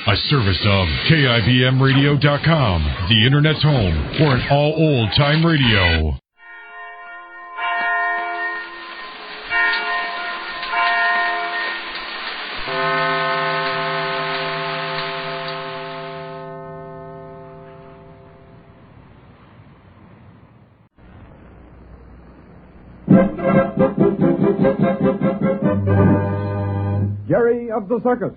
A service of KIBMradio.com, the Internet's home for an all old-time radio. Jerry of the Circus.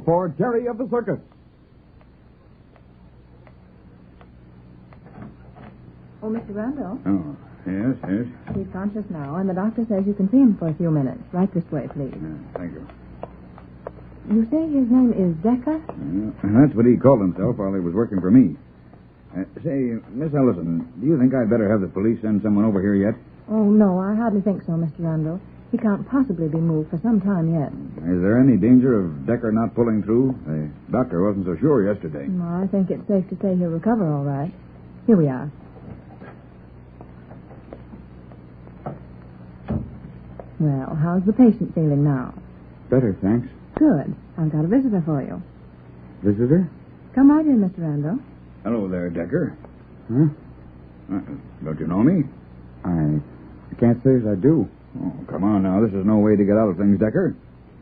For Jerry of the Circus. Oh, Mr. Randall. Oh, yes. He's conscious now, and the doctor says you can see him for a few minutes. Right this way, please. Thank you. You say his name is Decker? That's what he called himself while he was working for me. Say, Miss Ellison, do you think I'd better have the police send someone over here yet? Oh, no, I hardly think so, Mr. Randall. He can't possibly be moved for some time yet. Is there any danger of Decker not pulling through? The doctor wasn't so sure yesterday. No, I think it's safe to say he'll recover all right. Here we are. Well, how's the patient feeling now? Better, thanks. Good. I've got a visitor for you. Visitor? Come right in, Mr. Randall. Hello there, Decker. Huh? Don't you know me? I can't say as I do. Oh, come on now. This is no way to get out of things, Decker.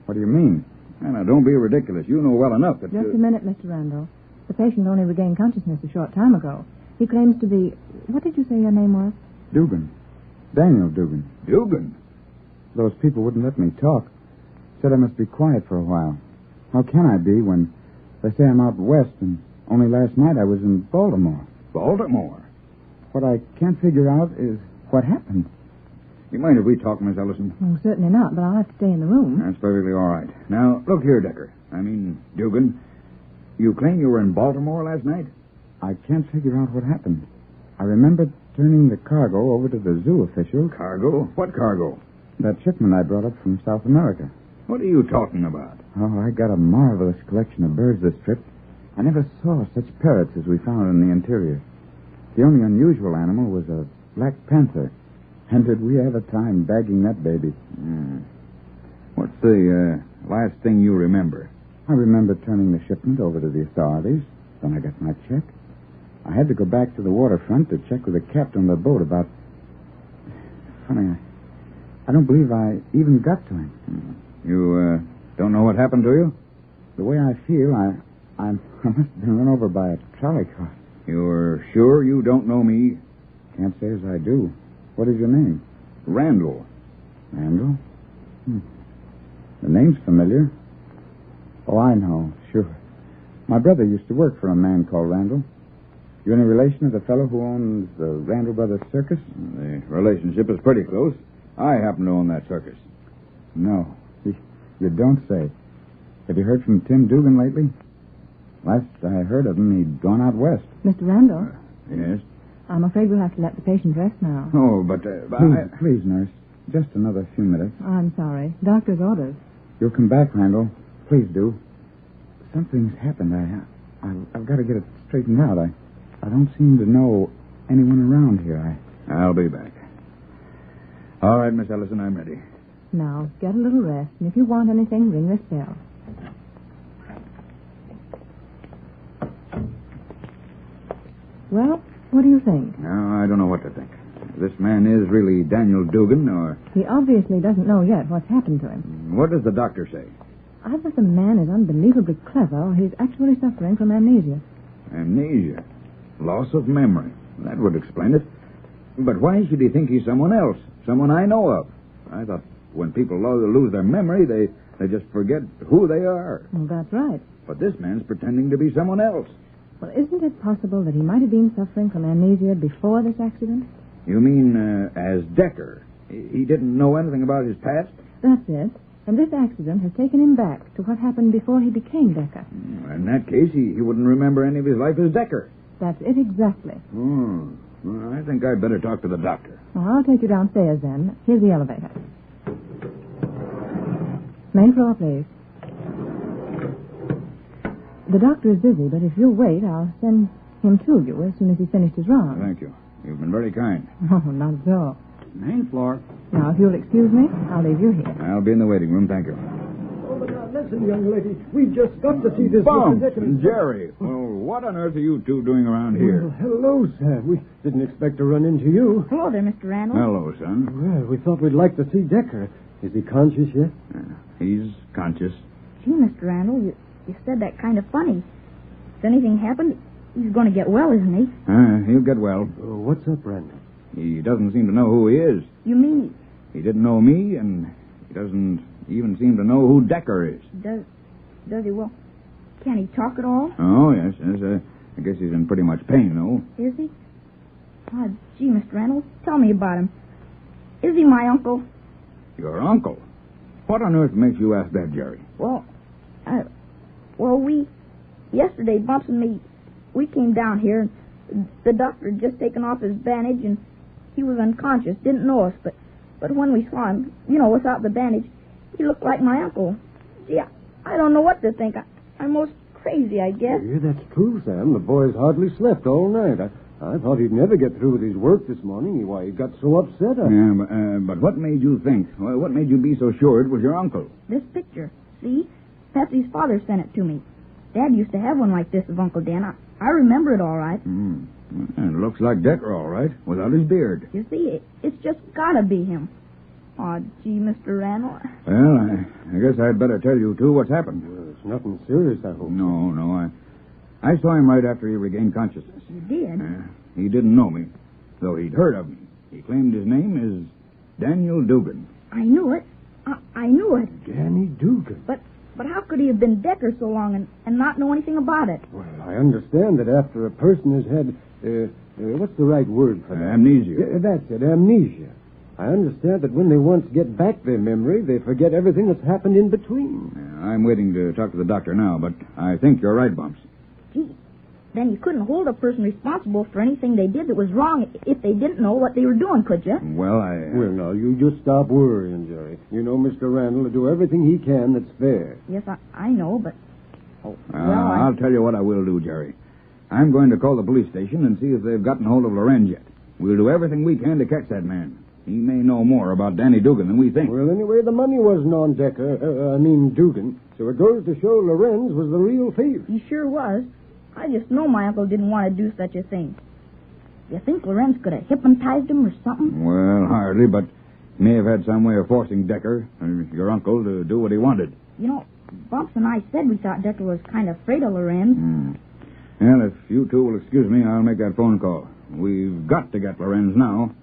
What do you mean? Now, don't be ridiculous. You know well enough that... Just a minute, Mr. Randall. The patient only regained consciousness a short time ago. He claims to be... What did you say your name was? Dugan. Daniel Dugan. Dugan? Those people wouldn't let me talk. Said I must be quiet for a while. How can I be when they say I'm out west and only last night I was in Baltimore? Baltimore? What I can't figure out is what happened. You mind if we talk, Miss Ellison? Oh, certainly not, but I'll have to stay in the room. That's perfectly all right. Now, look here, Decker. Dugan. You claim you were in Baltimore last night? I can't figure out what happened. I remember turning the cargo over to the zoo official. Cargo? What cargo? That shipment I brought up from South America. What are you talking about? Oh, I got a marvelous collection of birds this trip. I never saw such parrots as we found in the interior. The only unusual animal was a black panther. And did we have a time bagging that baby? What's the last thing you remember? I remember turning the shipment over to the authorities. Then I got my check. I had to go back to the waterfront to check with the captain of the boat about... Funny, I don't believe I even got to him. You don't know what happened to you? The way I feel, I must have been run over by a trolley car. You're sure you don't know me? Can't say as I do. What is your name? Randall. Randall? The name's familiar. Oh, I know, sure. My brother used to work for a man called Randall. You any relation to the fellow who owns the Randall Brothers Circus? The relationship is pretty close. I happen to own that circus. No, you don't say. Have you heard from Tim Dugan lately? Last I heard of him, he'd gone out west. Mr. Randall? Yes? I'm afraid we'll have to let the patient rest now. Oh, but... Please, nurse. Just another few minutes. I'm sorry. Doctor's orders. You'll come back, Randall. Please do. Something's happened. I've got to get it straightened out. I don't seem to know anyone around here. I'll be back. All right, Miss Ellison, I'm ready. Now, get a little rest, and if you want anything, ring this bell. Well, what do you think? Now, I don't know what to think. This man is really Daniel Dugan, or... He obviously doesn't know yet what's happened to him. What does the doctor say? Either the man is unbelievably clever, or he's actually suffering from amnesia. Amnesia. Loss of memory. That would explain it. But why should he think he's someone else? Someone I know of? I thought when people lose their memory, they just forget who they are. Well, that's right. But this man's pretending to be someone else. Well, isn't it possible that he might have been suffering from amnesia before this accident? You mean as Decker? He didn't know anything about his past? That's it. And this accident has taken him back to what happened before he became Decker. In that case, he wouldn't remember any of his life as Decker. That's it exactly. Well, I think I'd better talk to the doctor. Well, I'll take you downstairs then. Here's the elevator. Main floor, please. The doctor is busy, but if you'll wait, I'll send him to you as soon as he's finished his round. Thank you. You've been very kind. Oh, not at all. Main floor. Now, if you'll excuse me, I'll leave you here. I'll be in the waiting room, thank you. Oh, but now, listen, young lady. We've just got to see this Bumps Mr. Decker. and Jerry. Well, what on earth are you two doing around here? Well, hello, sir. We didn't expect to run into you. Hello there, Mr. Randall. Hello, son. Well, we thought we'd like to see Decker. Is he conscious yet? He's conscious. Gee, Mr. Randall, you said that kind of funny. If anything happened, he's going to get well, isn't he? He'll get well. What's up, Randall? He doesn't seem to know who he is. You mean He didn't know me, and he doesn't even seem to know who Decker is. does he? Well, can he talk at all? Oh, yes. I guess he's in pretty much pain, though. Is he? Oh, gee, Mr. Randall, tell me about him. Is he my uncle? Your uncle? What on earth makes you ask that, Jerry? Well, yesterday, Bumps and me, we came down here, and the doctor had just taken off his bandage, and he was unconscious, didn't know us, but when we saw him, without the bandage, he looked like my uncle. Gee, I don't know what to think. I'm most crazy, I guess. Yeah, that's true, Sam. The boy's hardly slept all night. I thought he'd never get through with his work this morning. Why, he got so upset. Yeah, but what made you think? What made you be so sure it was your uncle? This picture, see? Patsy's father sent it to me. Dad used to have one like this of Uncle Dan. I remember it all right. It looks like Decker, all right, without his beard. You see, it's just gotta be him. Oh, gee, Mr. Randall. Well, I guess I'd better tell you, too, what's happened. Well, it's nothing serious, I hope. No. I saw him right after he regained consciousness. You did? He didn't know me, though he'd heard of me. He claimed his name is Daniel Dugan. I knew it. I knew it. Danny Dugan. But how could he have been Decker so long and not know anything about it? Well, I understand that after a person has had, what's the right word for that? Amnesia. Yeah, that's it, amnesia. I understand that when they once get back their memory, they forget everything that's happened in between. I'm waiting to talk to the doctor now, but I think you're right, Bumps. Gee, then you couldn't hold a person responsible for anything they did that was wrong if they didn't know what they were doing, could you? Well, Well, now, you just stop worrying, Jerry. You know Mr. Randall will do everything he can that's fair. Yes, I know, but... I'll tell you what I will do, Jerry. I'm going to call the police station and see if they've gotten hold of Lorenz yet. We'll do everything we can to catch that man. He may know more about Danny Dugan than we think. Well, anyway, the money wasn't on Dugan. So it goes to show Lorenz was the real thief. He sure was. I just know my uncle didn't want to do such a thing. You think Lorenz could have hypnotized him or something? Well, hardly, but may have had some way of forcing Decker, your uncle, to do what he wanted. Bumps and I said we thought Decker was kind of afraid of Lorenz. Well, if you two will excuse me, I'll make that phone call. We've got to get Lorenz now.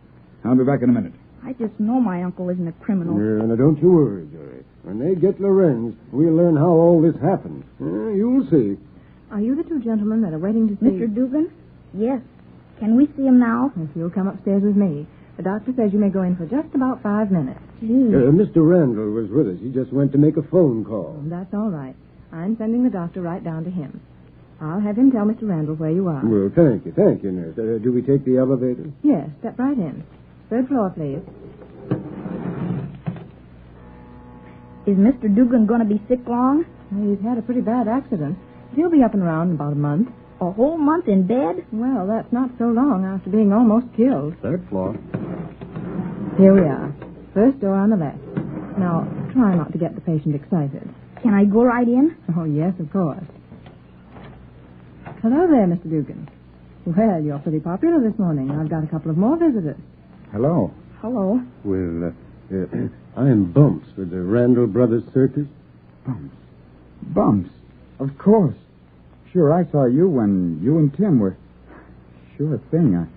I'll be back in a minute. I just know my uncle isn't a criminal. Yeah, now don't you worry, Jerry. When they get Lorenz, we'll learn how all this happened. You'll see. Are you the two gentlemen that are waiting to see... Mr. Dugan? Yes. Can we see him now? If you'll come upstairs with me. The doctor says you may go in for just about 5 minutes. Gee. Mr. Randall was with us. He just went to make a phone call. That's all right. I'm sending the doctor right down to him. I'll have him tell Mr. Randall where you are. Well, thank you, nurse. Do we take the elevator? Yes, step right in. 3rd floor, please. Is Mr. Dugan going to be sick long? He's had a pretty bad accident. He'll be up and around in about a month. A whole month in bed? Well, that's not so long after being almost killed. Third floor. Here we are. First door on the left. Now, try not to get the patient excited. Can I go right in? Oh, yes, of course. Hello there, Mr. Dugan. Well, you're pretty popular this morning. I've got a couple of more visitors. Hello. Hello. Well, I'm Bumps with the Randall Brothers Circus. Bumps. Bumps. Of course. Sure, I saw you when you and Tim were... Sure thing.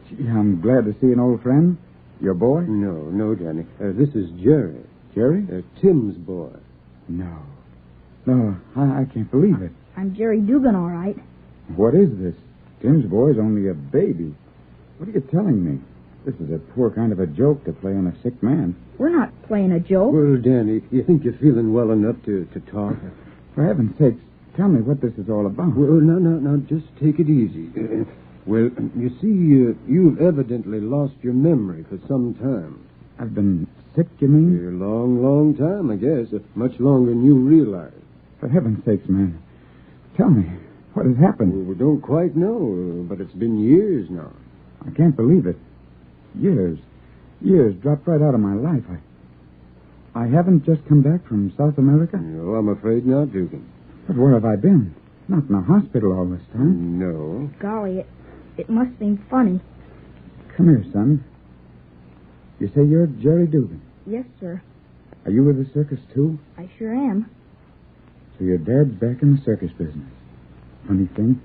Gee, I'm glad to see an old friend. Your boy? No, Danny. This is Jerry. Jerry? Tim's boy. No. No, I can't believe it. I'm Jerry Dugan, all right. What is this? Tim's boy's only a baby. What are you telling me? This is a poor kind of a joke to play on a sick man. We're not playing a joke. Well, Danny, you think you're feeling well enough to talk? For heaven's sakes, tell me what this is all about. Well, no, just take it easy. Well, you see, you've evidently lost your memory for some time. I've been sick, you mean? A long time, I guess. Much longer than you realize. For heaven's sakes, man. Tell me, what has happened? Well, we don't quite know, but it's been years now. I can't believe it. Years dropped right out of my life. I haven't just come back from South America. No, I'm afraid not, Dugan. But where have I been? Not in a hospital all this time. No. Golly, it must seem funny. Come here, son. You say you're Jerry Dugan. Yes, sir. Are you with the circus, too? I sure am. So your dad's back in the circus business. Funny thing.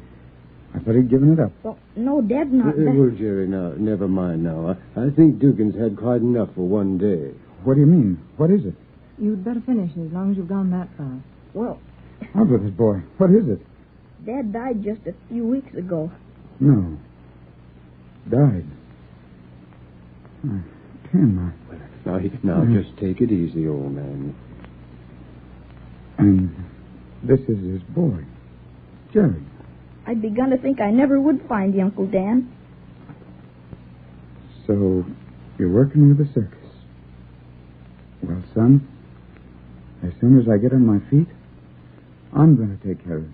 I thought he'd given it up. Well, no, Dad's not back. Well, Jerry, now, never mind now. I think Dugan's had quite enough for one day. What do you mean? What is it? You'd better finish as long as you've gone that far. Well, Out with it, boy. What is it? Dad died just a few weeks ago. No. Died. Tim, Now, just take it easy, old man. And this is his boy, Jerry. I'd begun to think I never would find you, Uncle Dan. So, you're working with the circus. Well, son, as soon as I get on my feet, I'm going to take care of you.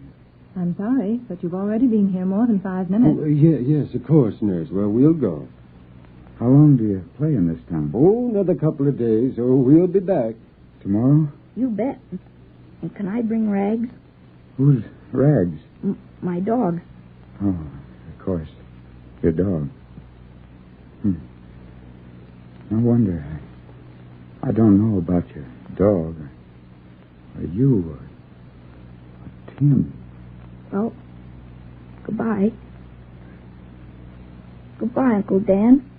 I'm sorry, but you've already been here more than 5 minutes. Oh, yes, of course, nurse. Well, we'll go. How long do you play in this town? Oh, another couple of days, or we'll be back. Tomorrow? You bet. And can I bring Rags? Who's Rags? My dog. Oh, of course. Your dog. No wonder. I don't know about your dog. Or you. Or Tim. Well, goodbye. Goodbye, Uncle Dan.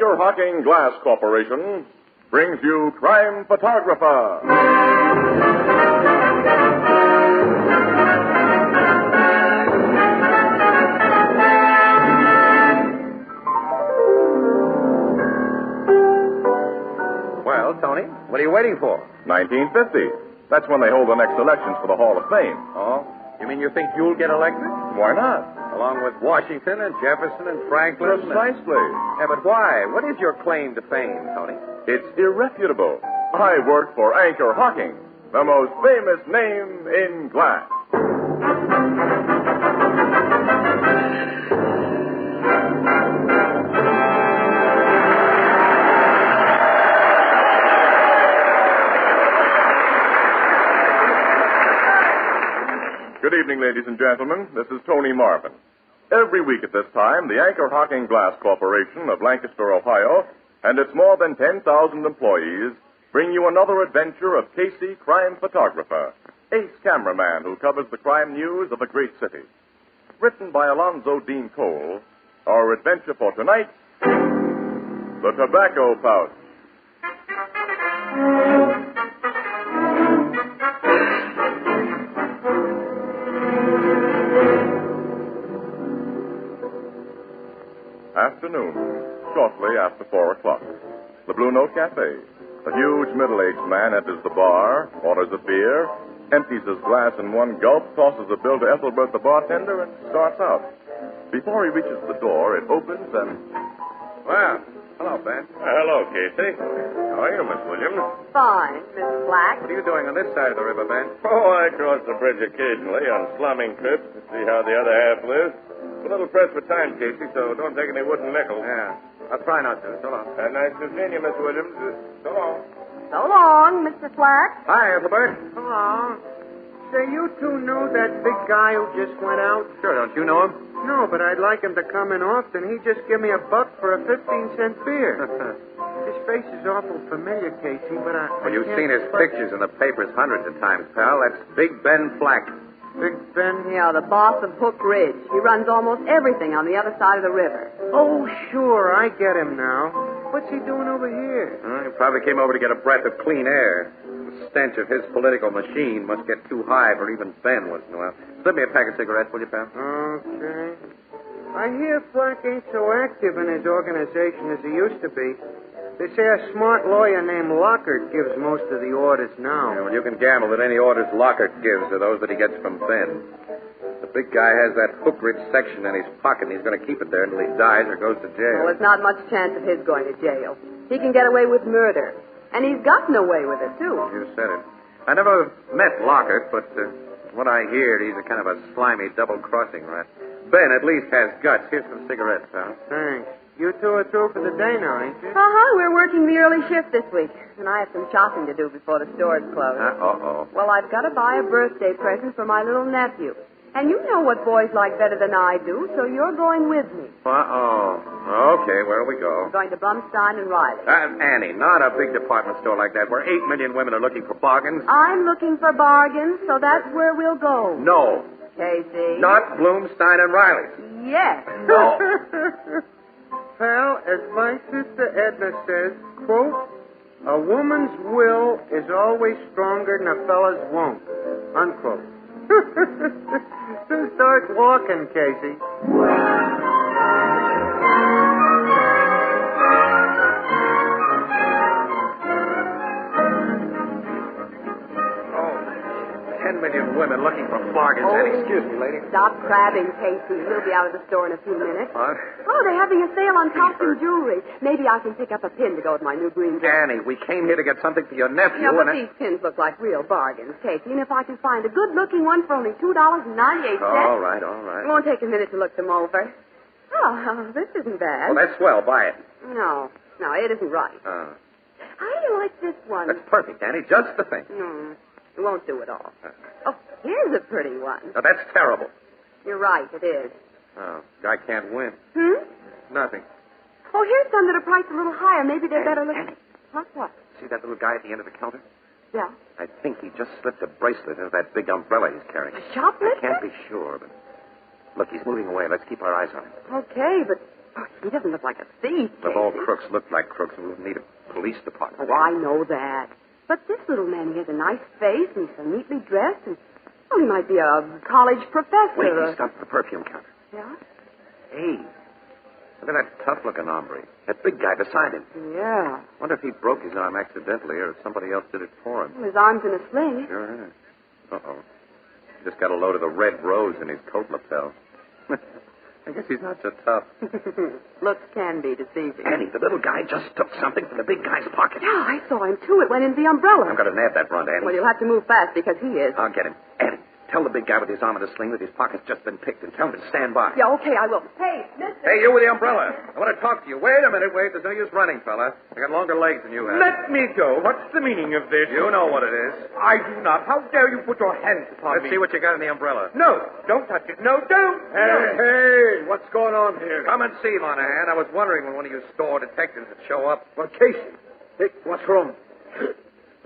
Anchor Hocking Glass Corporation brings you Crime Photographer. Well, Tony, what are you waiting for? 1950. That's when they hold the next elections for the Hall of Fame. Oh, you mean you think you'll get elected? Why not? Along with Washington and Jefferson and Franklin? Precisely. Yeah, but why? What is your claim to fame, Tony? It's irrefutable. I work for Anchor Hocking, the most famous name in glass. Good evening, ladies and gentlemen. This is Tony Marvin. Every week at this time, the Anchor Hocking Glass Corporation of Lancaster, Ohio, and its more than 10,000 employees bring you another adventure of Casey, crime photographer, ace cameraman who covers the crime news of a great city. Written by Alonzo Dean Cole, our adventure for tonight, The Tobacco Pouch. Afternoon, shortly after 4 o'clock. The Blue Note Cafe. A huge middle-aged man enters the bar, orders a beer, empties his glass in one gulp, tosses a bill to Ethelbert the bartender, and starts out. Before he reaches the door, it opens and... Well, hello, Ben. hello, Casey. How are you, Miss Williams? Fine, Miss Black. What are you doing on this side of the river, Ben? Oh, I cross the bridge occasionally on slumming trips to see how the other half lives. A little pressed for time, Casey, so don't take any wooden nickels. Yeah, I'll try not to. So long. Nice to see you, Miss Williams. So long. So long, Mr. Black. Hi, Ethelbert. Hello. Say, you two knew that big guy who just went out? Sure, don't you know him? No, but I'd like him to come in often. He just give me $1 for a 15-cent beer. His face is awful familiar, Casey, but I Well, you've can't seen his quite- pictures in the papers hundreds of times, pal. That's Big Ben Flack. Big Ben? Yeah, the boss of Hook Ridge. He runs almost everything on the other side of the river. Oh, sure, I get him now. What's he doing over here? He probably came over to get a breath of clean air. The stench of his political machine must get too high for even Ben once in a while. Slip me a pack of cigarettes, will you, pal? Okay. I hear Flack ain't so active in his organization as he used to be. They say a smart lawyer named Lockhart gives most of the orders now. Yeah, well, you can gamble that any orders Lockhart gives are those that he gets from Ben. The big guy has that Hook Ridge section in his pocket, and he's going to keep it there until he dies or goes to jail. Well, there's not much chance of his going to jail. He can get away with murder. And he's gotten away with it, too. You said it. I never met Lockhart, but what I hear, he's a kind of a slimy double-crossing rat. Ben at least has guts. Here's some cigarettes, pal. Thanks. You two are through for the day now, ain't you? Uh-huh, we're working the early shift this week. And I have some shopping to do before the stores close. Uh-oh. Well, I've got to buy a birthday present for my little nephew. And you know what boys like better than I do, so you're going with me. Uh-oh. Okay, where'll we go? We're going to Bumstein and Riley. Annie, not a big department store like that where 8 million women are looking for bargains. I'm looking for bargains, so that's where we'll go. No. Casey. Not Bloomstein and Riley. Yes. No. Pal, as my sister Edna says, quote, a woman's will is always stronger than a fella's won't, unquote. So start walking, Casey. Oh, 10 million women looking for bargains. Oh. Annie, excuse me, lady. Stop crabbing, Casey. He'll be out of the store in a few minutes. What? Oh, they're having a sale on costume jewelry. Maybe I can pick up a pin to go with my new green dress. Annie, we came here to get something for your nephew. Yeah, but and these pins look like real bargains, Casey. And if I can find a good-looking one for only $2.98... All right, all right. It won't take a minute to look them over. Oh, this isn't bad. Well, that's swell. Buy it. No, it isn't right. How do you like this one? That's perfect, Annie. Just the thing. It won't do at all. Oh, here's a pretty one. Now, that's terrible. You're right, it is. Oh, guy can't win. Nothing. Oh, here's some that are priced a little higher. Maybe they're better looking. Huh? What? See that little guy at the end of the counter? Yeah. I think he just slipped a bracelet into that big umbrella he's carrying. A shoplifter? I can't be sure, but... Look, he's moving away. Let's keep our eyes on him. Okay, but Oh, he doesn't look like a thief, If all Casey. crooks looked like crooks, we wouldn't need a police department. Oh, I know that. But this little man, he has a nice face and he's so neatly dressed and, well, he might be a college professor. Wait, he stopped at the perfume counter. Yeah? Hey, look at that tough-looking hombre. That big guy beside him. Yeah. Wonder if he broke his arm accidentally or if somebody else did it for him. Well, his arm's in a sling. Sure is. Uh-oh. Just got a load of the red rose in his coat lapel. I guess he's not so tough. Looks can be deceiving. Annie, the little guy just took something from the big guy's pocket. Yeah, I saw him, too. It went into the umbrella. I'm going to nab that runt, Annie. Well, you'll have to move fast because he is. I'll get him. Annie, tell the big guy with his arm in a sling that his pocket's just been picked and tell him to stand by. Yeah, okay, I will. Hey, mister. Hey, you with the umbrella. I want to talk to you. Wait a minute, wait. There's no use running, fella. I got longer legs than you have. Let me go. What's the meaning of this? You know what it is. I do not. How dare you put your hands upon Let's me? see what you got in the umbrella. No, don't touch it. No, don't. Hey, what's going on here? Come and see, Monahan. I was wondering when one of you store detectives would show up. Well, Casey. Hey, what's wrong?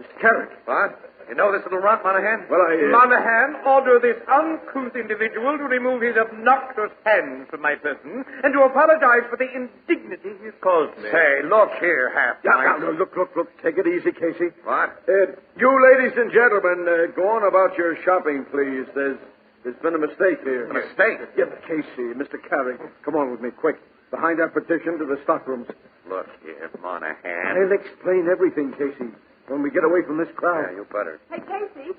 Mr. Carrick. What? You know this little runt, Monahan? Well, Monahan, order this uncouth individual to remove his obnoxious hands from my person and to apologize for the indignity he's caused me. Say, look here, half-pint. No, look. Take it easy, Casey. What? You ladies and gentlemen, go on about your shopping, please. There's been a mistake here. A mistake? Yeah, but Casey, Mr. Carrick, come on with me, quick. Behind that partition to the stockrooms. Look here, Monahan. I'll explain everything, Casey, when we get away from this crowd. Yeah, you better. Hey, Casey,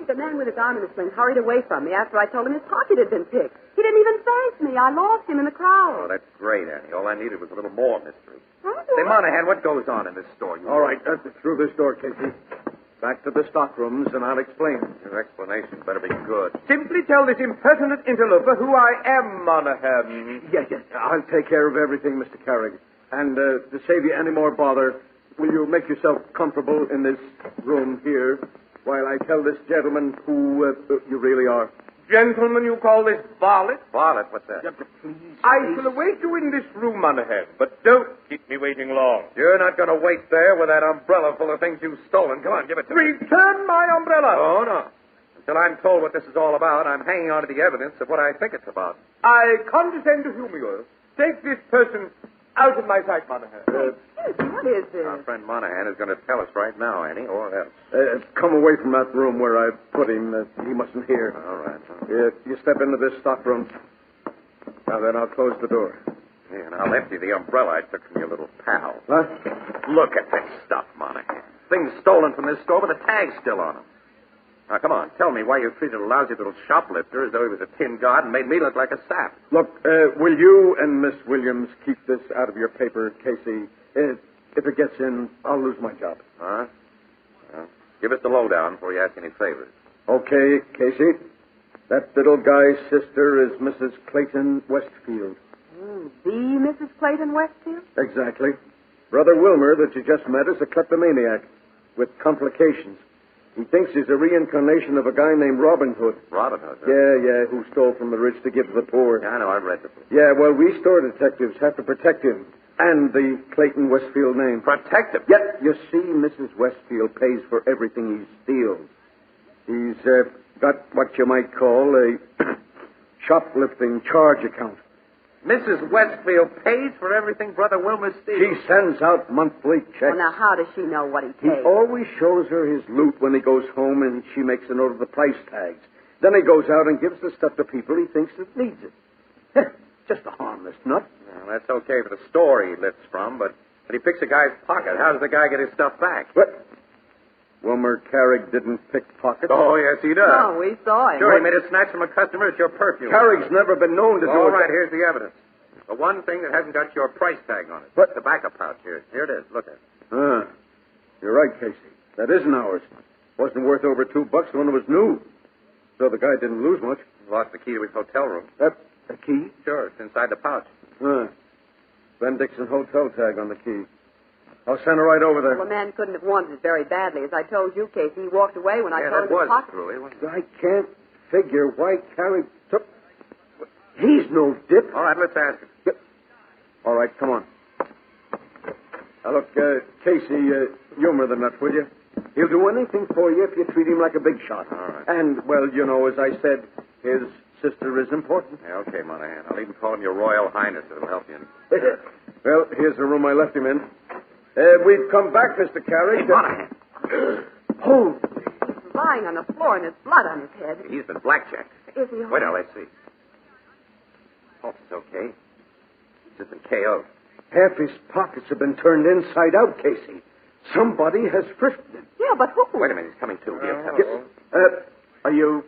the man with his arm in a sling hurried away from me after I told him his pocket had been picked. He didn't even thank me. I lost him in the Oh, crowd. that's great, Annie. All I needed was a little more mystery. Huh? Say, Monahan, what goes on in this store? All right, through this door, Casey. Back to the stockrooms, and I'll explain. Your explanation better be good. Simply tell this impertinent interloper who I am, Monahan. Yeah. I'll take care of everything, Mr. Carrick. And to save you any more bother, will you make yourself comfortable in this room here while I tell this gentleman who you really are? Gentlemen, you call this varlet? Varlet? What's that? Yeah, but please. I shall await you in this room, Monahan, but don't keep me waiting long. You're not going to wait there with that umbrella full of things you've stolen. Come on, give it to me. Return my umbrella. Oh, no. Until I'm told what this is all about, I'm hanging on to the evidence of what I think it's about. I condescend to humor you. Take this person out of my sight, Monahan. What is this? Our friend Monahan is going to tell us right now, Annie, or else. Come away from that room where I put him. He mustn't hear. All right. You step into this stockroom. Now then, I'll close the door. Yeah, and I'll empty the umbrella I took from your little pal. What? Look at this stuff, Monahan. Things stolen from this store with the tag still on them. Now, come on, tell me why you treated a lousy little shoplifter as though he was a tin god and made me look like a sap. Look, will you and Miss Williams keep this out of your paper, Casey? If it gets in, I'll lose my job. All right? Well, give us the lowdown before you ask any favors. Okay, Casey. That little guy's sister is Mrs. Clayton Westfield. The Mrs. Clayton Westfield? Exactly. Brother Wilmer, that you just met, is a kleptomaniac with complications. He thinks he's a reincarnation of a guy named Robin Hood. Robin Hood? Huh? Yeah, who stole from the rich to give to the poor. Yeah, I know. I've read the book. Yeah, well, we store detectives have to protect him and the Clayton Westfield name. Protect him? Yet, you see, Mrs. Westfield pays for everything he steals. He's got what you might call a shoplifting charge account. Mrs. Westfield pays for everything Brother Wilmer steals. She sends out monthly checks. Well, now, how does she know what he He pays? always shows her his loot when he goes home, and she makes a note of the price tags. Then he goes out and gives the stuff to people he thinks that needs it. Just a harmless nut. Well, that's okay for the store he lifts from, but he picks a guy's pocket. How does the guy get his stuff back? What? Wilmer Carrick didn't pick pockets. Oh, yes, he does. Oh, we saw him. Sure, he made a snatch from a customer at your perfume. Carrick's never been known to do All it. right, here's the evidence. The one thing that hasn't got your price tag on it. What? The tobacco pouch here. Here it is. Look at it. You're right, Casey. That isn't ours. Wasn't worth over $2 when it was new. So the guy didn't lose much. Lost the key to his hotel room. That a key? Sure, it's inside the pouch. Ben Dixon hotel tag on the key. I'll send her right over there. Well, the man couldn't have wanted it very badly. As I told you, Casey, he walked away when I told that him was his pocket. true. Wasn't it? I can't figure why Carrick took... He's no dip. All right, let's ask him. All right, come on. Now, look, Casey, humor the nut, will you? He'll do anything for you if you treat him like a big shot. All right. And, well, you know, as I said, his sister is important. Yeah, okay, Monahan. I'll even call him your Royal Highness. It'll help you. Well, here's the room I left him in. We've come back, Mr. Carey. Hey, Monahan. Oh, He's lying on the floor and there's blood on his head. He's been blackjacked. Is he Wait till I see. Pulse is okay. He's just been KO'd. half his pockets have been turned inside out, Casey. Somebody has frisked him. Yeah, but who? Wait a minute. He's coming to. Here, Are you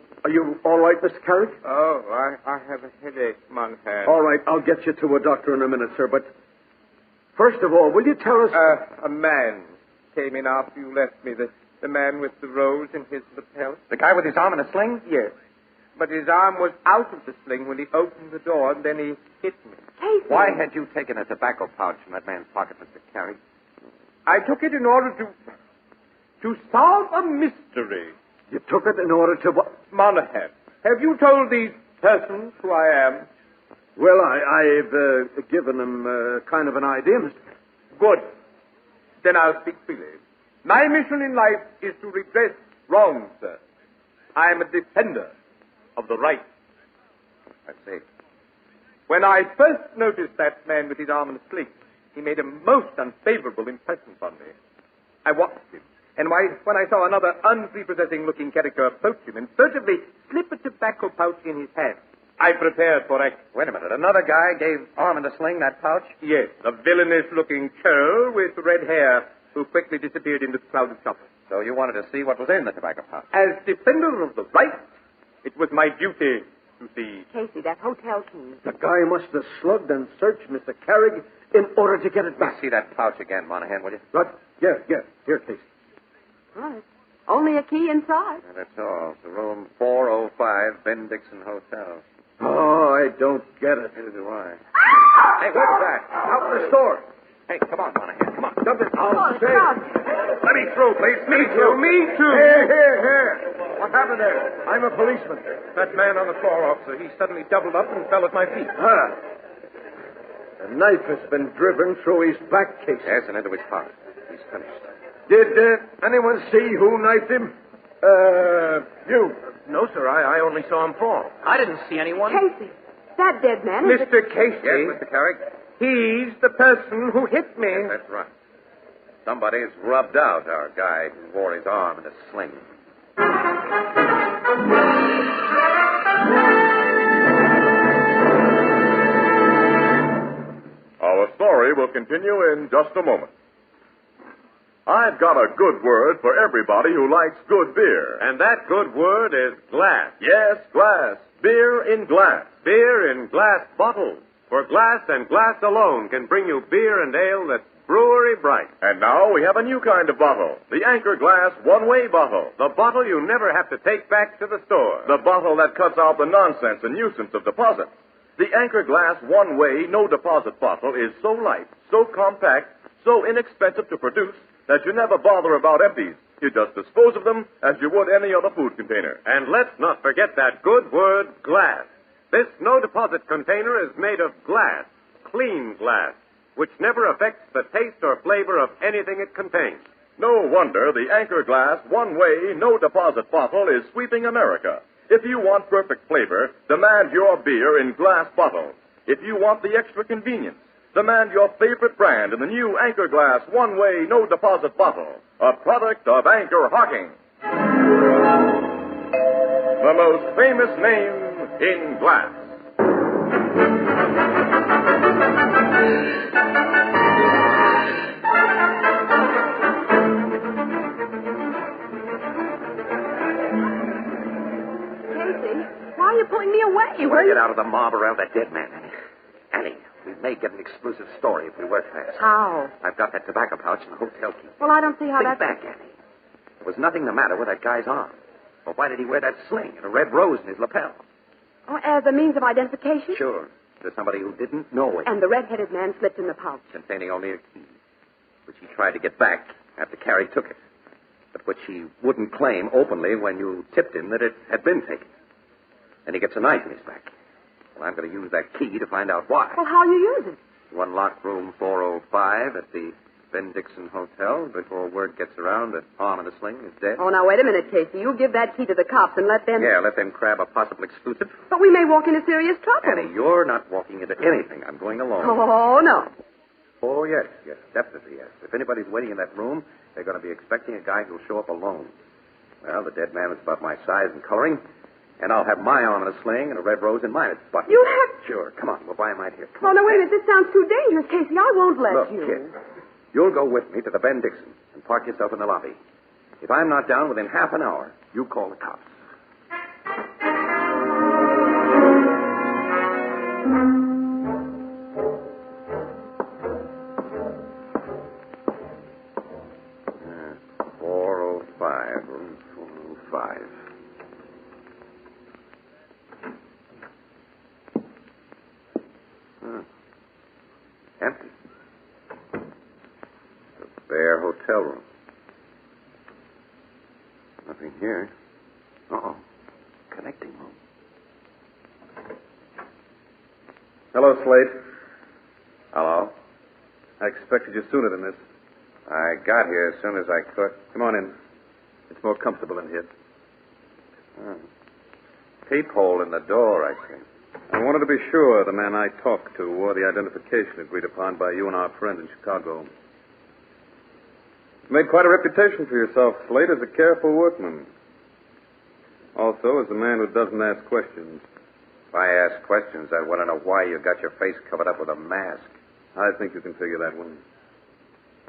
all right, Mr. Carrick? Oh, I have a headache, Monahan. All right, I'll get you to a doctor in a minute, sir, but first of all, will you tell us... A man came in after you left me, the man with the rose in his lapel. The guy with his arm in a sling? Yes. But his arm was out of the sling when he opened the door, and then he hit me. Casey. Why had you taken a tobacco pouch from that man's pocket, Mr. Carey? I took it in order to solve a mystery. You took it in order to... Monahan, have you told these persons who I am? Well, I've given them kind of an idea, Mr. Good. Then I'll speak freely. My mission in life is to redress wrongs, sir. I am a defender of the right. I see. When I first noticed that man with his arm in a sling, he made a most unfavorable impression upon me. I watched him, and when I saw another unprepossessing-looking character approach him and furtively slip a tobacco pouch in his hand, I prepared for action. Wait a minute. Another guy gave arm in a sling that pouch? Yes, a villainous-looking churl with red hair who quickly disappeared into the crowded shop. So you wanted to see what was in the tobacco pouch? As defender of the right, it was my duty to see. Casey, that hotel key. The guy must have slugged and searched Mr. Carrick in order to get it back. See that pouch again, Monahan, will you? What? Yeah. Here, Casey. Right. Only a key inside. Yeah, that's all. It's room 405, Ben Dixon Hotel. Oh, I don't get it. Neither do I. Ah! Hey, what's that? Out in the store. Hey, come on, Monahan. Come on. Dump it. I'll say. Let me through, please. Me too. Here. What happened there? I'm a policeman. That man on the floor, officer, he suddenly doubled up and fell at my feet. A knife has been driven through his back, Casey. Yes, and into his pocket. He's finished. Did anyone see who knifed him? You. No, sir, I only saw him fall. I didn't see anyone. Casey, that dead man is... Mr. Casey. Yes, Mr. Carrick? He's the person who hit me. Yes, that's right. Somebody's rubbed out our guy who wore his arm in a sling. Our story will continue in just a moment. I've got a good word for everybody who likes good beer. And that good word is glass. Yes, glass. Beer in glass. Beer in glass bottles. For glass and glass alone can bring you beer and ale that's brewery bright. And now we have a new kind of bottle. The Anchor Glass one-way bottle. The bottle you never have to take back to the store. The bottle that cuts out the nonsense and nuisance of deposits. The Anchor Glass one-way no-deposit bottle is so light, so compact, so inexpensive to produce that you never bother about empties. You just dispose of them as you would any other food container. And let's not forget that good word, glass. This no-deposit container is made of glass, clean glass, which never affects the taste or flavor of anything it contains. No wonder the Anchor Glass one-way no-deposit bottle is sweeping America. If you want perfect flavor, demand your beer in glass bottles. If you want the extra convenience, demand your favorite brand in the new Anchor Glass one-way no-deposit bottle, a product of Anchor Hocking. The most famous name in glass. Casey, why are you pulling me away? You want to get out of the mob around that dead man, Annie. Annie, we may get an exclusive story if we work fast. How? I've got that tobacco pouch in the hotel key. Well, I don't see how Think back, Annie. There was nothing the matter with that guy's arm. Well, why did he wear that sling and a red rose in his lapel? Oh, as a means of identification? Sure. There's somebody who didn't know it. And the red-headed man slipped in the pouch. Containing only a key, which he tried to get back after Carrie took it, but which he wouldn't claim openly when you tipped him that it had been taken. Then he gets a knife in his back. Well, I'm going to use that key to find out why. Well, how'll you use it? You unlock room 405 at the Ben Dixon Hotel before word gets around that Arm in a Sling is dead? Oh, now, wait a minute, Casey. You give that key to the cops and let them... Yeah, let them grab a possible exclusive. But we may walk into serious trouble. Annie, you're not walking into anything. I'm going alone. Oh, no. Oh, yes, definitely, yes. If anybody's waiting in that room, they're going to be expecting a guy who'll show up alone. Well, the dead man is about my size and coloring, and I'll have my arm in a sling and a red rose in mine. It's buttoned. You have... Sure, come on, we'll buy him right here. Oh, now, wait a minute. This sounds too dangerous, Casey. I won't let Look, you. kid, you'll go with me to the Ben Dixon and park yourself in the lobby. If I'm not down within half an hour, you call the cops. Room 405. Empty. A bare hotel room. Nothing here. Uh-oh. Connecting room. Hello, Slate. Hello? I expected you sooner than this. I got here as soon as I could. Come on in. It's more comfortable in here. Peephole in the door, I see. I wanted to be sure the man I talked to wore the identification agreed upon by you and our friend in Chicago. You made quite a reputation for yourself, Slate, as a careful workman. Also, as a man who doesn't ask questions. If I ask questions, I want to know why you got your face covered up with a mask. I think you can figure that one.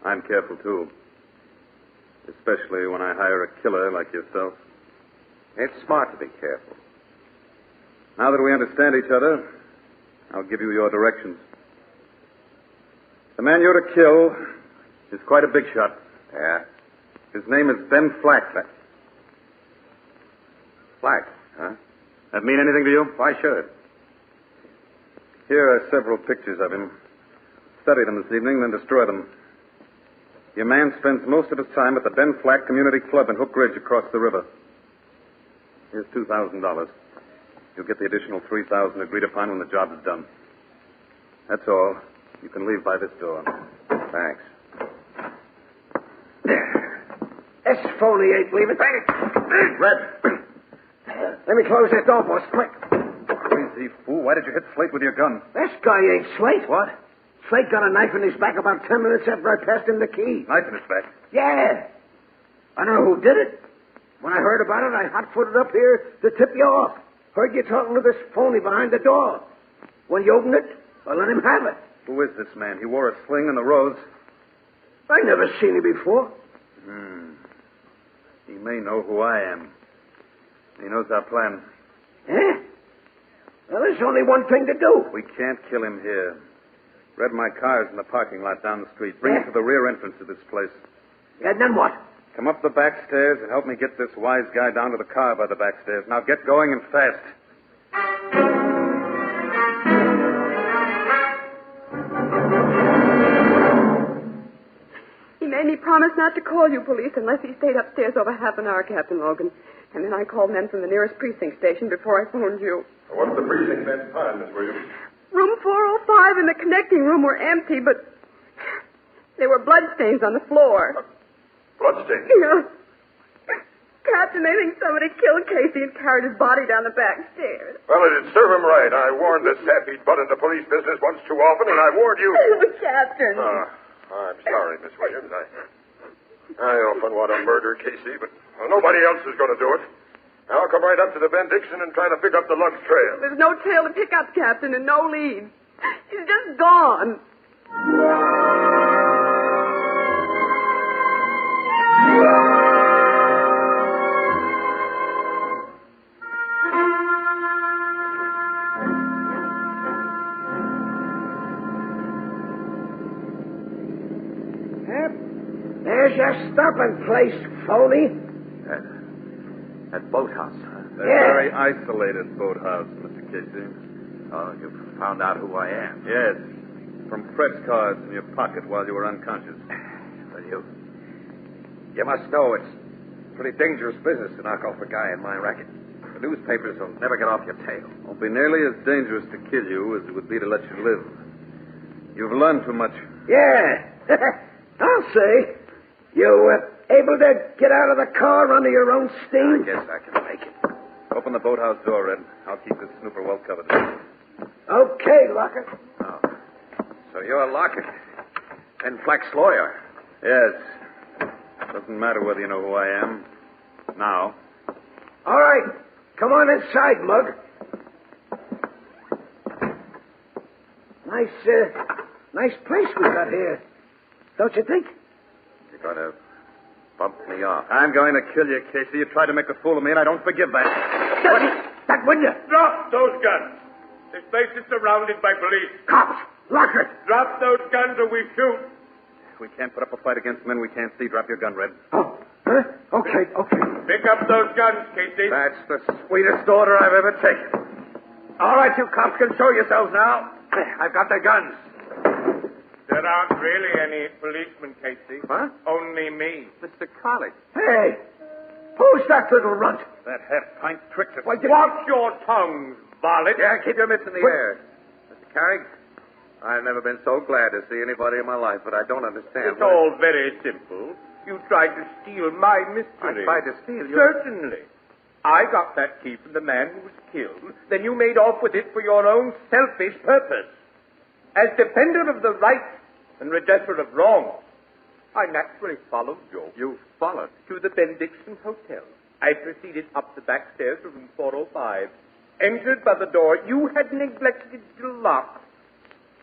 I'm careful, too. Especially when I hire a killer like yourself. It's smart to be careful. Now that we understand each other, I'll give you your directions. The man you're to kill is quite a big shot. Yeah? His name is Ben Flack. Flack, huh? That mean anything to you? Why should it? Here are several pictures of him. Study them this evening, then destroy them. Your man spends most of his time at the Ben Flack Community Club in Hook Ridge across the river. Here's $2,000. You'll get the additional $3,000 agreed upon when the job is done. That's all. You can leave by this door. Thanks. This phony ain't leaving. Red. Let me close that door, boss, quick. Crazy fool. Why did you hit Slate with your gun? This guy ain't Slate. What? Slate got a knife in his back about 10 minutes after I passed him the key. Knife in his back? Yeah. I know who did it. When I heard about it, I hot-footed up here to tip you off. Heard you talking to this phony behind the door. When you opened it, I let him have it. Who is this man? He wore a sling and the rose. I never seen him before. He may know who I am. He knows our plan. Eh? Well, there's only one thing to do. We can't kill him here. Red, my car's in the parking lot down the street. Bring it to the rear entrance of this place. Yeah, then what? Come up the back stairs and help me get this wise guy down to the car by the back stairs. Now get going and fast. He made me promise not to call you police unless he stayed upstairs over half an hour, Captain Logan. And then I called men from the nearest precinct station before I phoned you. What's the precinct men find, Miss Williams? Room 405 and the connecting room were empty, but there were bloodstains on the floor. Bloodstains? Yeah. Captain, they think somebody killed Casey and carried his body down the back stairs. Well, it'd serve him right. I warned this sap he'd butt into police business once too often, and I warned you. Captain. I'm sorry, Miss Williams. I often want to murder Casey, but nobody else is going to do it. I'll come right up to the Ben Dixon and try to pick up the lunch trail. There's no trail to pick up, Captain, and no lead. He's just gone. There's your stopping place, phony. That boathouse, huh? That very isolated boathouse, Mr. Casey. Oh, you've found out who I am. Yes. From press cards in your pocket while you were unconscious. Well, you must know it's pretty dangerous business to knock off a guy in my racket. The newspapers will never get off your tail. Won't be nearly as dangerous to kill you as it would be to let you live. You've learned too much. Yeah. I'll say. You able to get out of the car under your own steam? I guess I can make it. Open the boathouse door, Red. I'll keep this snooper well covered. Okay, Lockett. Oh. So you're Lockett. Ben Flack's lawyer. Yes. Doesn't matter whether you know who I am. Now. All right. Come on inside, Mug. Nice place we got here. Don't you think? You're going to bump me off. I'm going to kill you, Casey. You tried to make a fool of me, and I don't forgive that. That wouldn't you? Drop those guns. This place is surrounded by police. Cops! Lockett! Drop those guns or we shoot. We can't put up a fight against men we can't see. Drop your gun, Red. Oh, huh? Okay. Pick up those guns, Casey. That's the sweetest order I've ever taken. All right, you cops can show yourselves now. I've got the guns. There aren't really any policemen, Casey. Huh? Only me. Mr. Collins. Hey, who's that little runt? That half-pint tricked us. Watch your tongues, varlet. Yeah, keep your mitts in the air. Mr. Carrick, I've never been so glad to see anybody in my life, but I don't understand. It's all very simple. You tried to steal my mystery. I tried to steal your... Certainly. I got that key from the man who was killed. Then you made off with it for your own selfish purpose. As defender of the right and redresser of wrong, I naturally followed Joe. You followed? To the Benediction Hotel. I proceeded up the back stairs to room 405. Entered by the door you had neglected to lock.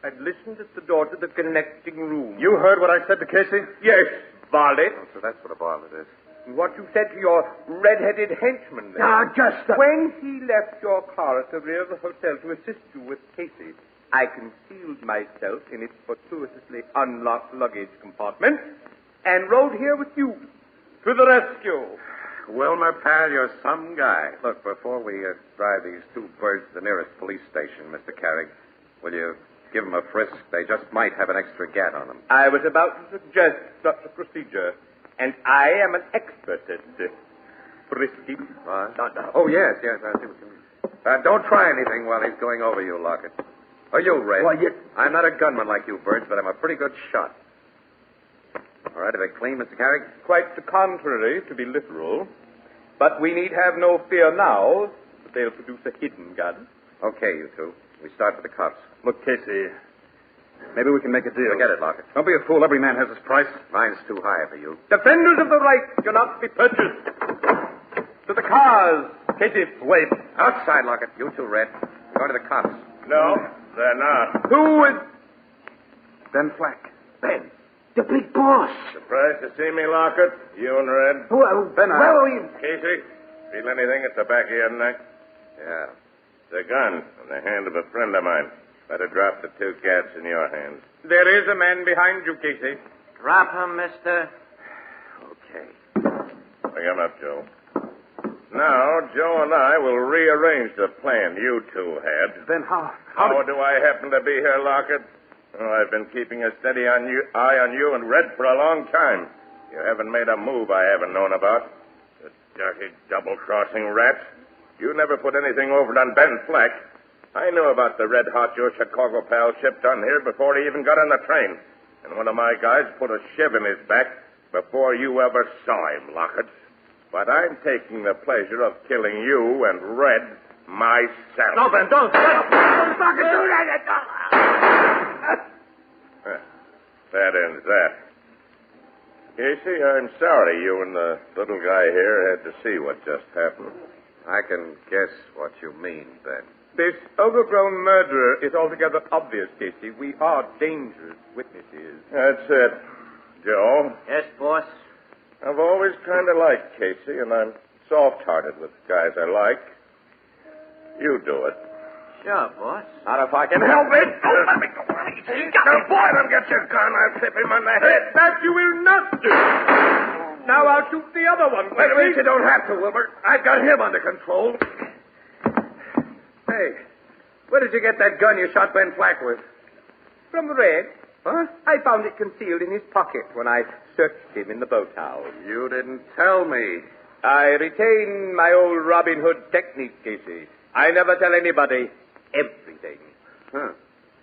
And listened at the door to the connecting room. You heard what I said to Casey? Yes, varlet. Oh, so that's what a varlet is. And what you said to your red-headed henchman then. Now, just... When he left your car at the rear of the hotel to assist you with Casey, I concealed myself in its fortuitously unlocked luggage compartment and rode here with you to the rescue. Wilmer, pal, you're some guy. Look, before we drive these two birds to the nearest police station, Mr. Carrick, will you give them a frisk? They just might have an extra gat on them. I was about to suggest such a procedure, and I am an expert at frisking. What? No. Oh, yes, I see what you mean. Don't try anything while he's going over you, Lockett. Or you, Red. Well, you... I'm not a gunman like you, Birds, but I'm a pretty good shot. All right, are they clean, Mr. Carrick? Quite the contrary, to be literal. But we need have no fear now that they'll produce a hidden gun. Okay, you two. We start with the cops. Look, Casey, maybe we can make a deal. Forget it, Lockett. Don't be a fool. Every man has his price. Mine's too high for you. Defenders of the right cannot be purchased. To the cars, Casey. Wait. Outside, Lockett. You two, Red. Go to the cops. No, they're not. Who is... Ben Flack. Ben, the big boss. Surprised to see me, Lockett? You and Red? Well, Casey, feel anything at the back of your neck? Yeah. The gun in the hand of a friend of mine. Better drop the two cats in your hands. There is a man behind you, Casey. Drop him, mister. Okay. Bring him up, Joe. Now, Joe and I will rearrange the plan you two had. Then how do I happen to be here, Lockett? Oh, I've been keeping a steady eye on you and Red for a long time. You haven't made a move I haven't known about. The dirty double-crossing rats. You never put anything over on Ben Flack. I knew about the red-hot your Chicago pal shipped on here before he even got on the train. And one of my guys put a shiv in his back before you ever saw him, Lockett. But I'm taking the pleasure of killing you and Red myself. No, Ben, don't. Lockett, do that. That ends that. Casey, I'm sorry you and the little guy here had to see what just happened. I can guess what you mean, Ben. This overgrown murderer is altogether obvious, Casey. We are dangerous witnesses. That's it. Joe? Yes, boss? I've always kind of liked Casey, and I'm soft-hearted with guys I like. You do it. Sure, boss. Not if I can help it. Don't let me go. Now, boy, let him get your gun. I'll flip him on the head. That you will not do. Now I'll shoot the other one. Wait a minute, you don't have to, Wilbur. I've got him under control. Hey, where did you get that gun you shot Ben Flack with? From Red. Huh? I found it concealed in his pocket when I searched him in the boathouse. You didn't tell me. I retain my old Robin Hood technique, Casey. I never tell anybody everything. Huh.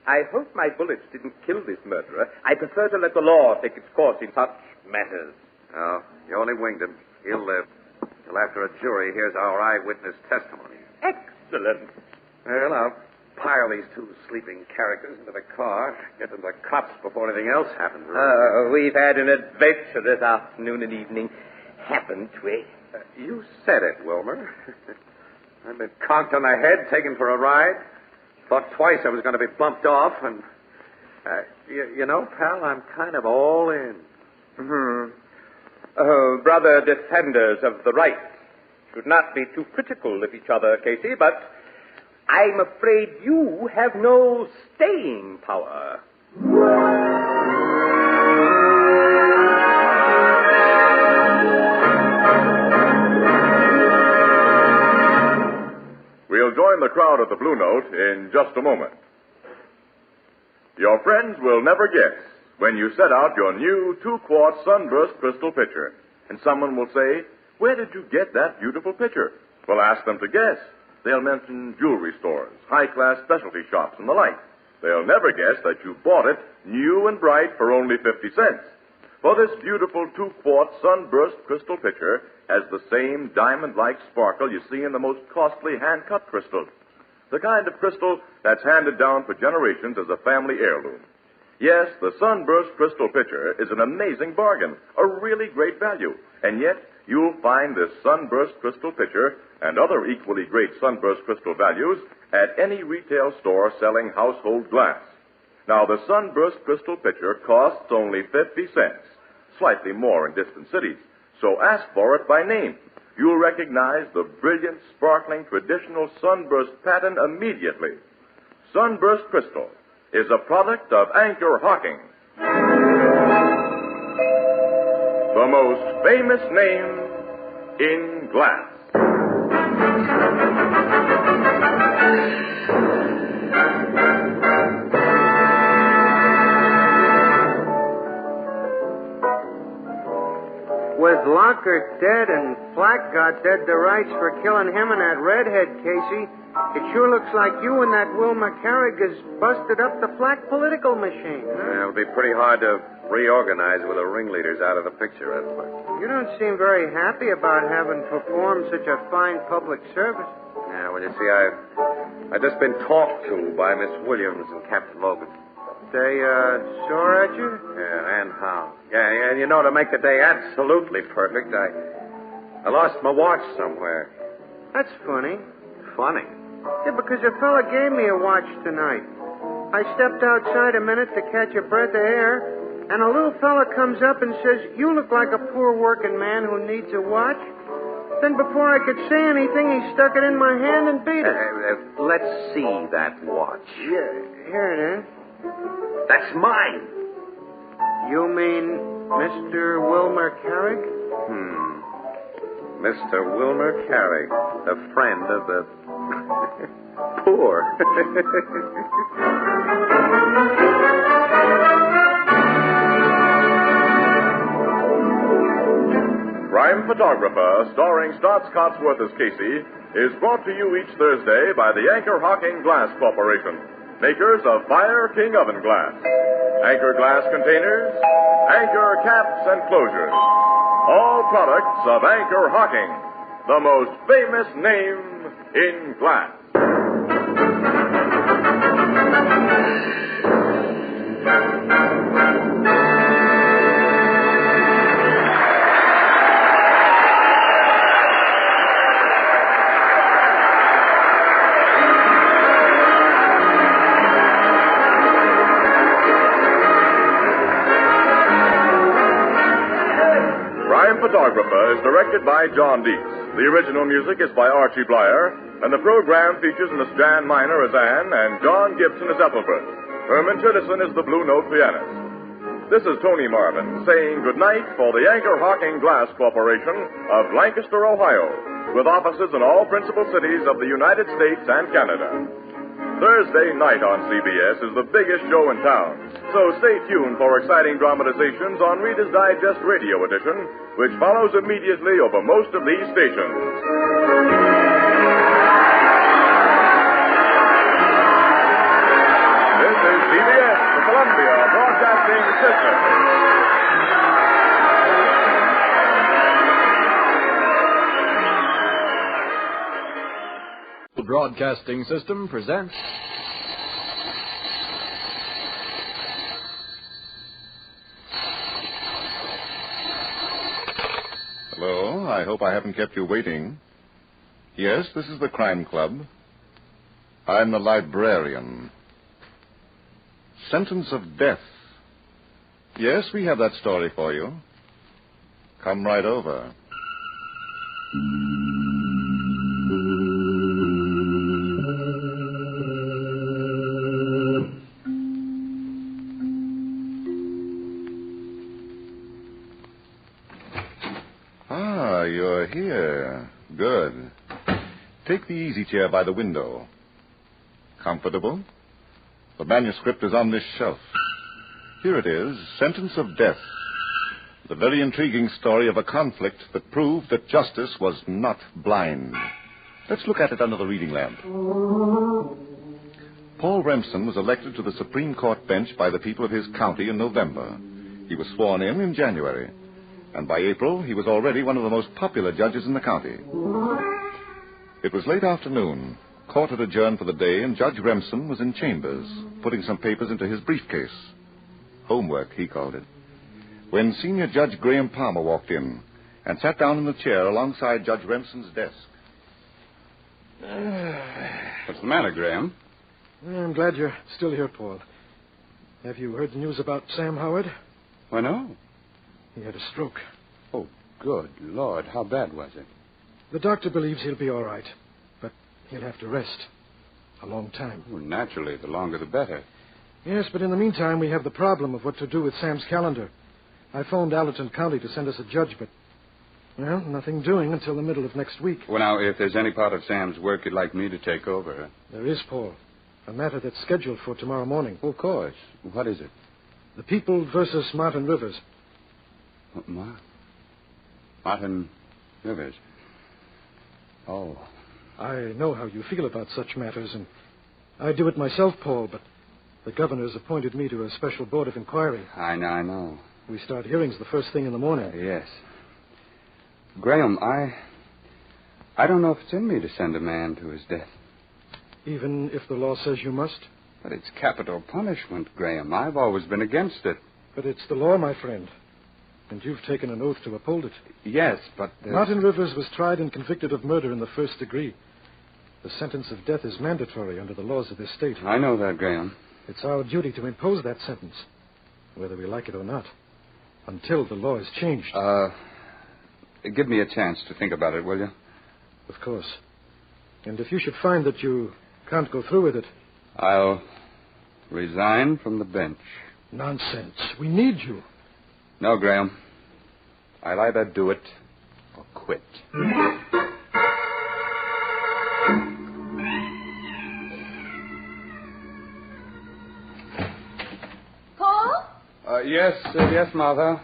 I hope my bullets didn't kill this murderer. I prefer to let the law take its course in such matters. No, you only winged him. He'll live. Till after a jury hears our eyewitness testimony. Excellent. Well, I'll pile these two sleeping characters into the car, get them to the cops before anything else happens. We've had an adventure this afternoon and evening, haven't we? You said it, Wilmer. I've been conked on the head, taken for a ride. Thought twice I was going to be bumped off, and... you know, pal, I'm kind of all in. Brother defenders of the right should not be too critical of each other, Casey, but I'm afraid you have no staying power. We'll join the crowd at the Blue Note in just a moment. Your friends will never guess when you set out your new 2-quart Sunburst crystal pitcher, and someone will say, "Where did you get that beautiful pitcher?" Well, ask them to guess. They'll mention jewelry stores, high-class specialty shops, and the like. They'll never guess that you bought it new and bright for only 50 cents. For this beautiful 2-quart Sunburst crystal pitcher has the same diamond-like sparkle you see in the most costly hand-cut crystals. The kind of crystal that's handed down for generations as a family heirloom. Yes, the Sunburst crystal pitcher is an amazing bargain, a really great value. And yet, you'll find this Sunburst crystal pitcher and other equally great Sunburst crystal values at any retail store selling household glass. Now, the Sunburst crystal pitcher costs only 50 cents, slightly more in distant cities. So ask for it by name. You'll recognize the brilliant, sparkling, traditional Sunburst pattern immediately. Sunburst Crystal is a product of Anchor Hawking, the most famous name in glass. With Locker dead and Flack got dead to rights for killing him and that redhead, Casey, it sure looks like you and that Wilmer Carrick has busted up the Flack political machine. Huh? It'll be pretty hard to reorganize with the ringleaders out of the picture, Edward. You don't seem very happy about having performed such a fine public service. Yeah, well, you see, I've just been talked to by Miss Williams and Captain Logan. They, sore at you? Yeah, and how? Yeah, and you know, to make the day absolutely perfect, I lost my watch somewhere. That's funny. Funny? Yeah, because a fella gave me a watch tonight. I stepped outside a minute to catch a breath of air, and a little fella comes up and says, "You look like a poor working man who needs a watch." Then before I could say anything, he stuck it in my hand and beat it. Let's see that watch. Yeah, here it is. That's mine. You mean Mr. Wilmer Carrick? Mr. Wilmer Carrick, a friend of the poor. Crime Photographer, starring Stotts Cotsworth as Casey, is brought to you each Thursday by the Anchor Hawking Glass Corporation, makers of Fire King Oven Glass, Anchor Glass Containers, Anchor Caps and Closures, all products of Anchor Hawking, the most famous name in glass. Photographer is directed by John Dietz. The original music is by Archie Blyer, and the program features Miss Jan Miner as Anne and John Gibson as Ethelbert. Herman Chittison is the Blue Note pianist. This is Tony Marvin saying goodnight for the Anchor Hawking Glass Corporation of Lancaster, Ohio, with offices in all principal cities of the United States and Canada. Thursday night on CBS is the biggest show in town, so stay tuned for exciting dramatizations on Reader's Digest Radio Edition, which follows immediately over most of these stations. This is Columbia Broadcasting System. The Broadcasting System presents... Hello, I hope I haven't kept you waiting. Yes, this is the Crime Club. I'm the librarian. Sentence of death. Yes, we have that story for you. Come right over. Ah, you're here. Good. Take the easy chair by the window. Comfortable? The manuscript is on this shelf. Here it is, Sentence of Death. The very intriguing story of a conflict that proved that justice was not blind. Let's look at it under the reading lamp. Paul Remsen was elected to the Supreme Court bench by the people of his county in November. He was sworn in January. And by April, he was already one of the most popular judges in the county. It was late afternoon. Court had adjourned for the day, and Judge Remsen was in chambers, putting some papers into his briefcase. Homework, he called it. When Senior Judge Graham Palmer walked in and sat down in the chair alongside Judge Remsen's desk. What's the matter, Graham? I'm glad you're still here, Paul. Have you heard the news about Sam Howard? Why, no. He had a stroke. Oh, good Lord. How bad was it? The doctor believes he'll be all right, but he'll have to rest. A long time. Well, naturally, the longer the better. Yes, but in the meantime, we have the problem of what to do with Sam's calendar. I phoned Allerton County to send us a judge, but, well, nothing doing until the middle of next week. Well, now, if there's any part of Sam's work you'd like me to take over... There is, Paul. A matter that's scheduled for tomorrow morning. Well, of course. What is it? The People versus Martin Rivers. Martin Rivers. Oh. I know how you feel about such matters, and I do it myself, Paul, but the governor's appointed me to a special board of inquiry. I know. We start hearings the first thing in the morning. Yes. Graham, I don't know if it's in me to send a man to his death. Even if the law says you must? But it's capital punishment, Graham. I've always been against it. But it's the law, my friend. And you've taken an oath to uphold it. Yes, but... Martin Rivers was tried and convicted of murder in the first degree. The sentence of death is mandatory under the laws of this state. I know that, Graham. It's our duty to impose that sentence, whether we like it or not, until the law is changed. Give me a chance to think about it, will you? Of course. And if you should find that you can't go through with it... I'll resign from the bench. Nonsense. We need you. No, Graham. I'll either do it or quit. Paul? Yes, Martha.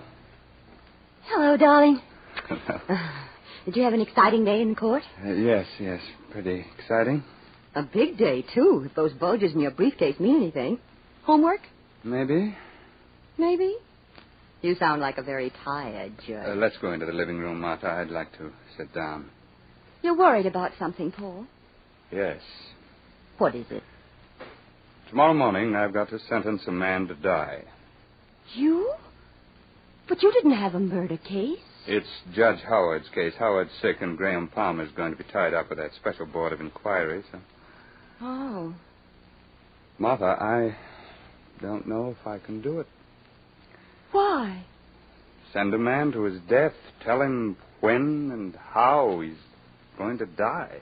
Hello, darling. Did you have an exciting day in court? Yes. Pretty exciting. A big day, too, if those bulges in your briefcase mean anything. Homework? Maybe. Maybe? You sound like a very tired judge. Let's go into the living room, Martha. I'd like to sit down. You're worried about something, Paul. Yes. What is it? Tomorrow morning, I've got to sentence a man to die. You? But you didn't have a murder case. It's Judge Howard's case. Howard's sick, and Graham Palmer's going to be tied up with that special board of inquiry, so... Oh. Martha, I don't know if I can do it. Why? Send a man to his death. Tell him when and how he's going to die.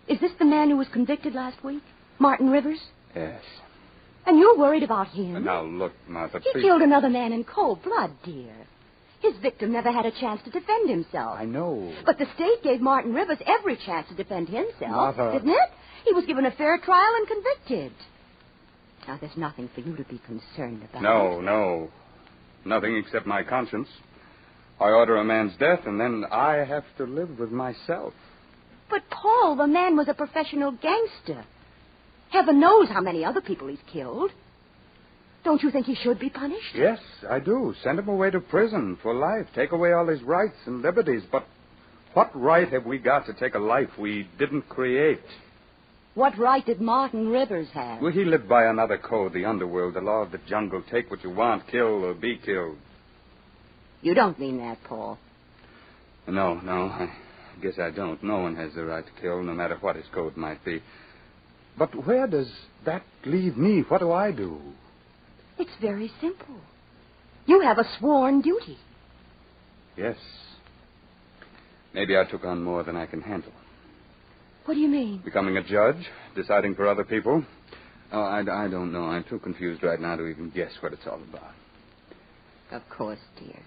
Is this the man who was convicted last week? Martin Rivers? Yes. And you're worried about him? Now, look, Martha, He please... killed another man in cold blood, dear. His victim never had a chance to defend himself. I know. But the state gave Martin Rivers every chance to defend himself, Martha... didn't it? He was given a fair trial and convicted. Now, there's nothing for you to be concerned about. No. Nothing except my conscience. I order a man's death, and then I have to live with myself. But, Paul, the man was a professional gangster. Heaven knows how many other people he's killed. Don't you think he should be punished? Yes, I do. Send him away to prison for life. Take away all his rights and liberties. But what right have we got to take a life we didn't create? What right did Martin Rivers have? Well, he lived by another code, the underworld, the law of the jungle. Take what you want, kill or be killed. You don't mean that, Paul. No, I guess I don't. No one has the right to kill, no matter what his code might be. But where does that leave me? What do I do? It's very simple. You have a sworn duty. Yes. Maybe I took on more than I can handle. What do you mean? Becoming a judge, deciding for other people. Oh, I don't know. I'm too confused right now to even guess what it's all about. Of course, dear.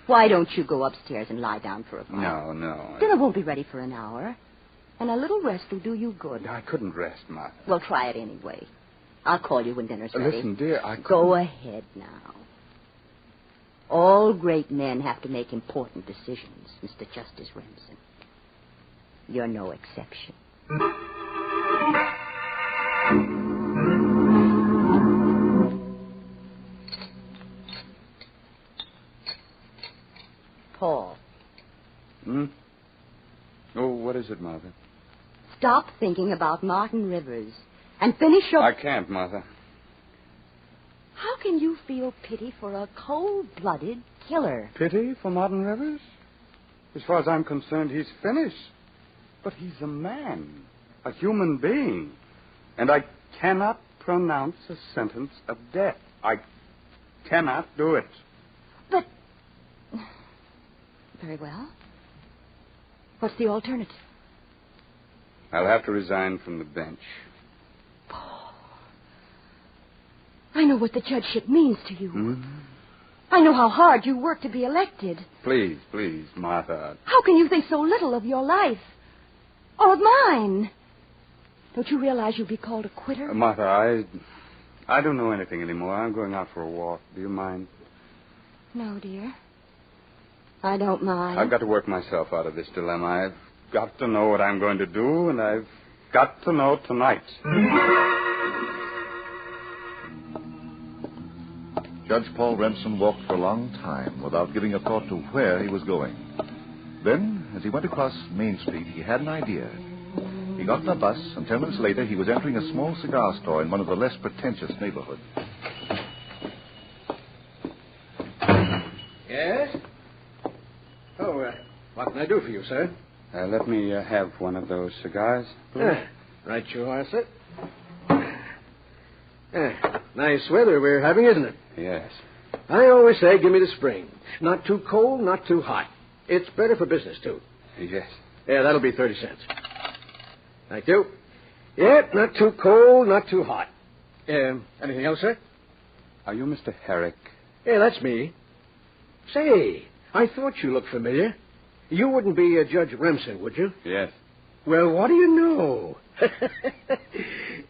Why don't you go upstairs and lie down for a while? No. Dinner won't be ready for an hour. And a little rest will do you good. I couldn't rest, Martha. Well, try it anyway. I'll call you when dinner's ready. Listen, dear, I couldn't... Go ahead now. All great men have to make important decisions, Mr. Justice Remsen. You're no exception. Paul. Oh, what is it, Martha? Stop thinking about Martin Rivers and finish your... I can't, Martha. How can you feel pity for a cold-blooded killer? Pity for Martin Rivers? As far as I'm concerned, he's finished. But he's a man, a human being. And I cannot pronounce a sentence of death. I cannot do it. But... Very well. What's the alternative? I'll have to resign from the bench. Paul, I know what the judgeship means to you. Hmm? I know how hard you work to be elected. Please, Martha. How can you think so little of your life? Or of mine? Don't you realize you'll be called a quitter? Martha, I don't know anything anymore. I'm going out for a walk. Do you mind? No, dear. I don't mind. I've got to work myself out of this dilemma. I've got to know what I'm going to do, and I've got to know tonight. Judge Paul Remsen walked for a long time without giving a thought to where he was going. Then, as he went across Main Street, he had an idea. He got on a bus, and 10 minutes later, he was entering a small cigar store in one of the less pretentious neighborhoods. Yes? Oh, what can I do for you, sir? Let me have one of those cigars, please. Right you are, sir. Nice weather we're having, isn't it? Yes. I always say give me the spring. Not too cold, not too hot. It's better for business, too. Yes. Yeah, that'll be 30 cents. Thank you. Yep, not too cold, not too hot. Anything else, sir? Are you Mr. Herrick? Yeah, that's me. Say, I thought you looked familiar. You wouldn't be Judge Remsen, would you? Yes. Well, what do you know?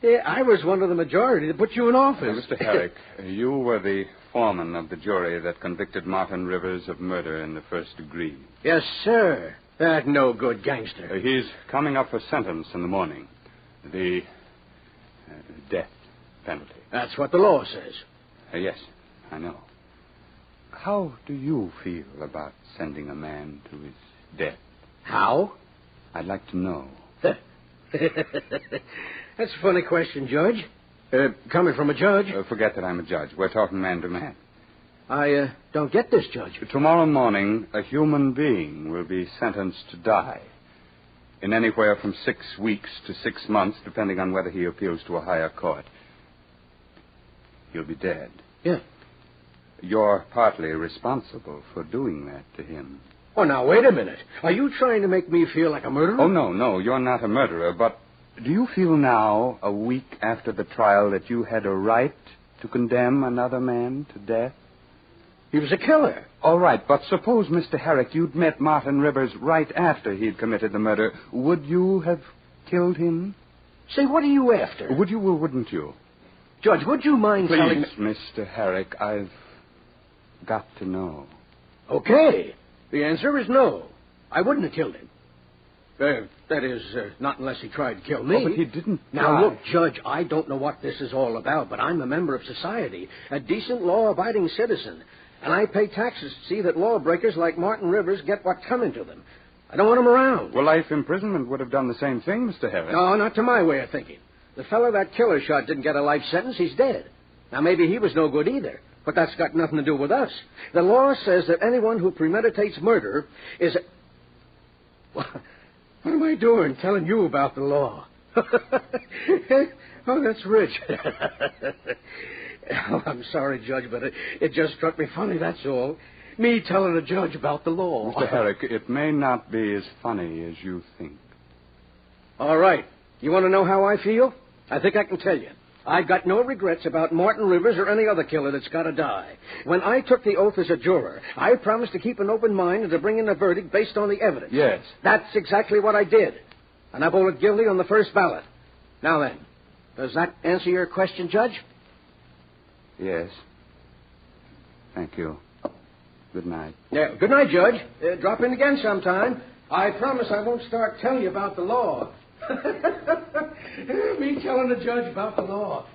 Yeah, I was one of the majority that put you in office. Mr. Herrick, you were the foreman of the jury that convicted Martin Rivers of murder in the first degree. Yes, sir. That no-good gangster. He's coming up for sentence in the morning. The death penalty. That's what the law says. Yes, I know. How do you feel about sending a man to his death? How? I'd like to know. That's a funny question, Judge. Coming from a judge. Forget that I'm a judge. We're talking man to man. I don't get this, Judge. Tomorrow morning, a human being will be sentenced to die. In anywhere from 6 weeks to 6 months, depending on whether he appeals to a higher court. He'll be dead. Yeah. You're partly responsible for doing that to him. Oh, now, wait a minute. Are you trying to make me feel like a murderer? Oh, no, you're not a murderer, but do you feel now, a week after the trial, that you had a right to condemn another man to death? He was a killer. All right, but suppose, Mr. Herrick, you'd met Martin Rivers right after he'd committed the murder. Would you have killed him? Say, what are you after? Would you or wouldn't you? Judge, would you mind telling me... Please, Mr. Herrick, I've got to know. Okay. The answer is no. I wouldn't have killed him. That is, not unless he tried to kill me. Oh, but he didn't Now, try. look, Judge, I don't know what this is all about, but I'm a member of society, a decent, law-abiding citizen, and I pay taxes to see that lawbreakers like Martin Rivers get what's coming to them. I don't want them around. Well, life imprisonment would have done the same thing, Mr. Harris. No, not to my way of thinking. The fellow that killer shot didn't get a life sentence. He's dead. Now, maybe he was no good either, but that's got nothing to do with us. The law says that anyone who premeditates murder is... What am I doing telling you about the law? Oh, that's rich. Oh, I'm sorry, Judge, but it just struck me funny, that's all. Me telling a judge about the law. Mr. Herrick, it may not be as funny as you think. All right. You want to know how I feel? I think I can tell you. I've got no regrets about Martin Rivers or any other killer that's got to die. When I took the oath as a juror, I promised to keep an open mind and to bring in a verdict based on the evidence. Yes. That's exactly what I did. And I voted guilty on the first ballot. Now then, does that answer your question, Judge? Yes. Thank you. Good night. Yeah, good night, Judge. Drop in again sometime. I promise I won't start telling you about the law. Me telling the judge about the law.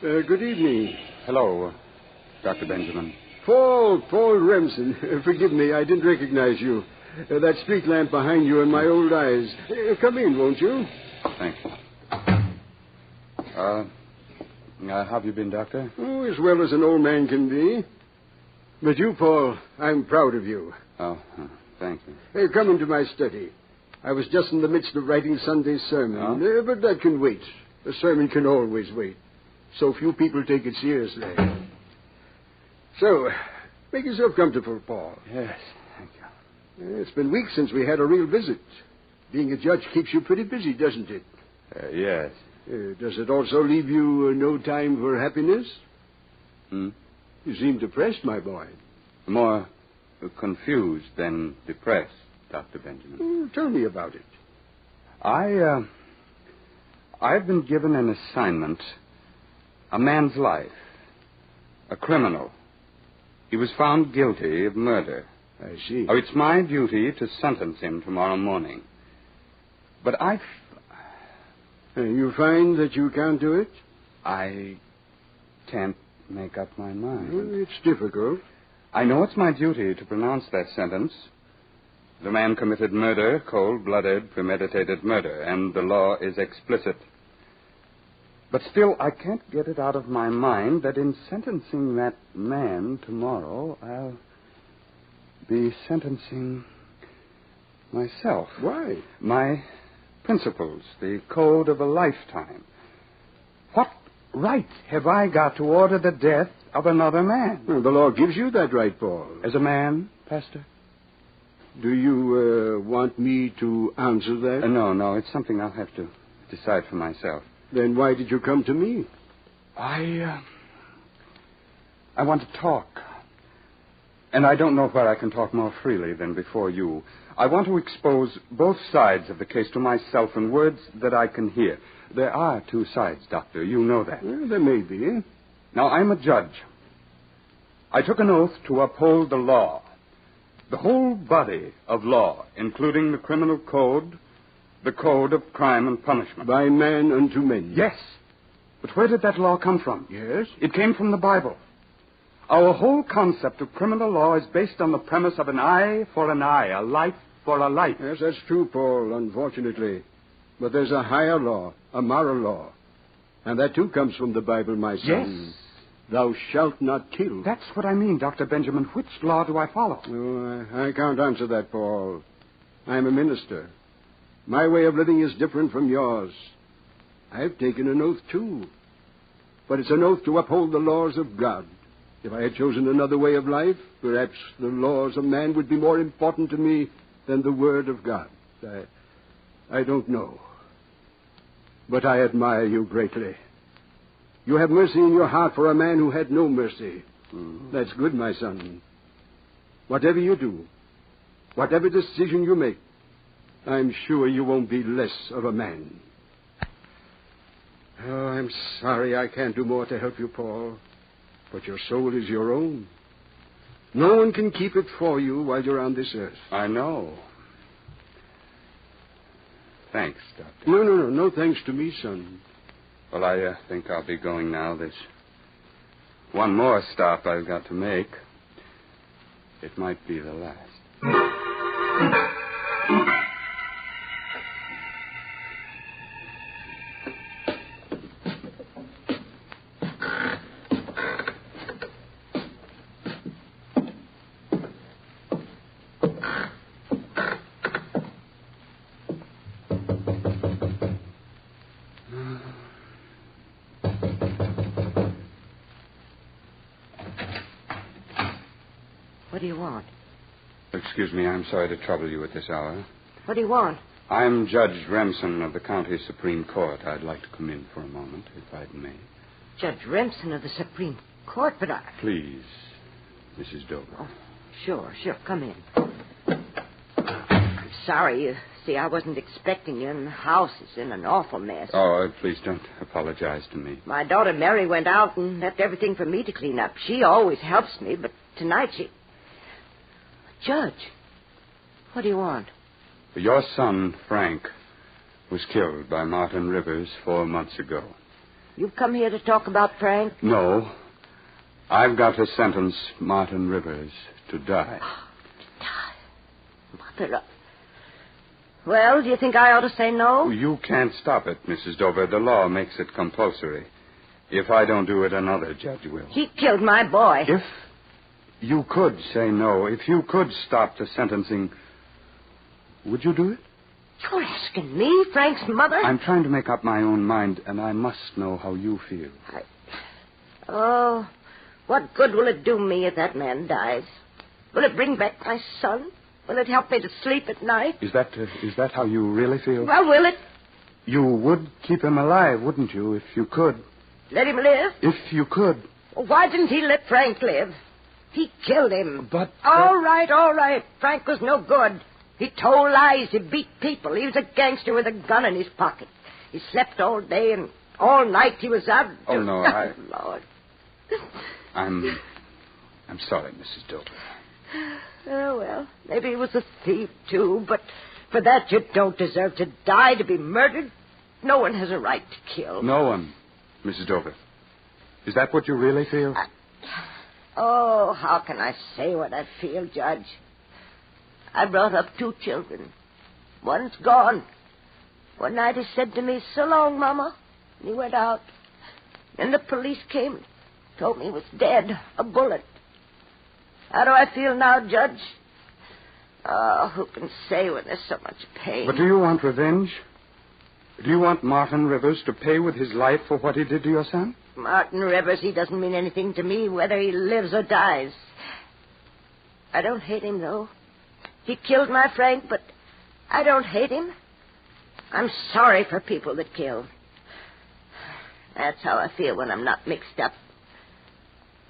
Good evening. Hello, Dr. Benjamin. Paul Remsen. Forgive me, I didn't recognize you. That street lamp behind you in my old eyes. Come in, won't you? Thank you. How have you been, Doctor? Oh, as well as an old man can be. But you, Paul, I'm proud of you. Oh, thank you. Hey, come into my study. I was just in the midst of writing Sunday's sermon. But that can wait. A sermon can always wait. So few people take it seriously. So, make yourself comfortable, Paul. Yes, thank you. It's been weeks since we had a real visit. Being a judge keeps you pretty busy, doesn't it? Yes. Does it also leave you no time for happiness? Hmm? You seem depressed, my boy. More confused than depressed, Dr. Benjamin. Tell me about it. I've been given an assignment. A man's life. A criminal. He was found guilty of murder. I see. Oh, it's my duty to sentence him tomorrow morning. But You find that you can't do it? I can't make up my mind. Well, it's difficult. I know it's my duty to pronounce that sentence. The man committed murder, cold-blooded, premeditated murder, and the law is explicit. But still, I can't get it out of my mind that in sentencing that man tomorrow, I'll be sentencing myself. Why? My principles, the code of a lifetime. What right have I got to order the death of another man? Well, the law gives you that right, Paul. As a man, Pastor? Do you want me to answer that? No, it's something I'll have to decide for myself. Then why did you come to me? I want to talk. And I don't know where I can talk more freely than before you. I want to expose both sides of the case to myself in words that I can hear. There are two sides, Doctor. You know that. Well, there may be. Now, I'm a judge. I took an oath to uphold the law. The whole body of law, including the criminal code, the code of crime and punishment. By man unto men. Yes. But where did that law come from? Yes? It came from the Bible. Our whole concept of criminal law is based on the premise of an eye for an eye, a life for a life. Yes, that's true, Paul, unfortunately. But there's a higher law, a moral law. And that, too, comes from the Bible, my son. Yes. Thou shalt not kill. That's what I mean, Dr. Benjamin. Which law do I follow? Oh, I can't answer that, Paul. I'm a minister. My way of living is different from yours. I've taken an oath, too. But it's an oath to uphold the laws of God. If I had chosen another way of life, perhaps the laws of man would be more important to me than the Word of God. I don't know. But I admire you greatly. You have mercy in your heart for a man who had no mercy. That's good, my son. Whatever you do, whatever decision you make, I'm sure you won't be less of a man. Oh, I'm sorry I can't do more to help you, Paul. But your soul is your own. No one can keep it for you while you're on this earth. I know. Thanks, Doctor. No thanks to me, son. Well, I think I'll be going now. There's one more stop I've got to make. It might be the last. What do you want? Excuse me, I'm sorry to trouble you at this hour. What do you want? I'm Judge Remsen of the County Supreme Court. I'd like to come in for a moment, if I may. Judge Remsen of the Supreme Court, but I... Please, Mrs. Dover. Oh, sure. Come in. I'm sorry. You see, I wasn't expecting you, and the house is in an awful mess. Oh, please don't apologize to me. My daughter Mary went out and left everything for me to clean up. She always helps me, but tonight she... Judge, what do you want? Your son, Frank, was killed by Martin Rivers 4 months ago. You've come here to talk about Frank? No. I've got to sentence Martin Rivers to die. To die? Mother... Well, do you think I ought to say no? You can't stop it, Mrs. Dover. The law makes it compulsory. If I don't do it, another judge will. He killed my boy. If you could say no, if you could stop the sentencing, would you do it? You're asking me, Frank's mother? I'm trying to make up my own mind, and I must know how you feel. Oh, what good will it do me if that man dies? Will it bring back my son? Will it help me to sleep at night? Is that how you really feel? Well, will it? You would keep him alive, wouldn't you, if you could? Let him live? If you could. Well, why didn't he let Frank live? He killed him. But... All right. Frank was no good. He told lies. He beat people. He was a gangster with a gun in his pocket. He slept all day and all night he was out. Oh, no, Lord. I'm sorry, Mrs. Dover. Oh, well, maybe he was a thief, too, but for that you don't deserve to die, to be murdered. No one has a right to kill. No one, Mrs. Dover. Is that what you really feel? Oh, how can I say what I feel, Judge? I brought up 2 children. One's gone. One night he said to me, "So long, Mama." And he went out. Then the police came and told me he was dead, a bullet. How do I feel now, Judge? Oh, who can say when there's so much pain? But do you want revenge? Do you want Martin Rivers to pay with his life for what he did to your son? Martin Rivers, he doesn't mean anything to me, whether he lives or dies. I don't hate him, though. He killed my Frank, but I don't hate him. I'm sorry for people that kill. That's how I feel when I'm not mixed up.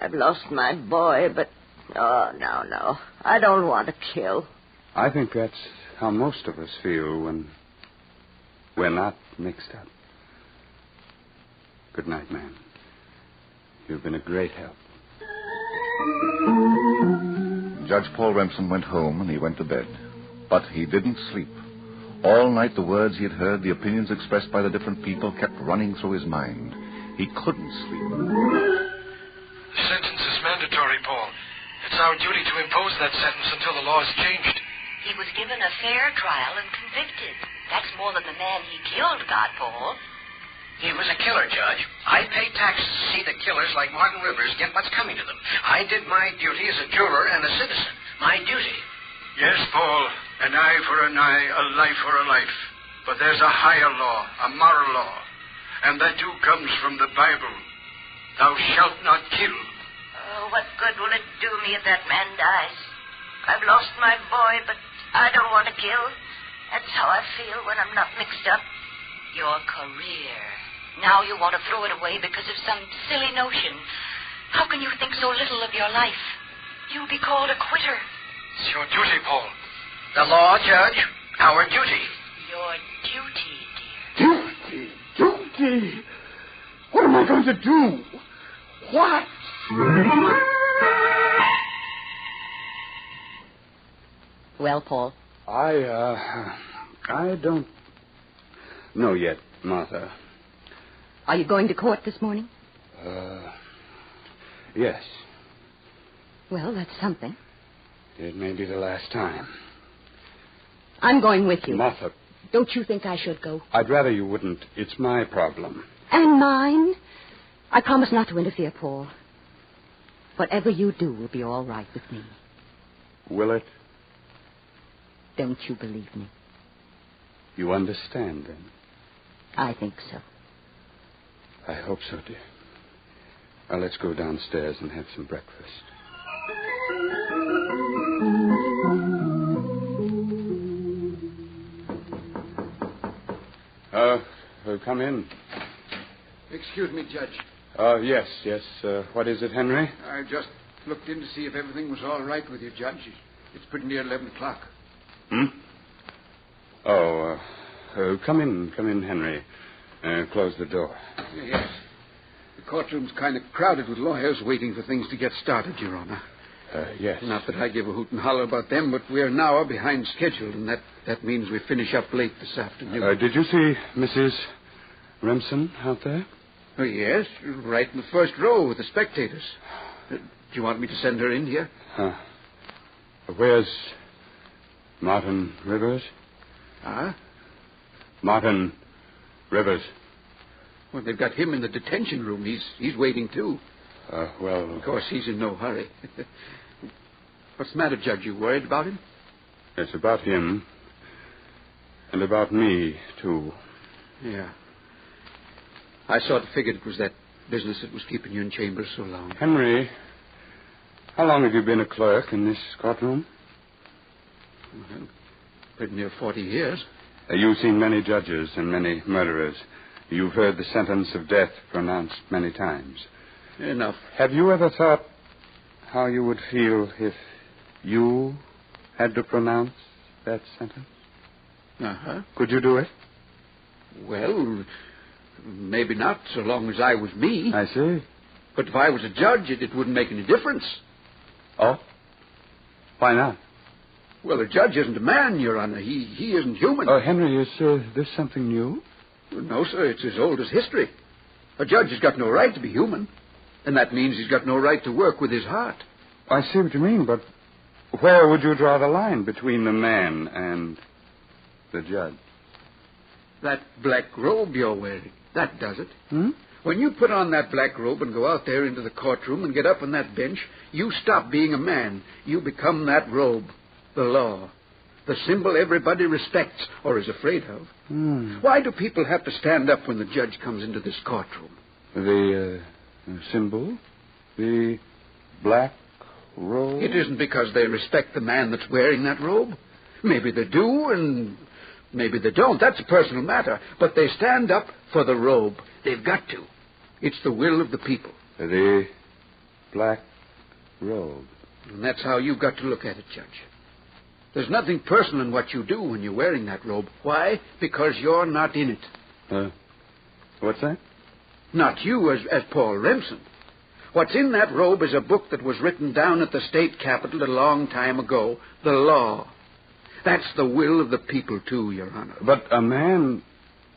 I've lost my boy, but... Oh, no. I don't want to kill. I think that's how most of us feel when we're not mixed up. Good night, man. You've been a great help. Judge Paul Remsen went home and he went to bed. But he didn't sleep. All night the words he had heard, the opinions expressed by the different people kept running through his mind. He couldn't sleep. The sentence is mandatory, Paul. It's our duty to impose that sentence until the law is changed. He was given a fair trial and convicted. That's more than the man he killed got, Paul. He was a killer, Judge. I pay taxes to see that killers like Martin Rivers get what's coming to them. I did my duty as a juror and a citizen. My duty. Yes, Paul. An eye for an eye, a life for a life. But there's a higher law, a moral law. And that too comes from the Bible. Thou shalt not kill. Oh, what good will it do me if that man dies? I've lost my boy, but I don't want to kill. That's how I feel when I'm not mixed up. Your career. Now you want to throw it away because of some silly notion. How can you think so little of your life? You'll be called a quitter. It's your duty, Paul. The law, Judge. our duty. Your duty, dear. Duty? What am I going to do? What? Well, Paul? I don't know yet, Martha. Are you going to court this morning? Yes. Well, that's something. It may be the last time. I'm going with you. Martha. Don't you think I should go? I'd rather you wouldn't. It's my problem. And mine? I promise not to interfere, Paul. Whatever you do will be all right with me. Will it? Don't you believe me? You understand, then? I think so. I hope so, dear. Now, let's go downstairs and have some breakfast. Come in. Excuse me, Judge. Yes. What is it, Henry? I just looked in to see if everything was all right with you, Judge. It's pretty near 11 o'clock. Come in, Henry. Close the door. Yes. The courtroom's kind of crowded with lawyers waiting for things to get started, Your Honor. Yes. Not that I give a hoot and holler about them, but we're an hour behind schedule, and that means we finish up late this afternoon. Did you see Mrs. Remsen out there? Oh, yes, right in the first row with the spectators. Do you want me to send her in here? Where's Martin Rivers? Huh? Martin Rivers. Well, they've got him in the detention room. He's waiting, too. Well... Of course, he's in no hurry. What's the matter, Judge? You worried about him? It's about him. And about me, too. Yeah. I sort of figured it was that business that was keeping you in chambers so long. Henry, how long have you been a clerk in this courtroom? Well, pretty near 40 years. You've seen many judges and many murderers. You've heard the sentence of death pronounced many times. Enough. Have you ever thought how you would feel if you had to pronounce that sentence? Uh-huh. Could you do it? Well, maybe not so long as I was me. I see. But if I was a judge, it wouldn't make any difference. Oh? Why not? Well, a judge isn't a man, Your Honor. He isn't human. Oh, Henry, is this something new? No, sir. It's as old as history. A judge has got no right to be human. And that means he's got no right to work with his heart. I see what you mean, but where would you draw the line between the man and the judge? That black robe you're wearing, that does it. Hmm? When you put on that black robe and go out there into the courtroom and get up on that bench, you stop being a man. You become that robe, the law, the symbol everybody respects or is afraid of. Why do people have to stand up when the judge comes into this courtroom? The symbol? The black robe? It isn't because they respect the man that's wearing that robe. Maybe they do, and maybe they don't. That's a personal matter. But they stand up for the robe. They've got to. It's the will of the people. The black robe. And that's how you've got to look at it, Judge. There's nothing personal in what you do when you're wearing that robe. Why? Because you're not in it. What's that? Not you as Paul Remsen. What's in that robe is a book that was written down at the state capitol a long time ago. The law. That's the will of the people, too, Your Honor. But a man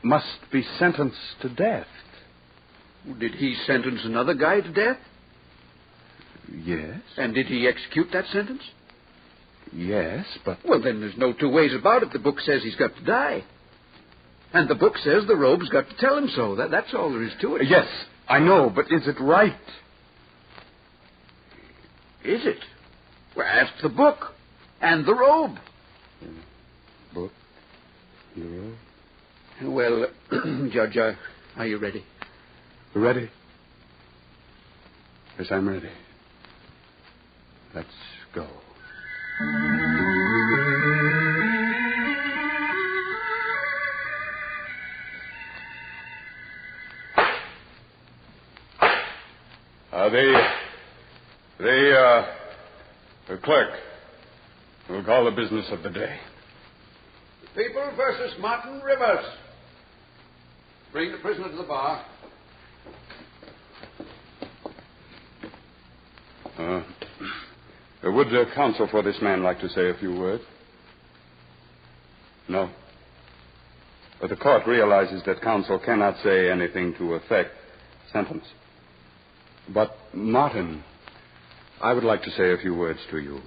must be sentenced to death. Did he sentence another guy to death? Yes. And did he execute that sentence? Yes, but... Well, then there's no two ways about it. The book says he's got to die. And the book says the robe's got to tell him so. That's all there is to it. Yes, I know, but is it right? Is it? Well, ask the book and the robe. Book? The robe? Well, Judge, are you ready? Ready? Yes, I'm ready. Let's go. The clerk will call the business of the day. People versus Martin Rivers. Bring the prisoner to the bar. Would the counsel for this man like to say a few words? No. But the court realizes that counsel cannot say anything to affect sentence. But, Martin, I would like to say a few words to you.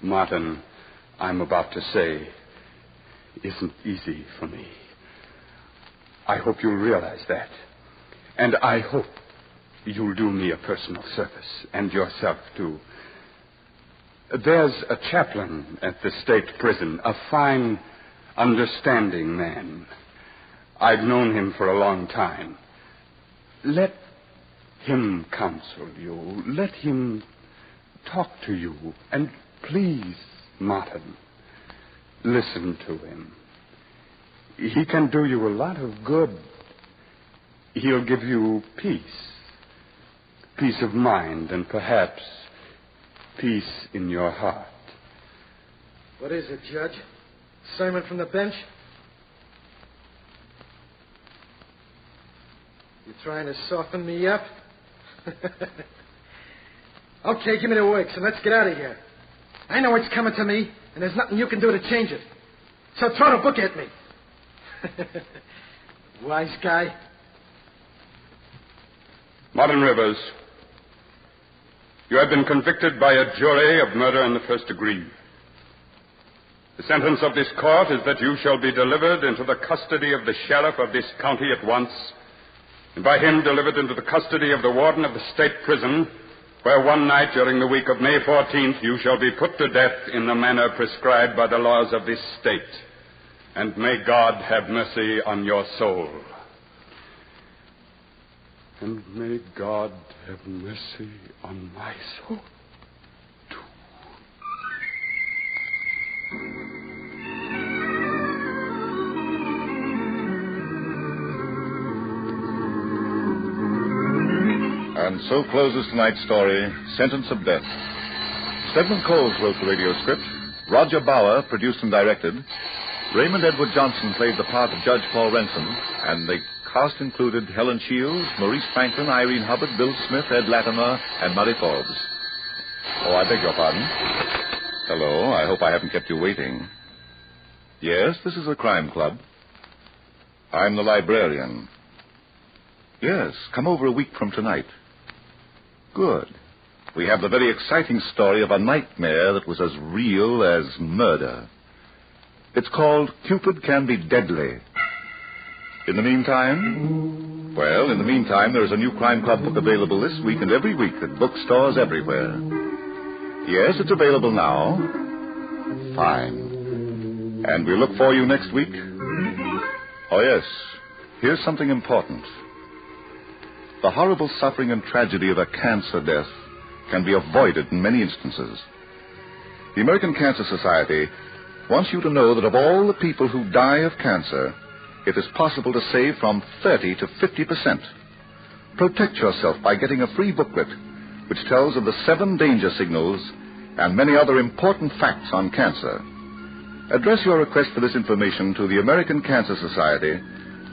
Martin, I'm about to say isn't easy for me. I hope you'll realize that. And I hope you'll do me a personal service, and yourself, too. There's a chaplain at the state prison, a fine, understanding man. I've known him for a long time. Let him counsel you. Let him talk to you. And please, Martin, listen to him. He can do you a lot of good. He'll give you peace of mind, and perhaps peace in your heart. What is it, Judge? Sermon from the bench? You trying to soften me up? Okay, give me the works, and let's get out of here. I know it's coming to me, and there's nothing you can do to change it. So throw the book at me. Wise guy. Martin Rivers, you have been convicted by a jury of murder in the first degree. The sentence of this court is that you shall be delivered into the custody of the sheriff of this county at once, and by him delivered into the custody of the warden of the state prison, where one night during the week of May 14th you shall be put to death in the manner prescribed by the laws of this state. And may God have mercy on your soul. And may God have mercy on my soul, too. And so closes tonight's story, Sentence of Death. Stedman Coles wrote the radio script. Roger Bauer produced and directed. Raymond Edward Johnson played the part of Judge Paul Renson, and the cast included Helen Shields, Maurice Franklin, Irene Hubbard, Bill Smith, Ed Latimer, and Murray Forbes. Oh, I beg your pardon. Hello, I hope I haven't kept you waiting. Yes, this is a crime club. I'm the librarian. Yes, come over a week from tonight. Good. We have the very exciting story of a nightmare that was as real as murder. It's called Cupid Can Be Deadly. In the meantime, there is a new Crime Club book available this week and every week at bookstores everywhere. Yes, it's available now. Fine. And we look for you next week. Oh, yes. Here's something important. The horrible suffering and tragedy of a cancer death can be avoided in many instances. The American Cancer Society wants you to know that of all the people who die of cancer, it is possible to save from 30 to 50%. Protect yourself by getting a free booklet which tells of the 7 danger signals and many other important facts on cancer. Address your request for this information to the American Cancer Society,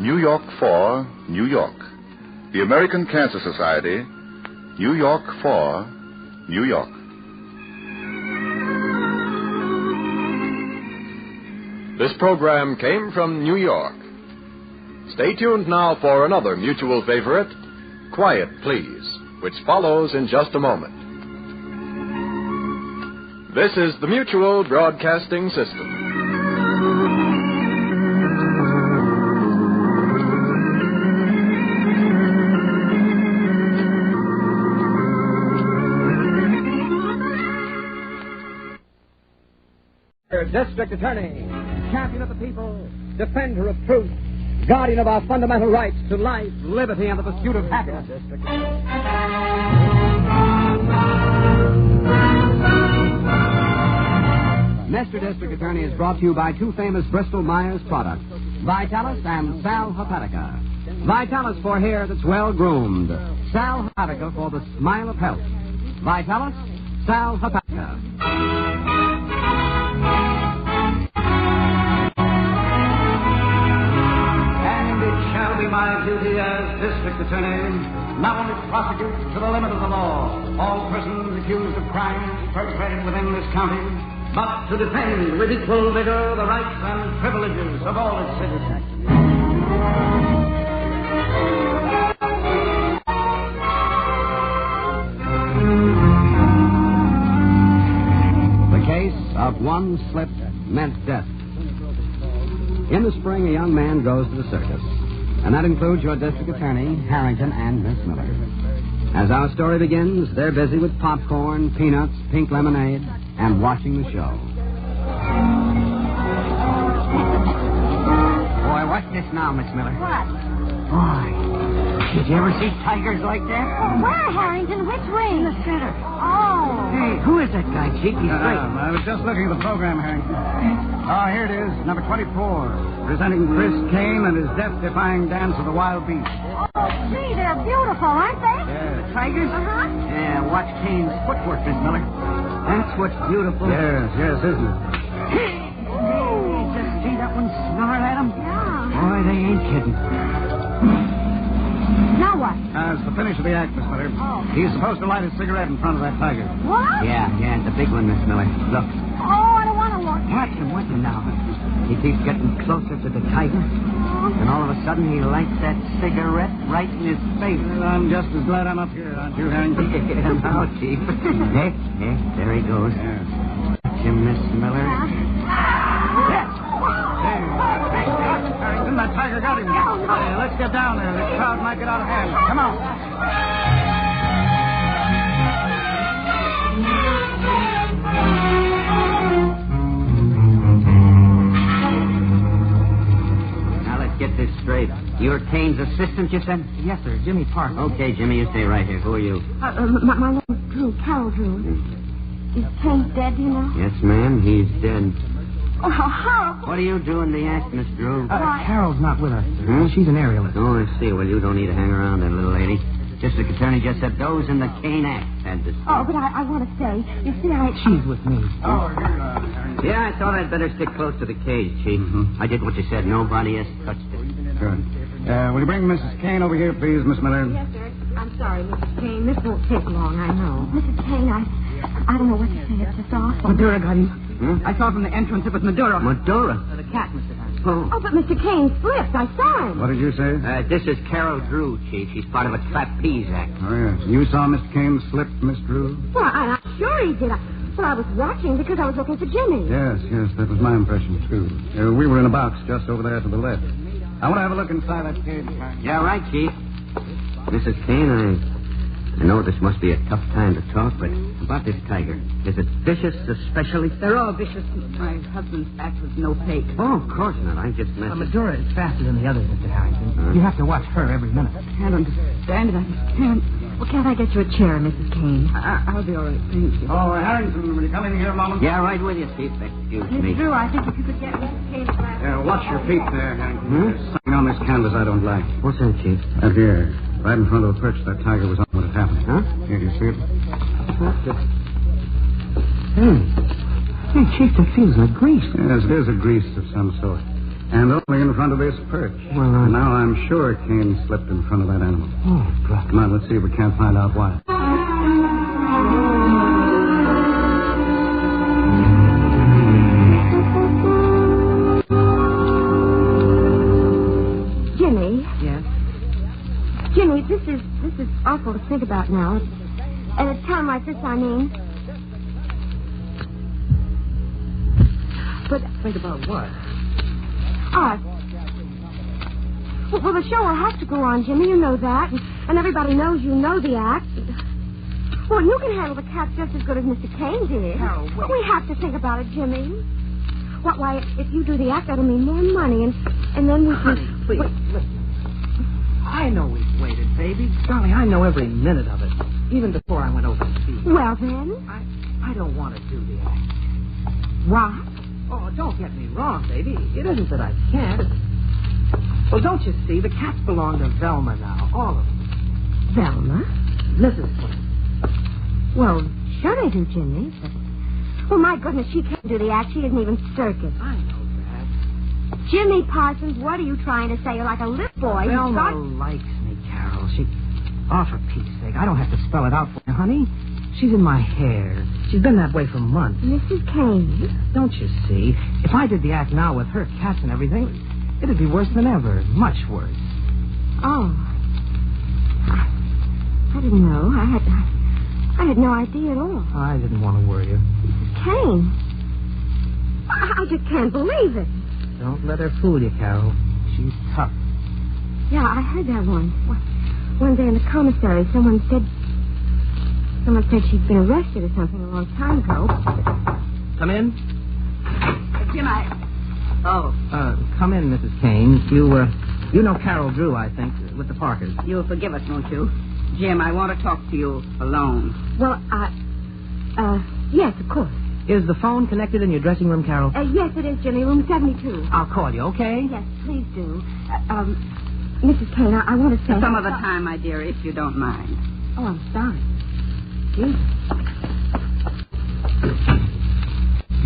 New York 4, New York. The American Cancer Society, New York 4, New York. This program came from New York. Stay tuned now for another mutual favorite, Quiet Please, which follows in just a moment. This is the Mutual Broadcasting System. District Attorney, champion of the people, defender of truth, guardian of our fundamental rights to life, liberty, and the pursuit of happiness. Mr. District Attorney is brought to you by 2 famous Bristol Myers products, Vitalis and Sal Hepatica. Vitalis for hair that's well-groomed. Sal Hepatica for the smile of health. Vitalis, Sal Hepatica. District Attorney not only prosecutes to the limit of the law all persons accused of crimes perpetrated within this county, but to defend with equal vigor the rights and privileges of all its citizens. The case of one slip meant death. In the spring, a young man goes to the circus. And that includes your district attorney, Harrington, and Miss Miller. As our story begins, they're busy with popcorn, peanuts, pink lemonade, and watching the show. Boy, what's this now, Miss Miller? What? Boy, did you ever see tigers like that? Where, Harrington? Which way? In the center. Oh. Hey, who is that guy, Chief? He's great. I was just looking at the program, Harrington. Oh, here it is, number 24, presenting Chris Kane and his death-defying dance of the wild beast. Oh, gee, they're beautiful, aren't they? Yeah. Tigers? Uh-huh. Yeah, watch Kane's footwork, Miss Miller. That's what's beautiful. Yes, isn't it? Hey, just see that one snarl at him? Yeah. Boy, they ain't kidding. Now what? It's the finish of the act, Miss Miller. Oh. He's supposed to light a cigarette in front of that tiger. What? Yeah, the big one, Miss Miller. Look. Oh, I don't want to look. Watch him now. He keeps getting closer to the tiger, and all of a sudden he lights that cigarette right in his face. Well, I'm just as glad I'm up here, aren't you, Harrington? Yeah, now, Chief. Hey, there he goes. Yeah. Watch him, Miss Miller. Yes. Hey, Harrington, that tiger got him. Let's get down there. The crowd might get out of hand. Come on. Get this straight. You're Kane's assistant, you said? Yes, sir. Jimmy Parker. Okay, Jimmy, you stay right here. Who are you? My name is Drew, Carol Drew. Is Kane dead, do you know? Yes, ma'am, he's dead. Oh, how horrible. What are you doing the act, Miss Drew? Carol's not with us, sir. Hmm? She's an aerialist. Oh, I see. Well, you don't need to hang around then, little lady. District Attorney just said those in the Kane Act had this. Oh, but I want to say, you see, She's with me. Oh, here, Harrington. Yeah, I thought I'd better stick close to the cage, Chief. Mm-hmm. I did what you said. Nobody has touched it. Good. Will you bring Mrs. Kane over here, please, Miss Miller? Yes, sir. I'm sorry, Mrs. Kane. This won't take long, I know. Mrs. Kane, I don't know what to say. It's just awful. Madura got him. Hmm? I saw from the entrance it was Madura. Madura? The cat, Mr. Harrington. Oh, but Mr. Kane slipped. I saw him. What did you say? This is Carol Drew, Chief. She's part of a trapeze act. Oh, yes. You saw Mr. Kane slip, Miss Drew? Well, I'm sure he did. Well, I was watching because I was looking for Jimmy. Yes, that was my impression, too. We were in a box just over there to the left. I want to have a look inside that cage. Yeah, right, Chief. Mrs. Kane, I know this must be a tough time to talk, but about this tiger. Is it vicious, especially? They're all vicious. My husband's act was no fake. Oh, of course not. I just meant... Madura is faster than the others, Mr. Harrington. You have to watch her every minute. I can't understand it. I just can't. Well, can't I get you a chair, Mrs. Kane? I'll be all right, thank you. Oh, Harrington, will you come in here a moment? Yeah, right with you, Chief. Excuse me. Miss Drew, I think if you could get Mrs. Kane a glass... Watch your feet there, Harrington. There's something on this canvas I don't like. What's that, Chief? Right here. Right in front of the perch that tiger was on when it happened. Huh? Here, do you see it? Hey, Chief, that feels like grease. Yes, it is a grease of some sort. And only in front of this perch. Well, now I'm sure Kane slipped in front of that animal. Oh, God. Come on, let's see if we can't find out why. Jimmy. Yes? Jimmy, this is awful to think about now. At a time like this, I mean. But... Think about what? Well, the show will have to go on, Jimmy. You know that. And everybody knows you know the act. Well, you can handle the cats just as good as Mr. Kane did. Carol, wait. We have to think about it, Jimmy. Why, if you do the act, that'll mean more money, and then we can... Honey, please, listen. I know we've waited, baby. Darling, I know every minute of it. Even before I went overseas. Well, then? I don't want to do the act. What? Oh, don't get me wrong, baby. It isn't that I can't. Well, don't you see? The cats belong to Velma now. All of them. Velma? Mrs. Flynn. Well, sure they do, Jimmy. But... Well, my goodness, she can't do the act. She isn't even Circus. I know that. Jimmy Parsons, what are you trying to say? You're like a little boy. Velma likes me, Carol. Oh, for Pete's sake, I don't have to spell it out for you, honey. She's in my hair. She's been that way for months. Mrs. Kane. Don't you see? If I did the act now with her cats and everything, it'd be worse than ever. Much worse. Oh. I didn't know. I had no idea at all. I didn't want to worry you. Mrs. Kane. I just can't believe it. Don't let her fool you, Carol. She's tough. Yeah, I heard that once. One day in the commissary, someone said she'd been arrested or something a long time ago. Come in. Jim, Come in, Mrs. Kane. You know Carol Drew, I think, with the Parkers. You'll forgive us, won't you? Jim, I want to talk to you alone. Well, yes, of course. Is the phone connected in your dressing room, Carol? Yes, it is, Jimmy. Room 72. I'll call you, okay? Yes, please do. Mrs. Kane, I want to say... Some other time, my dear, if you don't mind. Oh, I'm sorry.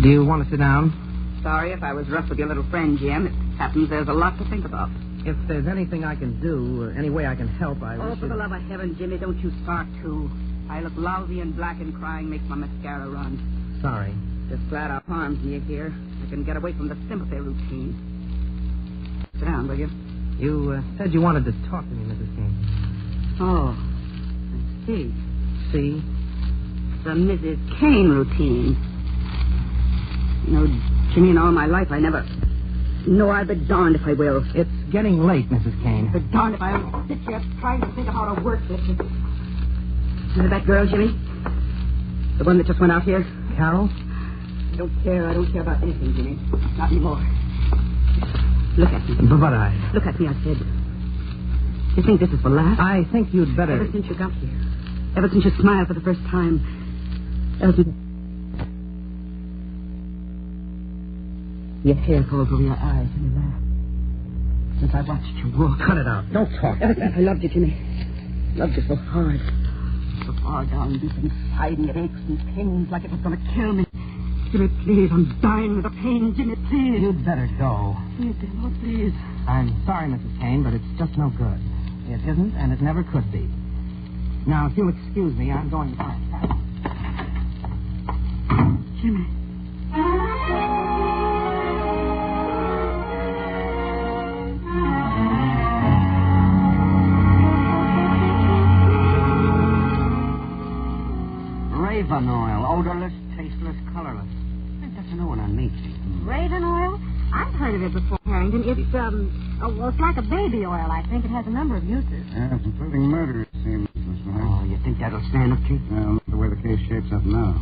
Do you want to sit down? Sorry if I was rough with your little friend, Jim. It happens there's a lot to think about. If there's anything I can do, or any way I can help, I Oh, wish for you... the love of heaven, Jimmy, don't you start, too. I look lousy and black and crying makes my mascara run. Sorry. This flat out harms me here. I can get away from the sympathy routine. Sit down, will you? You said you wanted to talk to me, Mrs. Kane. Oh, I see. See? The Mrs. Kane routine. You know, Jimmy, in all my life, I never... No, I'll be darned if I will. It's getting late, Mrs. Kane. Be darned if I'll sit here trying to think of how to work this. Is it that girl, Jimmy? The one that just went out here? Carol? I don't care about anything, Jimmy. Not anymore. Look at me. But Look at me, I said. Do you think this is for laughs? I think you'd better... Ever since you got here. Ever since you smiled for the first time. Your hair falls over your eyes and you laugh. Since I watched you walk. Cut it out. Don't talk. Ever since I loved you, Jimmy. Loved you so hard. So far down deep inside me, it aches and pains like it was going to kill me. Jimmy, please, I'm dying with the pain. Jimmy, please. You'd better go. Please, Jimmy, oh, please. I'm sorry, Mrs. Kane, but it's just no good. It isn't, and it never could be. Now, if you'll excuse me, I'm going to find Carol. Jimmy. Raven oil, odorless, tasteless, colorless. That's a new one on me, Chief. Raven oil? I've heard of it before, Harrington. It's, it's like a baby oil, I think. It has a number of uses. Yes, including murder, it seems this way. Oh, you think that'll stand up, Chief? Well, look at the way the case shapes up now.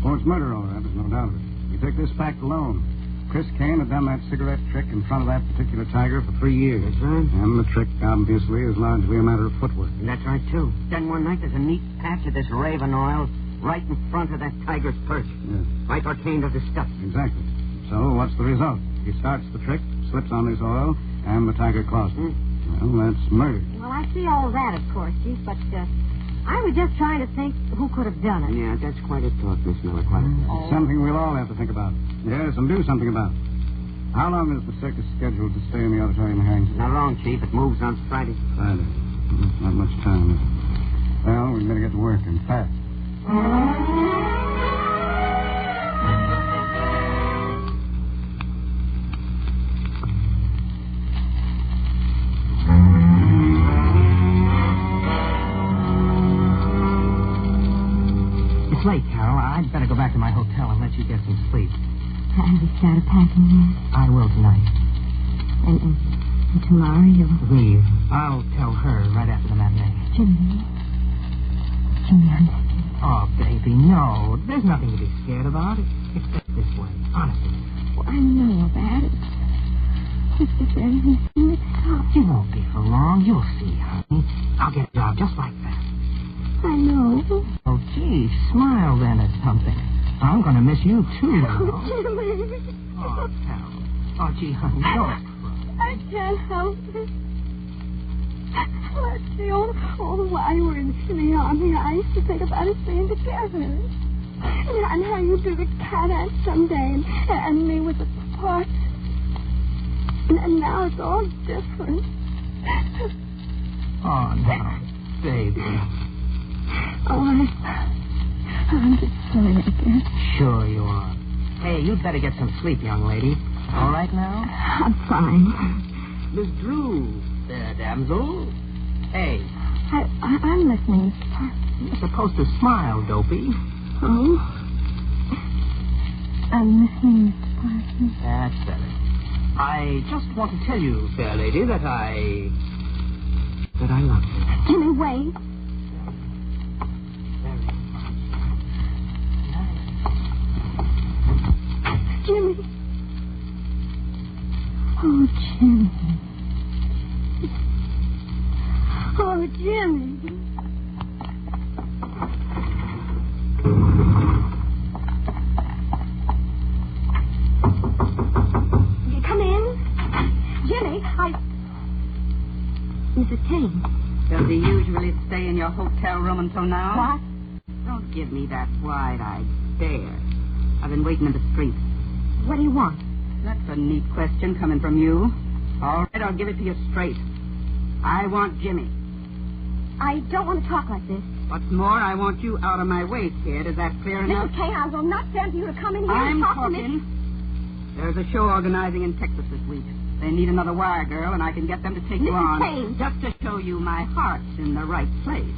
Oh, it's murder, all right. There's no doubt of it. You take this fact alone. Chris Kane had done that cigarette trick in front of that particular tiger for 3 years. That's right. And the trick, obviously, is largely a matter of footwork. And that's right, too. Then one night there's a neat patch of this Raven oil right in front of that tiger's perch. Yes. Right where Kane does his stuff. Exactly. So, what's the result? He starts the trick, slips on this oil, and the tiger claws him. Well, that's murder. Well, I see all that, of course, Chief, but I was just trying to think who could have done it. Yeah, that's quite a thought, Miss Miller. Quite a thought. Something we'll all have to think about. Yes, and do something about. How long is the circus scheduled to stay in the auditorium, Harrington? Not long, Chief. It moves on Friday. Friday. Not much time, is it? Well, we better get to work, and fast. It's late, Carol. I'd better go back to my hotel and let you get some sleep. Have you started packing yet? I will tonight. And tomorrow you'll... Leave. I'll tell her right after the matinee. Jimmy, I'm scared. Oh, baby, no. There's nothing to be scared about. It's just this way. Honestly. Well, I know about it. It's just everything seems tough. You won't be for long. You'll see, honey. I'll get a job just like that. I know. Oh, gee, smile then at something. I'm going to miss you, too, now. Oh, Jimmy. Oh, Carol. Oh, gee, honey, don't. I can't help it. Let's see, all while you were in the army, I used to think about us being together. And how you do the cat act someday, and me with the part. And now it's all different. Oh, no. baby. Oh, I'm just silly, I guess. Sure you are. Hey, you'd better get some sleep, young lady. All right now? I'm fine. Miss Drew, there, damsel. Hey. I'm listening, Mr. Parsons. You're supposed to smile, dopey. Oh? I'm listening, Mr. Parsons. That's better. I just want to tell you, fair lady, that I love you. Jimmy, wait. Jimmy. Oh, Jimmy. Oh, Jimmy. Come in. Jimmy, Mrs. Kane. Does he usually stay in your hotel room until now? What? Don't give me that wide-eyed stare. I've been waiting in the street. What do you want? That's a neat question coming from you. All right, I'll give it to you straight. I want Jimmy. I don't want to talk like this. What's more, I want you out of my way, kid. Is that clear enough? Mrs. Kane, I will not stand for you to come in here I'm and talk talking. to me. There's a show organizing in Texas this week. They need another wire girl, and I can get them to take you on. Mrs. Kane. Just to show you my heart's in the right place.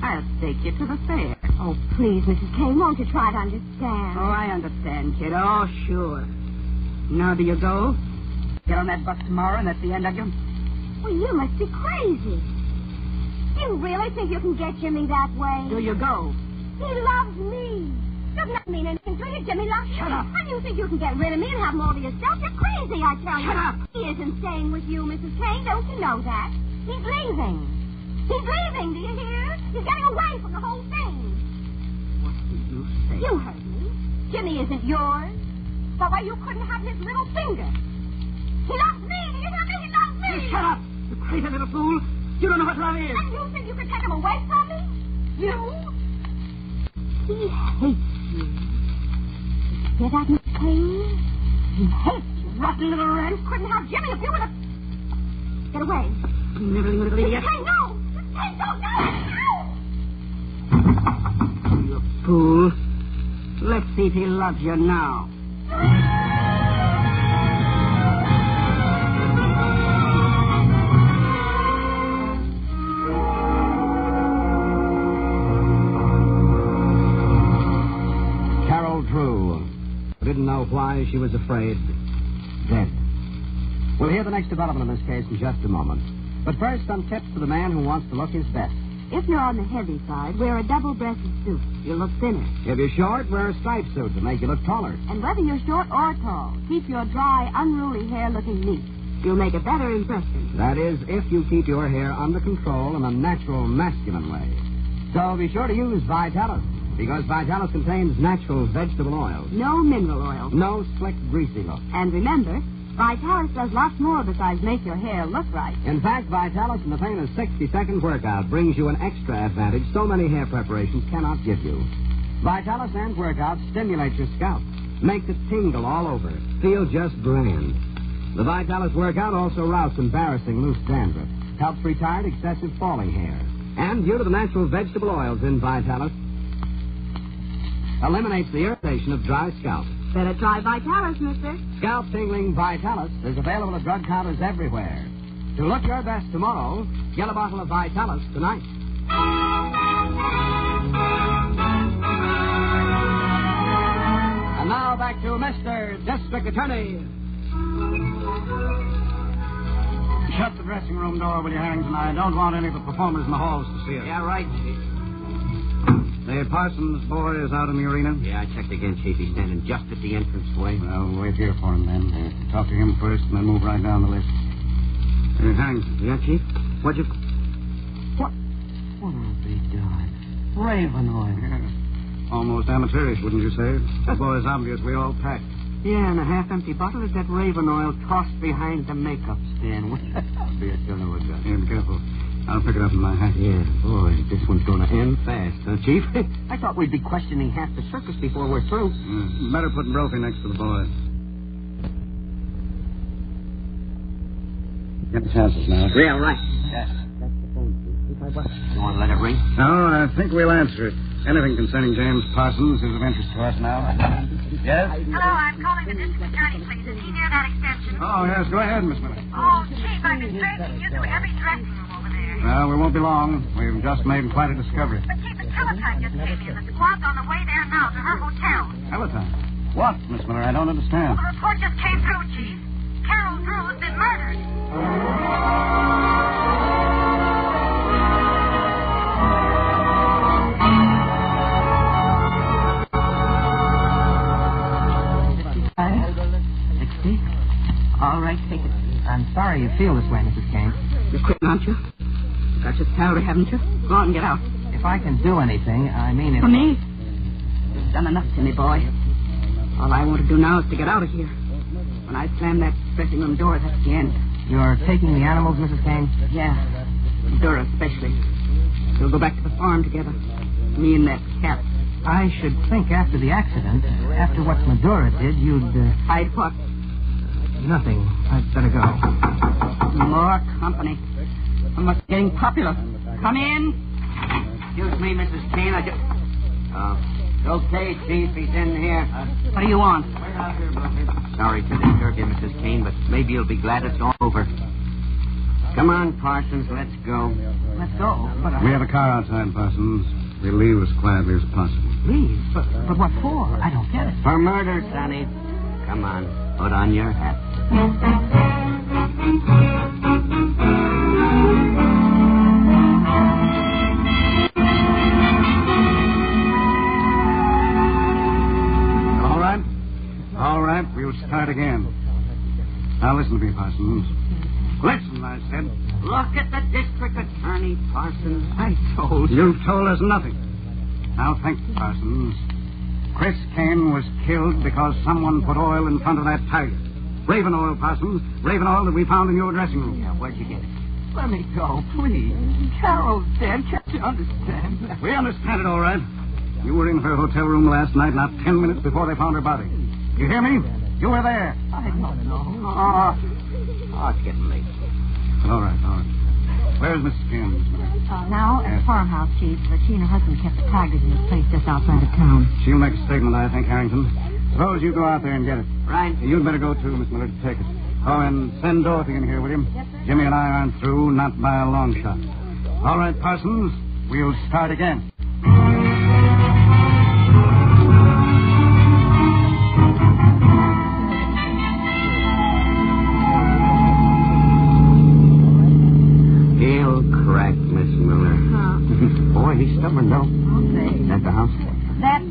I'll take you to the fair. Oh, please, Mrs. Kane, won't you try to understand? Oh, I understand, kid. Oh, sure. Now, do you go? Get on that bus tomorrow, and that's the end of you? Well, you must be crazy. Do you really think you can get Jimmy that way? Do you go? He loves me. Doesn't that mean anything to you? Jimmy loves Shut me. up. And you think you can get rid of me and have him all to yourself? You're crazy, I tell you. Shut up. He isn't staying with you, Mrs. Kane. Don't you know that? He's leaving. He's leaving, do you hear? He's getting away from the whole thing. What did you say? You heard me. Jimmy isn't yours. But why you couldn't have his little finger. He loves me. Do you hear me? He loves me. You shut up, you crazy little fool. You don't know what love is. And you think you can take him away from me? You? He hates you. Hear that, Miss Kane? He hates you. Rotten little rat. You couldn't have Jimmy if you would have... Get away. Nibbling little idiot. Miss Kane, no! Miss Kane, don't, no! You fool. Let's see if he loves you now. Didn't know why she was afraid. Dead. We'll hear the next development in this case in just a moment. But first, some tips for the man who wants to look his best. If you're on the heavy side, wear a double-breasted suit. You'll look thinner. If you're short, wear a striped suit to make you look taller. And whether you're short or tall, keep your dry, unruly hair looking neat. You'll make a better impression. That is, if you keep your hair under control in a natural, masculine way. So be sure to use Vitalis. Because Vitalis contains natural vegetable oils. No mineral oil. No slick, greasy look. And remember, Vitalis does lots more besides make your hair look right. In fact, Vitalis in the famous 60-second workout brings you an extra advantage so many hair preparations cannot give you. Vitalis and workout stimulate your scalp, makes it tingle all over, feel just grand. The Vitalis workout also routs embarrassing loose dandruff, helps retard excessive falling hair. And due to the natural vegetable oils in Vitalis, eliminates the irritation of dry scalp. Better try Vitalis, mister. Scalp tingling Vitalis is available at drug counters everywhere. To look your best tomorrow, get a bottle of Vitalis tonight. And now back to Mr. District Attorney. Shut the dressing room door, will you, Harrington? I don't want any of the performers in the halls to see us. Yeah, right, Chief. The Parsons boy is out in the arena? Yeah, I checked again, Chief. He's standing just at the entranceway. Well, wait here for him then. Talk to him first and then move right down the list. Harrington. Yeah, Chief? What'd you... What have they done? Raven oil. Yeah. Almost amateurish, wouldn't you say? The boy's obviously all packed. Yeah, and a half-empty bottle of that Raven oil tossed behind the makeup stand. I'll be a son of a gun. Yeah, be careful. I'll pick it up in my hat. Yeah, boy, this one's going to end fast, huh, Chief? I thought we'd be questioning half the circus before we're through. Better put Brophy next to the boy. Get the chances now. Yeah, right. That's the phone, Chief. You want to let it ring? No, I think we'll answer it. Anything concerning James Parsons is of interest to us now. Yes? Hello, I'm calling the district attorney, please. Is he near that extension? Oh, yes. Go ahead, Miss Miller. Oh, Chief, I've been tracing you through every dressing room over there. Well, we won't be long. We've just made quite a discovery. But, Chief, the teletype just came in. The squad's on the way there now to her hotel. Teletype? What, Miss Miller? I don't understand. The report just came through, Chief. Carol Drew has been murdered. All right, take it. I'm sorry you feel this way, Mrs. Kane. You're quitting, aren't you? Got your salary, haven't you? Go on and get out. If I can do anything, I mean if... For me? You've done enough to me, boy. All I want to do now is to get out of here. When I slam that dressing room door, that's the end. You're taking the animals, Mrs. Kane? Yeah. Dura especially. We'll go back to the farm together. Me and that cat. I should think after the accident, after what Medora did, you'd... Hide what? Nothing. I'd better go. More company. I must be getting popular. Come in. Excuse me, Mrs. Kane. Okay, Chief. He's in here. What do you want? Sorry to disturb you, Mrs. Kane, but maybe you'll be glad it's all over. Come on, Parsons. Let's go. Let's go? But We have a car outside, Parsons. We'll leave as quietly as possible. Leave? But what for? I don't get it. For murder, Sonny. Come on. Put on your hat. All right. We'll start again. Now listen to me, Parsons. Listen, I said. Look at the district attorney, Parsons. I told you. You've told us nothing. Now think, Parsons. Chris Kane was killed because someone put oil in front of that tiger. Raven oil, Parsons. Raven oil that we found in your dressing room. Yeah, where'd you get it? Let me go, please. Carol's dead. Can't you understand that? We understand it, all right. You were in her hotel room last night, not 10 minutes before they found her body. You hear me? You were there. I don't know. Oh, it's getting late. All right. Where's Mrs. Kane? Now at the farmhouse, Chief. She and her husband kept the tigers in this place just outside of town. She'll make a statement, I think, Harrington. Suppose you go out there and get it. Right. You'd better go, too, Miss Miller, to take it. Oh, and send Dorothy in here, will you? Yes, sir. Jimmy and I aren't through, not by a long shot. All right, Parsons, we'll start again. Boy, he's stubborn, though. Okay. Is that the house? That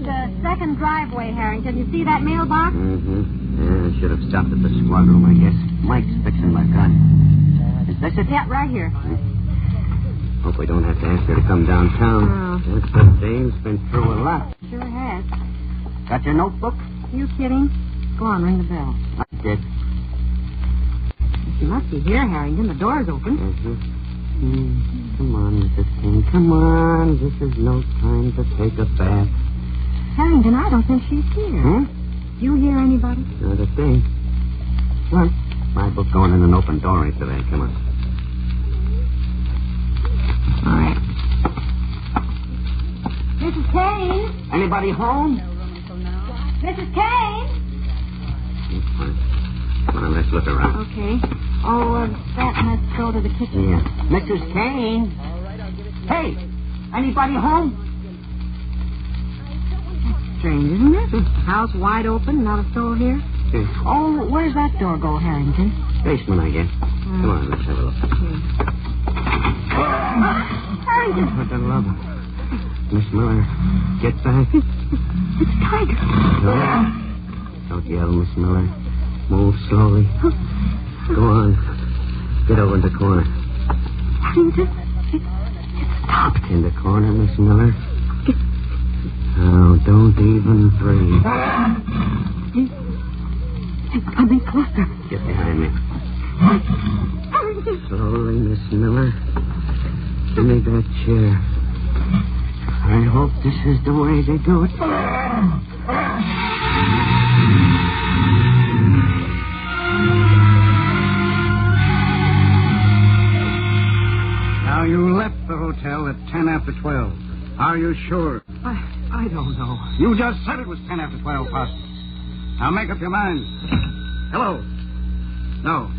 second driveway, Harrington. You see that mailbox? Mm-hmm. Yeah, I should have stopped at the squad room, I guess. Mike's fixing my gun. Is this it? Yeah, right here. Hope we don't have to ask her to come downtown. No. That dame's been through a lot. Sure has. Got your notebook? You kidding? Go on, ring the bell. I did. She must be here, Harrington. The door's open. Come on, Mrs. King. Come on. This is no time to take a bath. Harrington, I don't think she's here. Hmm? You hear anybody? Not a thing. What? My book going in an open door ain't today. Come on. All right. Mrs. Kane? Anybody home? Mrs. Kane? Come on, let's look around. Okay. Oh, that must go to the kitchen. Yeah. Mrs. Kane? Hey, anybody home? That's strange, isn't it? The house wide open, not a soul here. Yeah. Oh, where's that door go, Harrington? Basement, I guess. Come on, let's have a look. Harrington! For the love of... Miss Miller, get back. It's Tiger. Don't yell, Miss Miller. Move slowly. Go on. Get over in the corner. Harrington, it's stopped. In the corner, Miss Miller. Oh, don't even breathe. It's coming closer. Get behind me. Harrington. Slowly, Miss Miller. Give me that chair. I hope this is the way they do it. Now, you left the hotel at 10 after 12. Are you sure? I don't know. You just said it was 10 after 12, Parsons. Now make up your mind. Hello. No.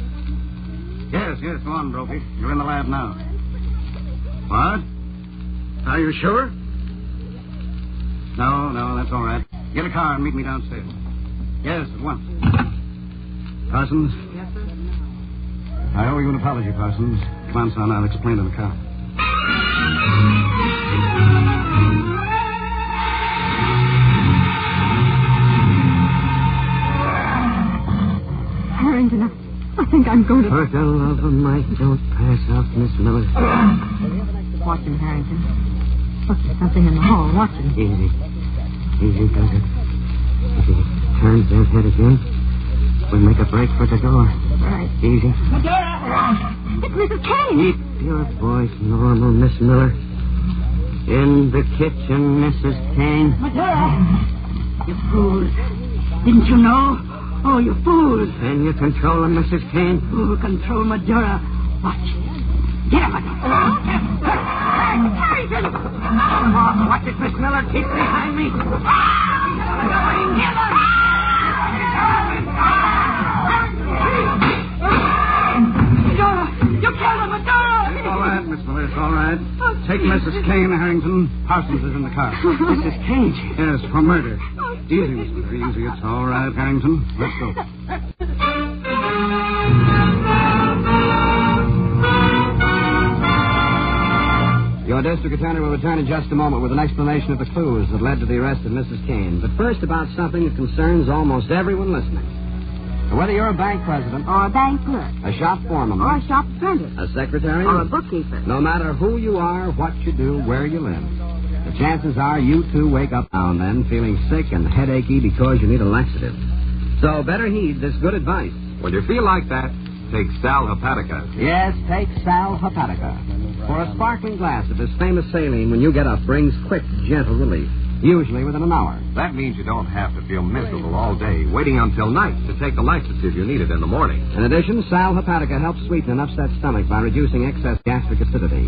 Yes, go on, Brophy. You're in the lab now. What? Are you sure? No, that's all right. Get a car and meet me downstairs. Yes, at once. Parsons? Yes, sir? I owe you an apology, Parsons. Come on, son, I'll explain in the car. Harrington, I think I'm going to... For the love of Mike, don't pass out, Miss Miller. Watch him, Harrington. Look, there's something in the hall. Watch him. Easy, does it? If he turns that head again, we'll make a break for the door. Right. Easy. It's Mrs. Kane. Keep your voice normal, Miss Miller. In the kitchen, Mrs. Kane. You fools. Didn't you know? Oh, you fools. Can you control him, Mrs. Kane? Who control Majora? Watch. Get him, Harrington! Watch it, Miss Miller. Keep behind me. You killed him, Majora! It's all right, Miss Miller. It's all right. Take Mrs. Kane, Harrington. Parsons is in the car. Mrs. Kane? Yes, for murder. Easy, Miss Miller. Easy. It's all right, Harrington. Let's go. Your district attorney will return in just a moment with an explanation of the clues that led to the arrest of Mrs. Kane. But first, about something that concerns almost everyone listening. Whether you're a bank president, Or a bank clerk. a shop foreman, Or a shop apprentice. a secretary, Or a bookkeeper. no matter who you are, what you do, where you live, the chances are you too wake up now and then feeling sick and headachy because you need a laxative. So better heed this good advice. When you feel like that, take Sal Hepatica. Yes, take Sal Hepatica. For a sparkling glass of this famous saline when you get up brings quick, gentle relief, usually within an hour. That means you don't have to feel miserable all day, waiting until night to take the laxative you needed in the morning. In addition, Sal Hepatica helps sweeten an upset stomach by reducing excess gastric acidity.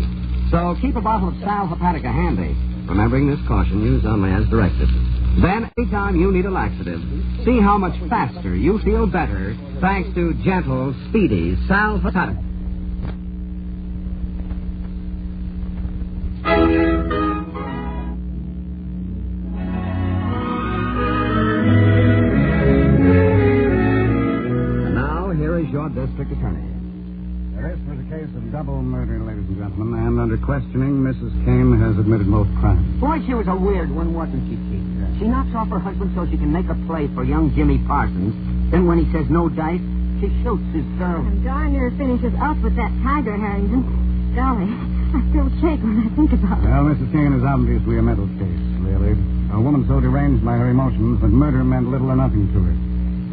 So keep a bottle of Sal Hepatica handy. Remembering this caution, use only as directed. Then, anytime you need a laxative, see how much faster you feel better thanks to gentle, speedy Sal Hepatica. And now, here is your district attorney. This was a case of double murder, ladies and gentlemen, and under questioning, Mrs. Kane has admitted both crimes. Boy, she was a weird one, wasn't she, Chief? She knocks off her husband so she can make a play for young Jimmy Parsons. Then when he says no dice, she shoots his girl. I'm darn near finishes up with that tiger, Harrington. Golly, I still shake when I think about it. Well, Mrs. Kane is obviously a mental case, really. A woman so deranged by her emotions that murder meant little or nothing to her.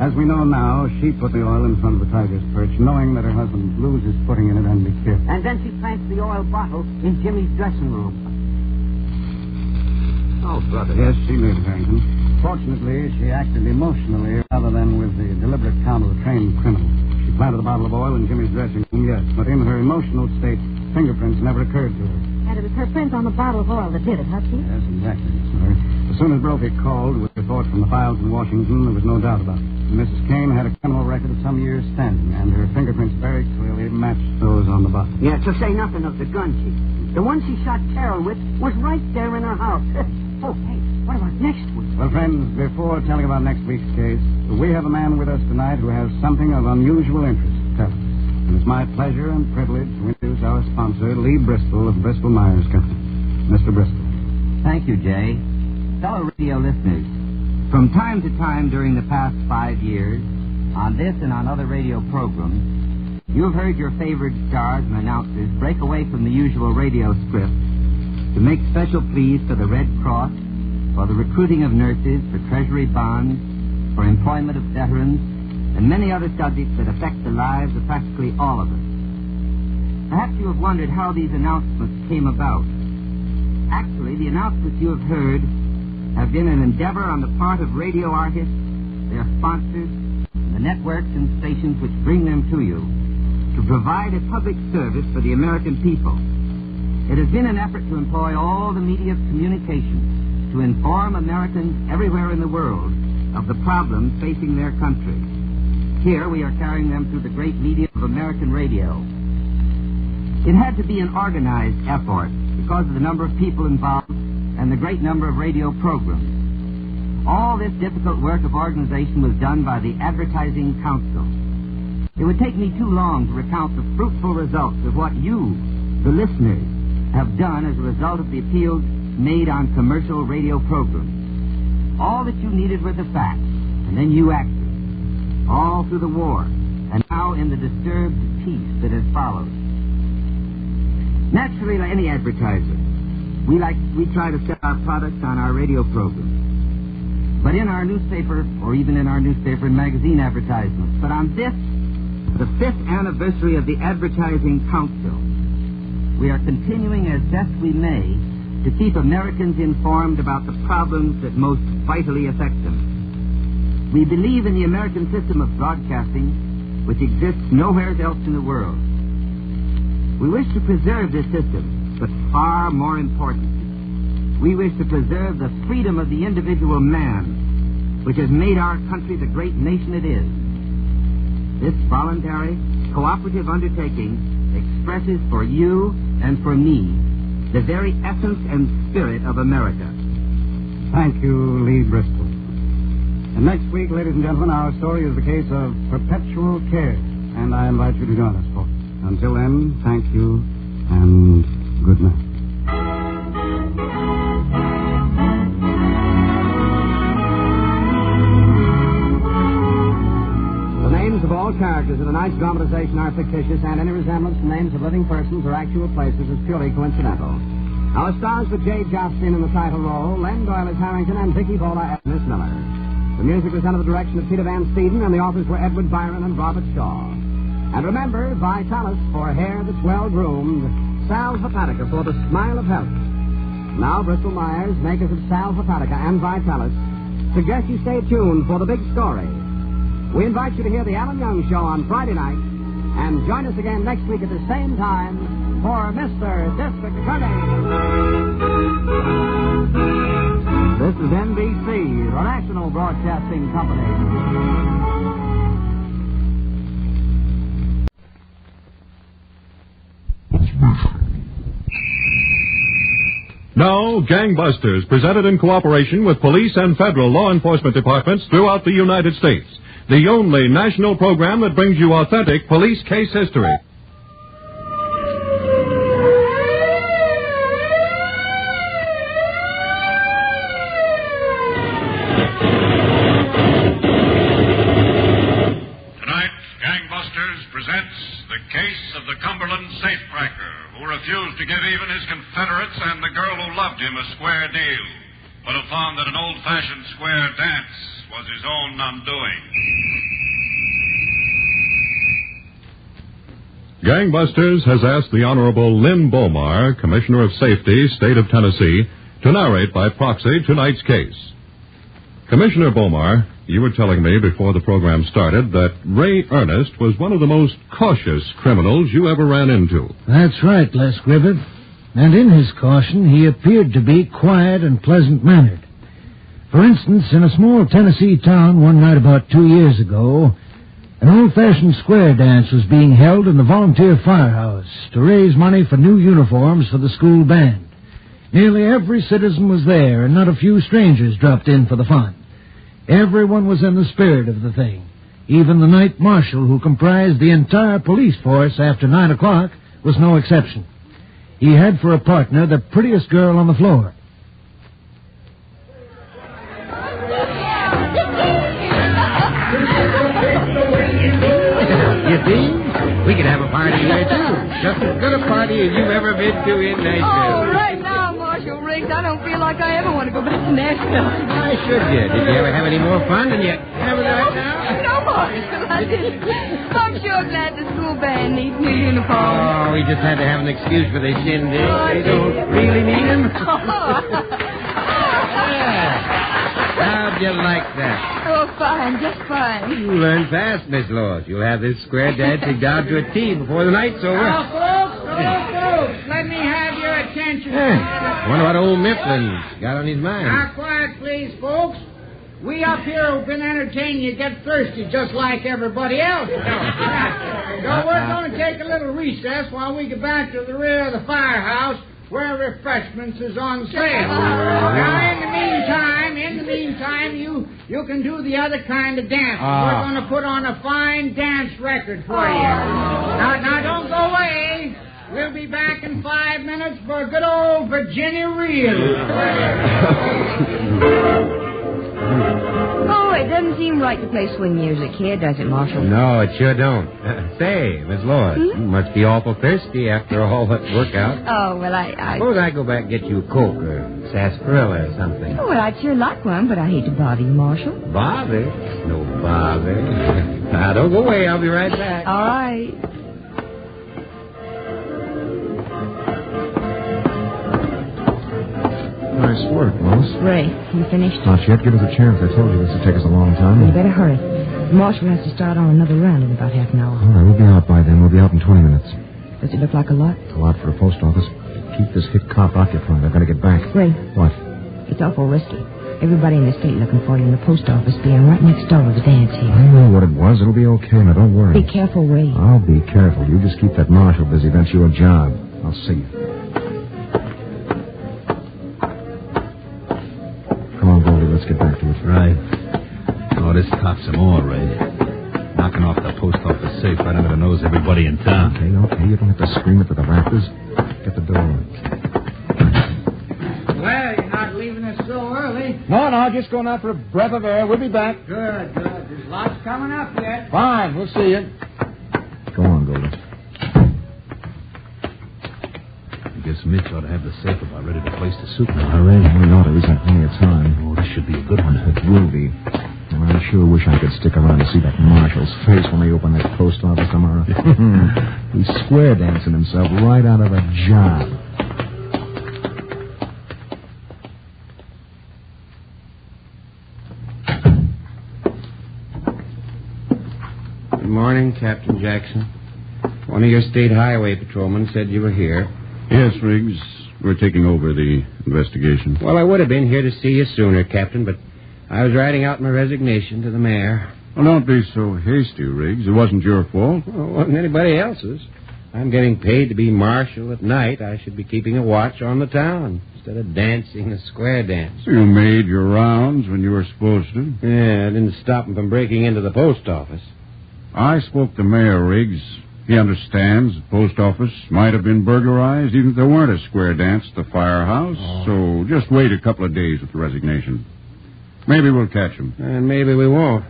As we know now, she put the oil in front of the tiger's perch, knowing that her husband would lose his footing in it and be killed. And then she plants the oil bottle in Jimmy's dressing room. Oh, brother. Yes, she did, Harrington. Fortunately, she acted emotionally rather than with the deliberate count of a trained criminal. She planted a bottle of oil in Jimmy's dressing room, yes, but in her emotional state, fingerprints never occurred to her. And it was her print on the bottle of oil that did it, huh, Chief? Yes, exactly, Miss Miller. As soon as Brophy called with a report from the files in Washington, there was no doubt about it. Mrs. Kane had a criminal record of some years' standing, and her fingerprints very clearly matched those on the bottle. Yeah, to say nothing of the gun, Chief. The one she shot Carol with was right there in her house. Oh, hey, what about next week? Well, friends, before telling about next week's case, we have a man with us tonight who has something of unusual interest to tell us. And it's my pleasure and privilege to introduce our sponsor, Lee Bristol of Bristol Myers Company. Mr. Bristol. Thank you, Jay. Fellow radio listeners, from time to time during the past 5 years, on this and on other radio programs, you've heard your favorite stars and announcers break away from the usual radio script to make special pleas for the Red Cross, for the recruiting of nurses, for treasury bonds, for employment of veterans, and many other subjects that affect the lives of practically all of us. Perhaps you have wondered how these announcements came about. Actually, the announcements you have heard have been an endeavor on the part of radio artists, their sponsors, and the networks and stations which bring them to you, to provide a public service for the American people. It has been an effort to employ all the media of communication to inform Americans everywhere in the world of the problems facing their country. Here we are carrying them through the great medium of American radio. It had to be an organized effort because of the number of people involved and the great number of radio programs. All this difficult work of organization was done by the Advertising Council. It would take me too long to recount the fruitful results of what you, the listeners, have done as a result of the appeals made on commercial radio programs. All that you needed were the facts, and then you acted. All through the war, and now in the disturbed peace that has followed. Naturally, like any advertiser, we try to sell our products on our radio programs. But in our newspaper, or even in our newspaper and magazine advertisements. But on this, the 5th anniversary of the Advertising Council, we are continuing as best we may to keep Americans informed about the problems that most vitally affect them. We believe in the American system of broadcasting, which exists nowhere else in the world. We wish to preserve this system, but far more important, we wish to preserve the freedom of the individual man, which has made our country the great nation it is. This voluntary, cooperative undertaking expresses for you and for me the very essence and spirit of America. Thank you, Lee Bristol. And next week, ladies and gentlemen, our story is the case of perpetual care, and I invite you to join us for it. Until then, thank you, and good night. The names of all characters in tonight's dramatization are fictitious, and any resemblance to names of living persons or actual places is purely coincidental. Our stars were Jay Jostin in the title role, Len Doyle as Harrington, and Vicky Vola as Miss Miller. The music was under the direction of Peter Van Steeden, and the authors were Edward Byron and Robert Shaw. And remember, Vitalis for hair that's well-groomed, Sal Hepatica for the smile of health. Now, Bristol Myers, makers of Sal Hepatica and Vitalis, suggest you stay tuned for the big story. We invite you to hear the Alan Young Show on Friday night, and join us again next week at the same time for Mr. District Attorney. This is NBC, the National Broadcasting Company. Now, Gangbusters, presented in cooperation with police and federal law enforcement departments throughout the United States. The only national program that brings you authentic police case history. Tonight, Gangbusters presents the case of the Cumberland safecracker who refused to give even his Confederates and the girl who loved him a square deal, but who found that an old-fashioned square dance was his own undoing. Gangbusters has asked the Honorable Lynn Bomar, Commissioner of Safety, State of Tennessee, to narrate by proxy tonight's case. Commissioner Bomar, you were telling me before the program started that Ray Ernest was one of the most cautious criminals you ever ran into. That's right, Les Griffith. And in his caution, he appeared to be quiet and pleasant-mannered. For instance, in a small Tennessee town one night about 2 years ago, an old-fashioned square dance was being held in the volunteer firehouse to raise money for new uniforms for the school band. Nearly every citizen was there, and not a few strangers dropped in for the fun. Everyone was in the spirit of the thing. Even the night marshal, who comprised the entire police force after 9 o'clock, was no exception. He had for a partner the prettiest girl on the floor. You see? We could have a party there, too. Just as good a party as you've ever been to in Nashville. Oh, right now, Marshal Riggs, I don't feel like I ever want to go back to Nashville. Why should you? Did you ever have any more fun than you having right now? No, Marshal, I didn't. I'm sure glad the school band needs new uniforms. Oh, we just had to have an excuse for this shindig. They don't really need them. How'd you like that? Oh, fine, just fine. You learn fast, Miss Laws. You'll have this square dancing down to a T before the night's over. Now, folks, let me have your Yeah. Wonder what old Mifflin's got on his mind. Now, quiet, please, folks. We up here who've been entertaining you get thirsty just like everybody else does. So we're going to take a little recess while we get back to the rear of the firehouse where refreshments is on sale. Now, in the meantime, you can do the other kind of dance. We're going to put on a fine dance record for you. Now, don't go away. We'll be back in 5 minutes for a good old Virginia reel. Oh, it doesn't seem right to play swing music here, does it, Marshal? No, it sure don't. Say, Miss Lois, you must be awful thirsty after all that workout. Oh, well, I... Suppose I go back and get you a Coke or sarsaparilla or something. Oh, well, I'd sure like one, but I hate to bother you, Marshal. Bother? No bother. Now, don't go away. I'll be right back. All right. Nice work, Lois. Ray, you finished? Not yet. Give us a chance. I told you this would take us a long time. You better hurry. The Marshal has to start on another round in about half an hour. All right, we'll be out by then. We'll be out in 20 minutes. Does it look like a lot? It's a lot for a post office. Keep this hick cop occupied. I've got to get back. Ray. What? It's awful risky. Everybody in the state looking for you in the post office being right next door to the dance here. I know what it was. It'll be okay. Now, don't worry. Be careful, Ray. I'll be careful. You just keep that Marshal busy. That's your job. I'll see you. Come on, Goldie. Let's get back to it. Right. Oh, this cop's some more, Ray. Knocking off the post office safe right under the nose of everybody in town. Okay. You don't have to scream it to the rafters. Get the door on. Well, you're not leaving us so early. No, just going out for a breath of air. We'll be back. Good. There's lots coming up yet. Fine, we'll see you. Go on, Goldie. I guess Mitch ought to have the safe about ready to place the suit now, huh, Ray? We know there isn't plenty of time. Oh, this should be a good one. It will be. And I sure wish I could stick around to see that Marshal's face when they open that post office tomorrow. He's square dancing himself right out of a job. Good morning, Captain Jackson. One of your state highway patrolmen said you were here. Yes, Riggs. We're taking over the investigation. Well, I would have been here to see you sooner, Captain, but I was writing out my resignation to the mayor. Well, don't be so hasty, Riggs. It wasn't your fault. Well, it wasn't anybody else's. I'm getting paid to be marshal at night. I should be keeping a watch on the town instead of dancing a square dance. You made your rounds when you were supposed to. Yeah, I didn't stop him from breaking into the post office. I spoke to Mayor Riggs. He understands the post office might have been burglarized, even if there weren't a square dance at the firehouse. So just wait a couple of days with the resignation. Maybe we'll catch him. And maybe we won't.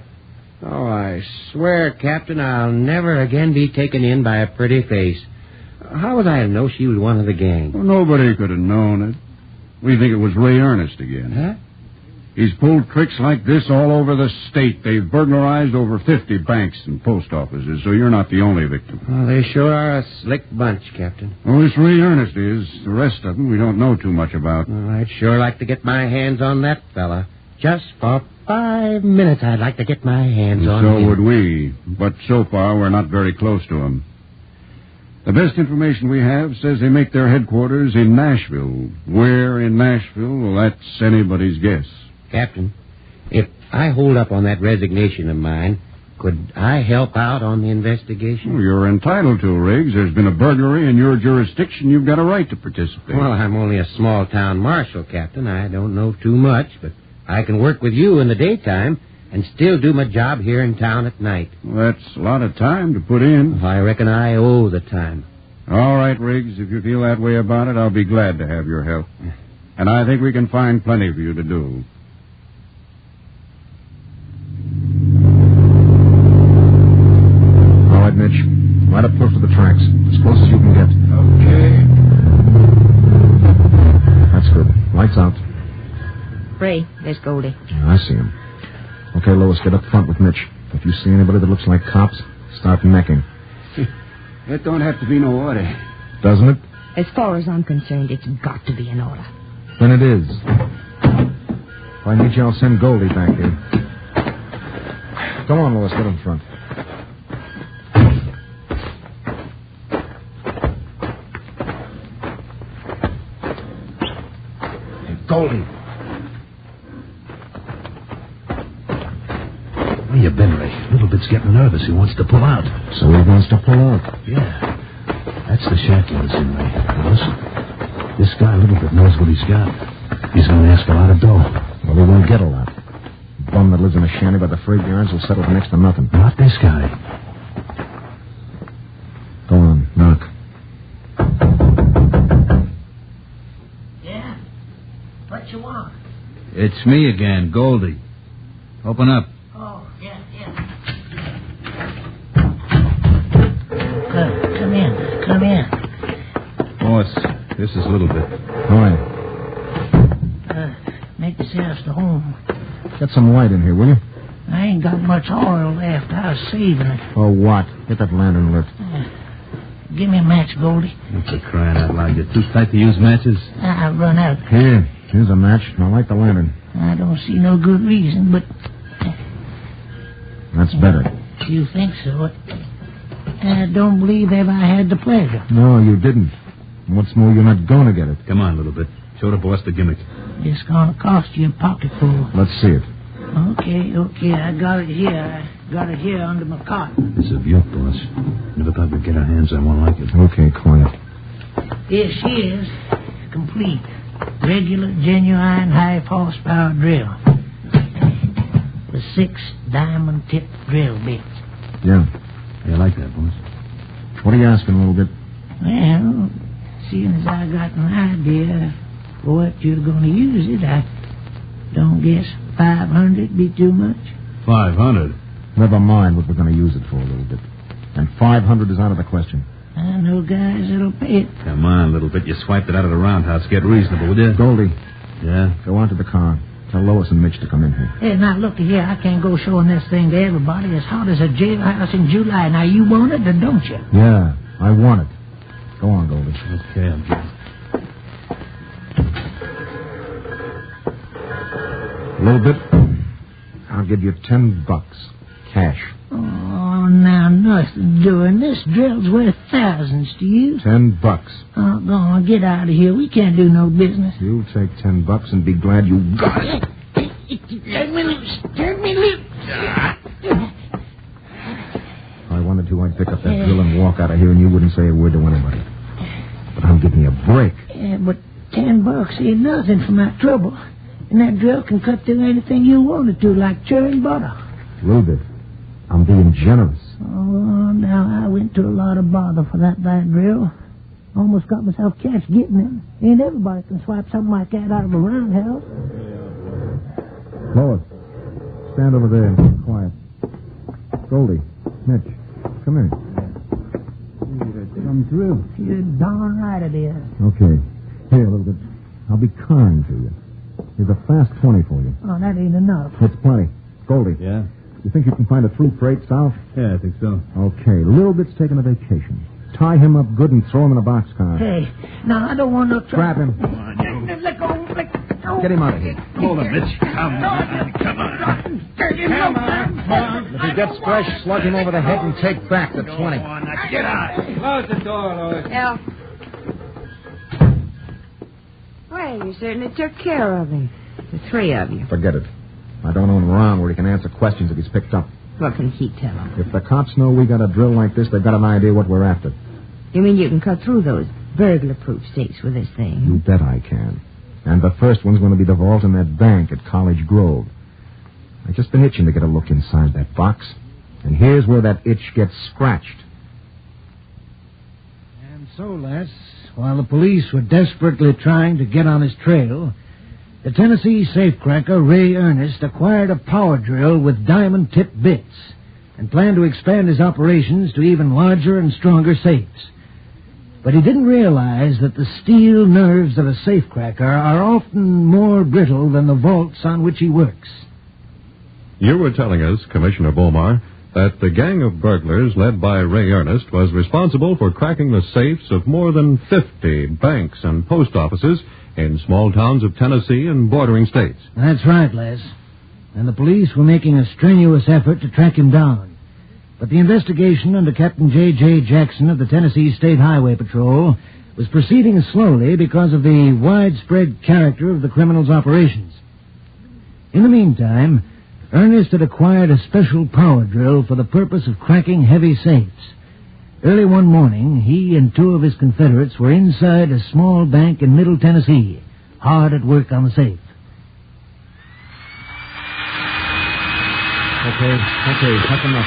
Oh, I swear, Captain, I'll never again be taken in by a pretty face. How was I to know she was one of the gang? Well, nobody could have known it. We think it was Ray Ernest again. Huh? He's pulled tricks like this all over the state. They've burglarized over 50 banks and post offices, so you're not the only victim. Well, they sure are a slick bunch, Captain. Well, this Ray Ernest is. The rest of them we don't know too much about. Well, I'd sure like to get my hands on that fella. Just for 5 minutes, I'd like to get my hands on him. So would we. But so far, we're not very close to him. The best information we have says they make their headquarters in Nashville. Where in Nashville? Well, that's anybody's guess. Captain, if I hold up on that resignation of mine, could I help out on the investigation? Well, you're entitled to, Riggs. There's been a burglary in your jurisdiction. You've got a right to participate. Well, I'm only a small-town marshal, Captain. I don't know too much, but I can work with you in the daytime and still do my job here in town at night. Well, that's a lot of time to put in. I reckon I owe the time. All right, Riggs. If you feel that way about it, I'll be glad to have your help. And I think we can find plenty for you to do. All right, Mitch. Right up close to the tracks. As close as you can get. Okay. That's good. Lights out. Ray, there's Goldie. Yeah, I see him. Okay, Lois, get up front with Mitch. If you see anybody that looks like cops, start necking. That don't have to be no order. Doesn't it? As far as I'm concerned, it's got to be in order. Then it is. If I need you, I'll send Goldie back there. Come on, Lois, get in front. Goldie. Where you been, Ray? Little bit's getting nervous. He wants to pull out. So he wants to pull out? Yeah. That's the shack he was in, Ray. Now listen. This guy, Little Bit, knows what he's got. He's going to ask a lot of dough. Well, he won't get a lot. The bum that lives in a shanty by the freight yards will settle for next to nothing. Not this guy. Go on, knock. Yeah? What you want? It's me again, Goldie. Open up. Oh, yeah. Come in. Boss, this is Little Bit. All right. Make yourselves to home. Get some light in here, will you? I ain't got much oil left. I was saving it. Oh, what? Get that lantern lit. Give me a match, Goldie. What's for crying out loud? You're too tight to use matches? I've run out. Here's a match. Now light the lantern. I don't see no good reason, but... That's better. You think so? I don't believe ever I had the pleasure. No, you didn't. What's more, you're not going to get it. Come on, Little Bit. Show the boss the gimmick. It's going to cost you a pocketful. Let's see it. Okay. I got it here. Under my cot. It's a beaut, boss. Never thought we'd get our hands on one like it. Okay, quiet. Here she is. Complete. Regular, genuine, high-horsepower drill. With 6 diamond-tipped drill bits. Yeah. I like that, boss. What are you asking, Little Bit? Well, seeing as I got an idea for what you're going to use it, I don't guess 500 be too much. 500? Never mind what we're going to use it for, Little Bit. And 500 is out of the question. I know guys that'll pay it. Come on, Little Bit. You swiped it out of the roundhouse. Get reasonable, will you? Goldie. Yeah? Go on to the car. Tell Lois and Mitch to come in here. Hey, now, look here. I can't go showing this thing to everybody. It's hot as a jailhouse in July. Now, you want it or don't you? Yeah, I want it. Go on, Goldie. Okay, I'm getting... A little bit. I'll give you $10. Cash. Oh, now, nothing doing. This drill's worth thousands to you. $10. Oh, go on. Get out of here. We can't do no business. You take $10 and be glad you got it. Turn me loose. If I wanted to, I'd pick up that drill and walk out of here and you wouldn't say a word to anybody. But I'm giving you a break. Yeah, but $10 ain't nothing for my trouble. And that drill can cut through anything you want it to, like churning butter. A little bit. I'm being generous. Oh, now, I went to a lot of bother for that drill. Almost got myself catch getting it. Ain't everybody can swipe something like that out of a roundhouse. Lois, stand over there and be quiet. Goldie, Mitch, come here. Come through. You're darn right it is. Okay. Here, a little bit. I'll be kind to you. Here's a fast 20 for you. Oh, that ain't enough. It's plenty. Goldie. Yeah? You think you can find a through freight south? Yeah, I think so. Okay. Little Bit's taking a vacation. Tie him up good and throw him in a boxcar. Hey, now, I don't want no trouble. Grab him. Let go. Get him out of here. Hold him, Mitch. Come on. If he gets fresh, slug him over the head and take back the 20. Now get out. Close the door, Lois. Yeah. Well, you certainly took care of him. The 3 of you. Forget it. I don't own him around where he can answer questions if he's picked up. What can he tell him? If the cops know we got a drill like this, they've got an idea what we're after. You mean you can cut through those burglar-proof safes with this thing? You bet I can. And the first one's going to be the vault in that bank at College Grove. I've just been itching to get a look inside that box. And here's where that itch gets scratched. And so, Les, while the police were desperately trying to get on his trail, the Tennessee safecracker Ray Ernest acquired a power drill with diamond-tipped bits and planned to expand his operations to even larger and stronger safes. But he didn't realize that the steel nerves of a safecracker are often more brittle than the vaults on which he works. You were telling us, Commissioner Beaumar, that the gang of burglars led by Ray Ernest was responsible for cracking the safes of more than 50 banks and post offices in small towns of Tennessee and bordering states. That's right, Les. And the police were making a strenuous effort to track him down. But the investigation under Captain J.J. Jackson of the Tennessee State Highway Patrol was proceeding slowly because of the widespread character of the criminal's operations. In the meantime, Ernest had acquired a special power drill for the purpose of cracking heavy safes. Early one morning, he and two of his confederates were inside a small bank in Middle Tennessee, hard at work on the safe. Okay, that's enough.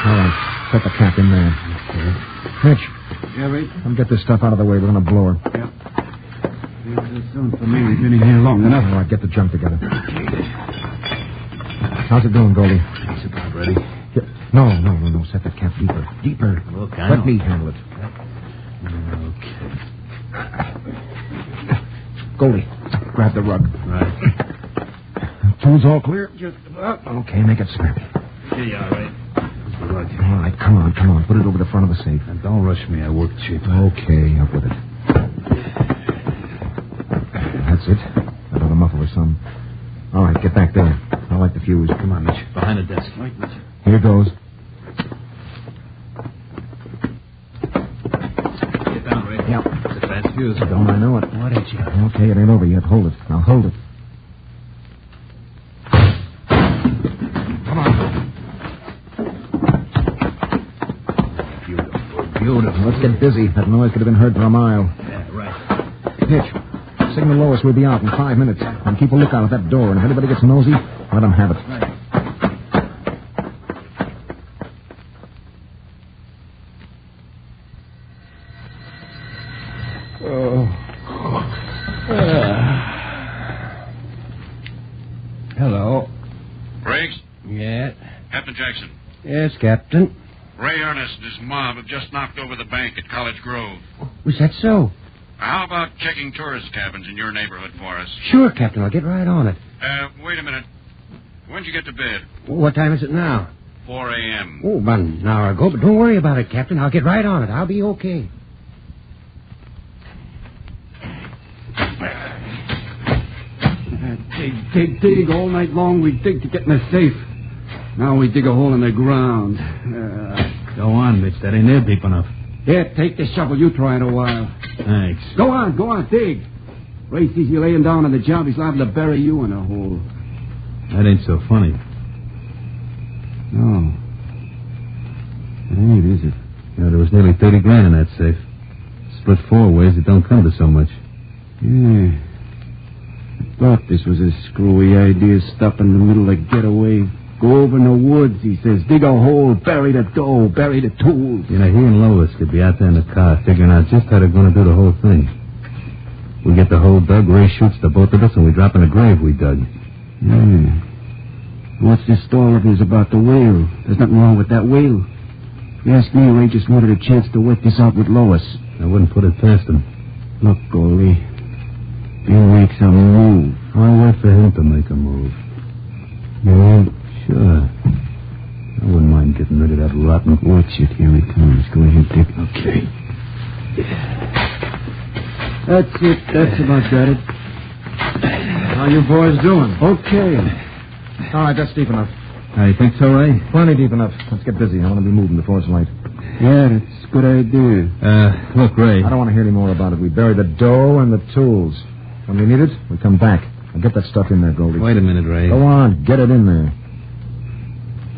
All right, put the cap in there. Okay. Mitch. Yeah, Ray? Come get this stuff out of the way. We're going to blow her. Yeah. It's on for me. We've been in here long enough. All right, get the junk together. How's it going, Goldie? It's about ready. No. Set that cap deeper. Deeper. Look, Let me handle it. Okay. Goldie, grab the rug. Right. Tools all clear? Just about. Okay, make it snappy. Here you are, Ray. All right, come on. Put it over the front of the safe. And don't rush me. I work cheap. Okay, up with it. That's it. Another muffle or some. All right, get back there. I like the fuse. Come on, Mitch. Behind the desk. Right, Mitch. Here goes. Get down, Ray. Yep. It's a fast fuse. Don't I know it? What ain't you? Okay, it ain't over yet. Hold it. Now hold it. Come on. Beautiful. Let's get busy. That noise could have been heard for a mile. Yeah, right. Hitch. Signal Lois. We'll be out in 5 minutes. And keep a lookout at that door. And if anybody gets nosy, let them have it. Right. Hello. Briggs? Yeah? Captain Jackson. Yes, Captain. Ray Ernest and his mob have just knocked over the bank at College Grove. Was that so? How about checking tourist cabins in your neighborhood for us? Sure, Captain. I'll get right on it. Wait a minute. When'd you get to bed? What time is it now? 4 a.m. Oh, about an hour ago. But don't worry about it, Captain. I'll get right on it. I'll be okay. Dig. All night long we dig to get in the safe. Now we dig a hole in the ground. Go on, Mitch. That ain't there deep enough. Yeah, take the shovel. You try it a while. Thanks. Go on, dig. Ray sees you laying down on the job. He's liable to bury you in a hole. That ain't so funny. No. It ain't, is it? Yeah, there was nearly 30 grand in that safe. Split 4 ways, it don't come to so much. Yeah. I thought this was a screwy idea. Stop in the middle of getaway. Go over in the woods, he says. Dig a hole, bury the dough, bury the tools. You know, he and Lois could be out there in the car figuring out just how they're going to do the whole thing. We get the hole dug, Ray shoots the both of us, and we drop in the grave we dug. Yeah. What's this story of his about the whale? There's nothing wrong with that whale. If you ask me, Ray just wanted a chance to work this out with Lois. I wouldn't put it past him. Look, Goldie, he makes a move. I'll wait for him to make a move. Yeah? Sure. I wouldn't mind getting rid of that rotten... Watch it. Here he comes. Go ahead, Dick. Okay. That's it. That's about got it. How you boys doing? Okay. All right, that's deep enough. You think so, Ray? Plenty deep enough. Let's get busy. I want to be moving before it's light. Yeah, that's a good idea. Look, Ray. I don't want to hear any more about it. We bury the dough and the tools. When we need it, we come back. I'll get that stuff in there, Goldie. Wait a minute, Ray. Go on. Get it in there.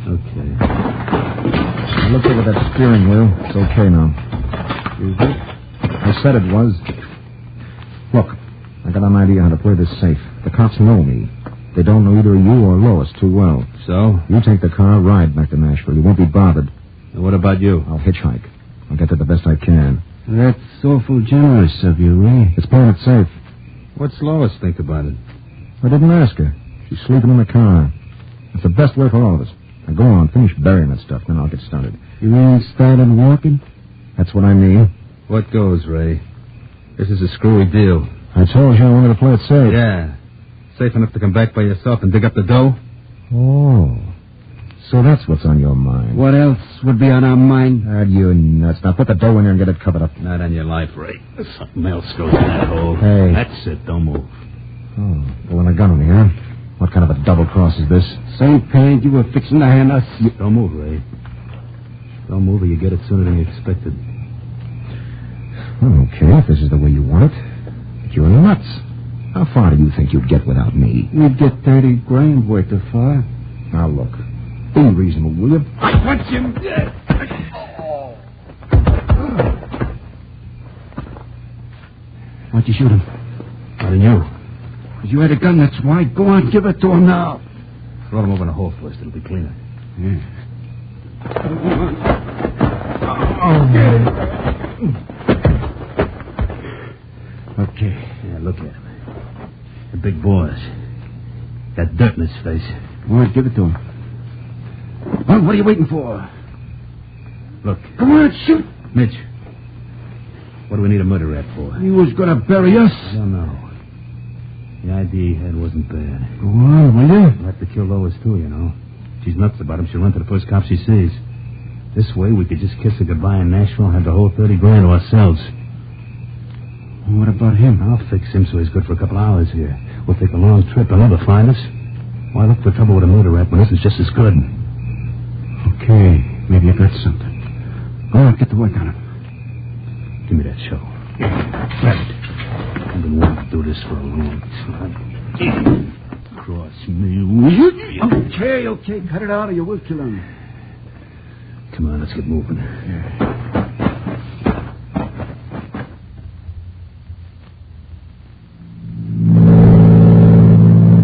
Okay. I looked over that steering wheel. It's okay now. Is it? I said it was. Look, I got an idea how to play this safe. The cops know me. They don't know either you or Lois too well. So? You take the car, ride back to Nashville. You won't be bothered. And what about you? I'll hitchhike. I'll get there the best I can. That's awful generous of you, Ray. It's playing it safe. What's Lois think about it? I didn't ask her. She's sleeping in the car. It's the best way for all of us. Now go on, finish burying that stuff, then I'll get started. You mean started walking? That's what I mean. What goes, Ray? This is a screwy deal. I told you I wanted to play it safe. Yeah. Safe enough to come back by yourself and dig up the dough? Oh. So that's what's on your mind. What else would be on our mind? You nuts. Now put the dough in there and get it covered up. Not on your life, Ray. Something else goes in that hole. Hey. That's it. Don't move. Oh, pulling a gun on me, huh? What kind of a double cross is this? Same kind you were fixing to hand us. Don't move, Ray. Don't move or you get it sooner than you expected. Okay, if this is the way you want it. But you're nuts. How far do you think you'd get without me? You'd get 30 grand worth of far. Now, look. Be reasonable, will you? Watch him. Why'd you shoot him? How do you know? Because you had a gun, that's why. Go on, give it to him now. Throw him over in a hole first. It'll be cleaner. Yeah. Okay. Yeah, look at him. The big boss. Got dirt in his face. All right, give it to him. Well, what are you waiting for? Look. Come on, shoot. Mitch. What do we need a murder rap for? He was going to bury us. I don't know. The idea he had wasn't bad. Go on, will you? We'll have to kill Lois, too, you know. She's nuts about him. She'll run to the first cop she sees. This way, we could just kiss her goodbye in Nashville and have the whole 30 grand to ourselves. What about him? I'll fix him so he's good for a couple hours here. We'll take a long trip. They'll never find us. Why look for trouble with a murder rap when this is just as good? Okay, maybe I got something. Go on, get to work on it. Give me that show. Grab it. I've been wanting to do this for a long time. Cross me, will you? Okay. Cut it out or you will kill him. Come on, let's get moving.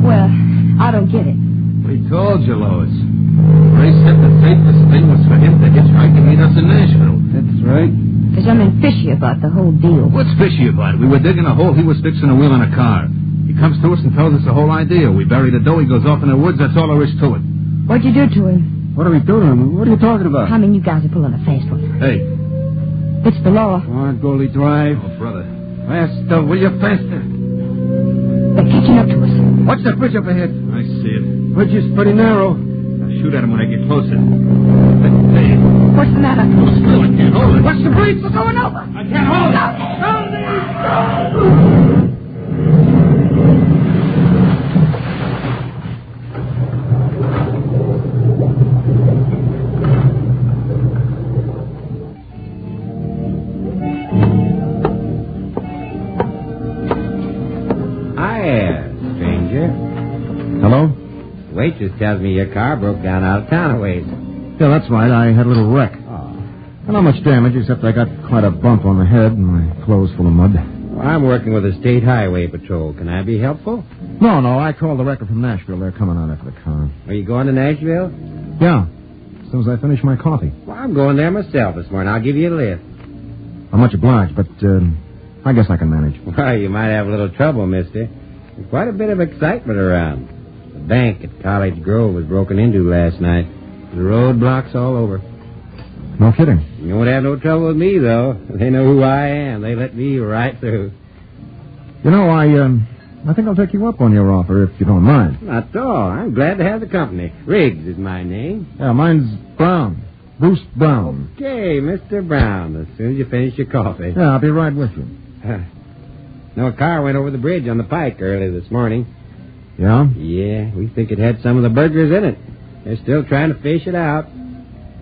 Well, I don't get it. We told you, Lois. Ray said the safest thing was for him to hitchhike and meet us in Nashville. That's right. There's something fishy about the whole deal. What's fishy about it? We were digging a hole. He was fixing a wheel on a car. He comes to us and tells us the whole idea. We bury the dough. He goes off in the woods. That's all there is to it. What'd you do to him? What are we doing to him? What are you talking about? I mean, you guys are pulling a fast one. Hey. It's the law. Come on, Goldie, drive. Oh, brother. Faster, will you? Faster. They're catching up to us. Watch that bridge up ahead. I see it. Bridge is pretty narrow. I'll shoot at him when I get closer. Hey. What's the matter? Oh, still, I can't hold it. Watch the bridge. We're going over. I can't hold it. Hello? The waitress tells me your car broke down out of town a ways. Yeah, that's right. I had a little wreck. Oh. Not much damage, except I got quite a bump on the head and my clothes full of mud. Well, I'm working with the State Highway Patrol. Can I be helpful? No. I called the wrecker from Nashville. They're coming on after the car. Are you going to Nashville? Yeah. As soon as I finish my coffee. Well, I'm going there myself this morning. I'll give you a lift. I'm much obliged, but I guess I can manage. Well, you might have a little trouble, mister. There's quite a bit of excitement around. The bank at College Grove was broken into last night. The roadblocks all over. No kidding. You won't have no trouble with me, though. They know who I am. They let me right through. You know, I think I'll take you up on your offer, if you don't mind. Not at all. I'm glad to have the company. Riggs is my name. Yeah, mine's Brown. Bruce Brown. Okay, Mr. Brown, as soon as you finish your coffee. Yeah, I'll be right with you. No, a car went over the bridge on the pike early this morning. Yeah? Yeah, we think it had some of the burglars in it. They're still trying to fish it out.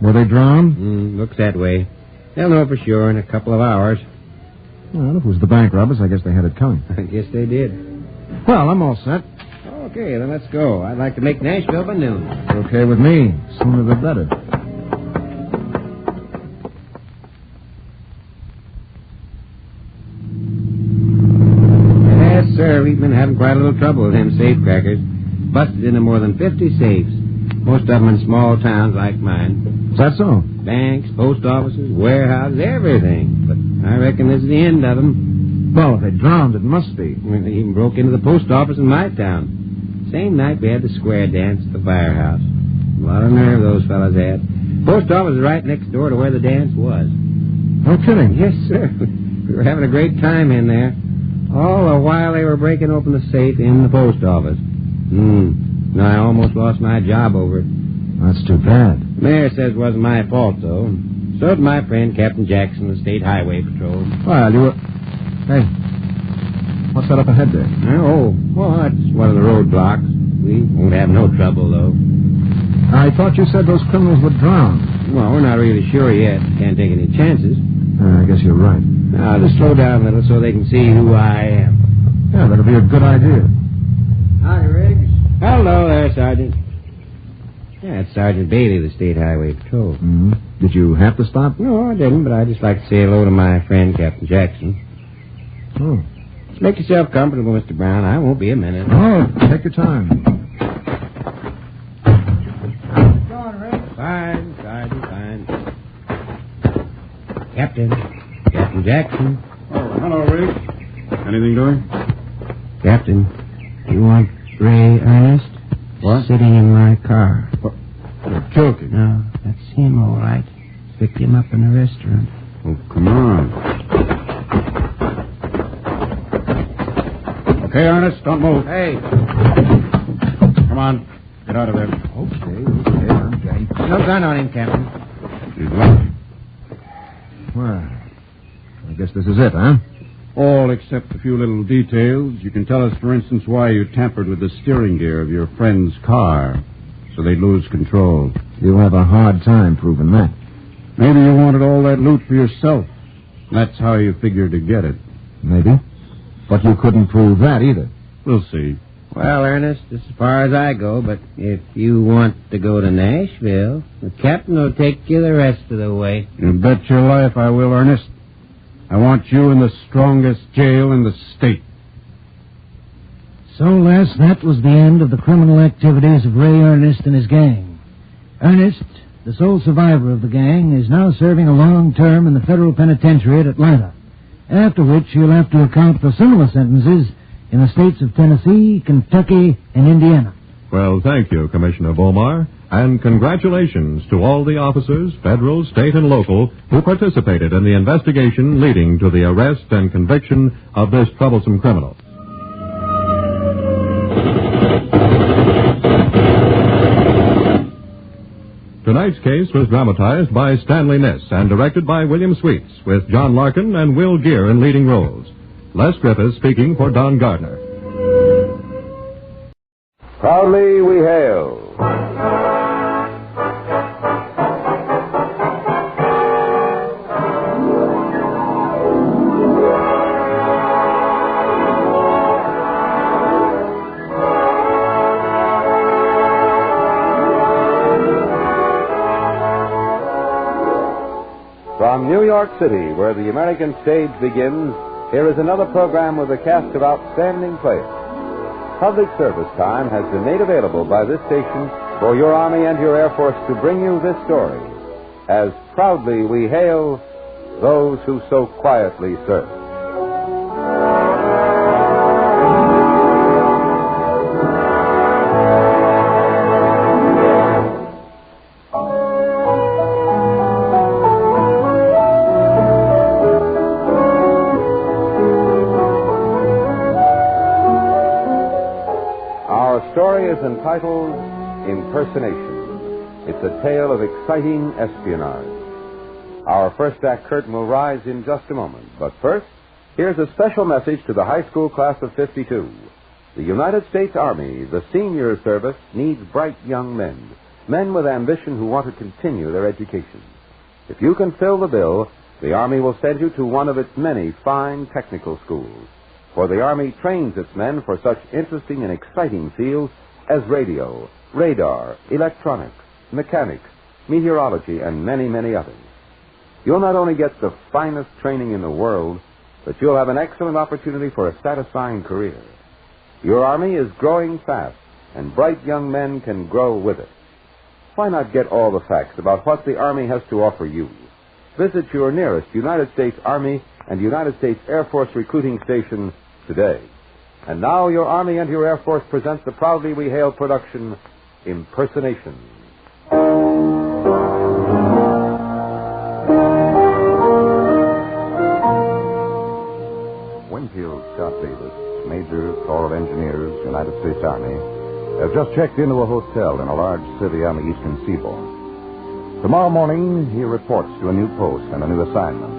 Were they drowned? Looks that way. They'll know for sure in a couple of hours. Well, if it was the bank robbers, I guess they had it coming. I guess they did. Well, I'm all set. Okay, then let's go. I'd like to make Nashville by noon. Okay with me. Sooner the better. Yes, sir. We've been having quite a little trouble with them safecrackers. Busted into more than 50 safes. Most of them in small towns like mine. Is that so? Banks, post offices, warehouses, everything. But I reckon this is the end of them. Well, if they drowned, it must be. They even broke into the post office in my town. Same night we had the square dance at the firehouse. A lot of nerve those fellas had. Post office is right next door to where the dance was. No kidding. Yes, sir. We were having a great time in there. All the while they were breaking open the safe in the post office. No, I almost lost my job over it. That's too bad. The mayor says it wasn't my fault, though. So did my friend, Captain Jackson, the State Highway Patrol. Well, you were... Hey, what's that up ahead there? Oh, well, that's one of the roadblocks. We won't have no trouble, though. I thought you said those criminals were drowned. Well, we're not really sure yet. Can't take any chances. I guess you're right. I'll just slow down a little so they can see who I am. Yeah, that'll be a good idea. Howdy, Riggs. Hello there, Sergeant. Yeah, it's Sergeant Bailey of the State Highway Patrol. Mm-hmm. Did you have to stop? No, I didn't, but I'd just like to say hello to my friend, Captain Jackson. Oh. Just make yourself comfortable, Mr. Brown. I won't be a minute. Oh, take your time. Fine, Sergeant, fine. Captain Jackson. Oh, hello, Riggs. Anything doing? Captain, you want Ray Ernest? What? Sitting in my car. Oh, you're joking. No, that's him, all right. Picked him up in the restaurant. Oh, come on. Okay, Ernest, don't move. Hey. Come on. Get out of there. Okay, I'm game. No gun on him, Captain. He's left. Well, I guess this is it, huh? All except a few little details. You can tell us, for instance, why you tampered with the steering gear of your friend's car so they'd lose control. You'll have a hard time proving that. Maybe you wanted all that loot for yourself. That's how you figured to get it. Maybe. But you couldn't prove that either. We'll see. Well, Ernest, as far as I go, but if you want to go to Nashville, the captain will take you the rest of the way. You bet your life I will, Ernest. I want you in the strongest jail in the state. So, Les, that was the end of the criminal activities of Ray Ernest and his gang. Ernest, the sole survivor of the gang, is now serving a long term in the federal penitentiary at Atlanta, after which he'll have to account for similar sentences in the states of Tennessee, Kentucky, and Indiana. Well, thank you, Commissioner Bomar, and congratulations to all the officers, federal, state, and local, who participated in the investigation leading to the arrest and conviction of this troublesome criminal. Tonight's case was dramatized by Stanley Niss and directed by William Sweets, with John Larkin and Will Gear in leading roles. Les Griffiths speaking for Don Gardner. Proudly we hail. From New York City, where the American stage begins, here is another program with a cast of outstanding players. Public service time has been made available by this station for your Army and your Air Force to bring you this story, as proudly we hail those who so quietly serve. Is entitled Impersonation. It's a tale of exciting espionage. Our first act curtain will rise in just a moment. But first, here's a special message to the high school class of 52. The United States Army, the senior service, needs bright young men. Men with ambition who want to continue their education. If you can fill the bill, the Army will send you to one of its many fine technical schools. For the Army trains its men for such interesting and exciting fields as radio, radar, electronics, mechanics, meteorology, and many, many others. You'll not only get the finest training in the world, but you'll have an excellent opportunity for a satisfying career. Your Army is growing fast, and bright young men can grow with it. Why not get all the facts about what the Army has to offer you? Visit your nearest United States Army and United States Air Force recruiting station today. And now your Army and your Air Force present the proudly we hail production, Impersonation. Winfield Scott Davis, Major, Corps of Engineers, United States Army, has just checked into a hotel in a large city on the eastern seaboard. Tomorrow morning, he reports to a new post and a new assignment.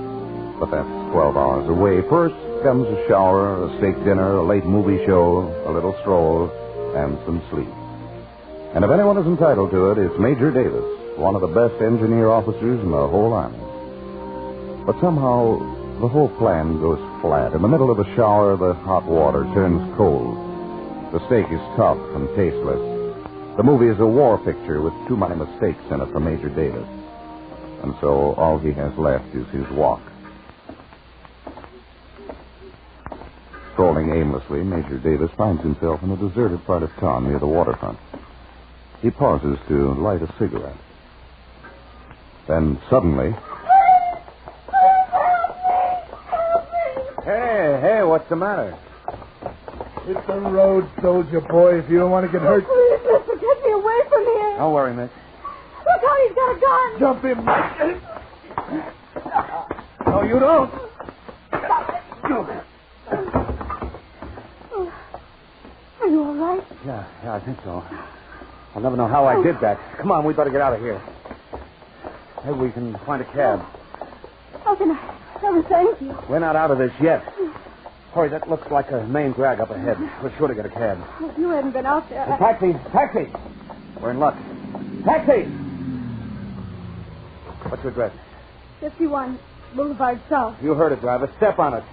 But that's 12 hours away. First comes a shower, a steak dinner, a late movie show, a little stroll, and some sleep. And if anyone is entitled to it, it's Major Davis, one of the best engineer officers in the whole Army. But somehow, The whole plan goes flat. In the middle of the shower, the hot water turns cold. The steak is tough and tasteless. The movie is a war picture with too many mistakes in it for Major Davis. And so all he has left is his walk. Strolling aimlessly, Major Davis finds himself in a deserted part of town near the waterfront. He pauses to light a cigarette. Then suddenly... Hey, what's the matter? Hit the road, soldier boy, if you don't want to get hurt. Please, mister, get me away from here. Don't worry, miss. Look out, he's got a gun. Jump him. No, you don't. Are you all right? Yeah, I think so. I'll never know how I did that. Come on, we better get out of here. Maybe we can find a cab. How can I ever thank you? We're not out of this yet. Hurry, that looks like a main drag up ahead. We're sure to get a cab. If you hadn't been out there... Taxi! We're in luck. Taxi! What's your address? 51 Boulevard South. You heard it, driver. Step on it.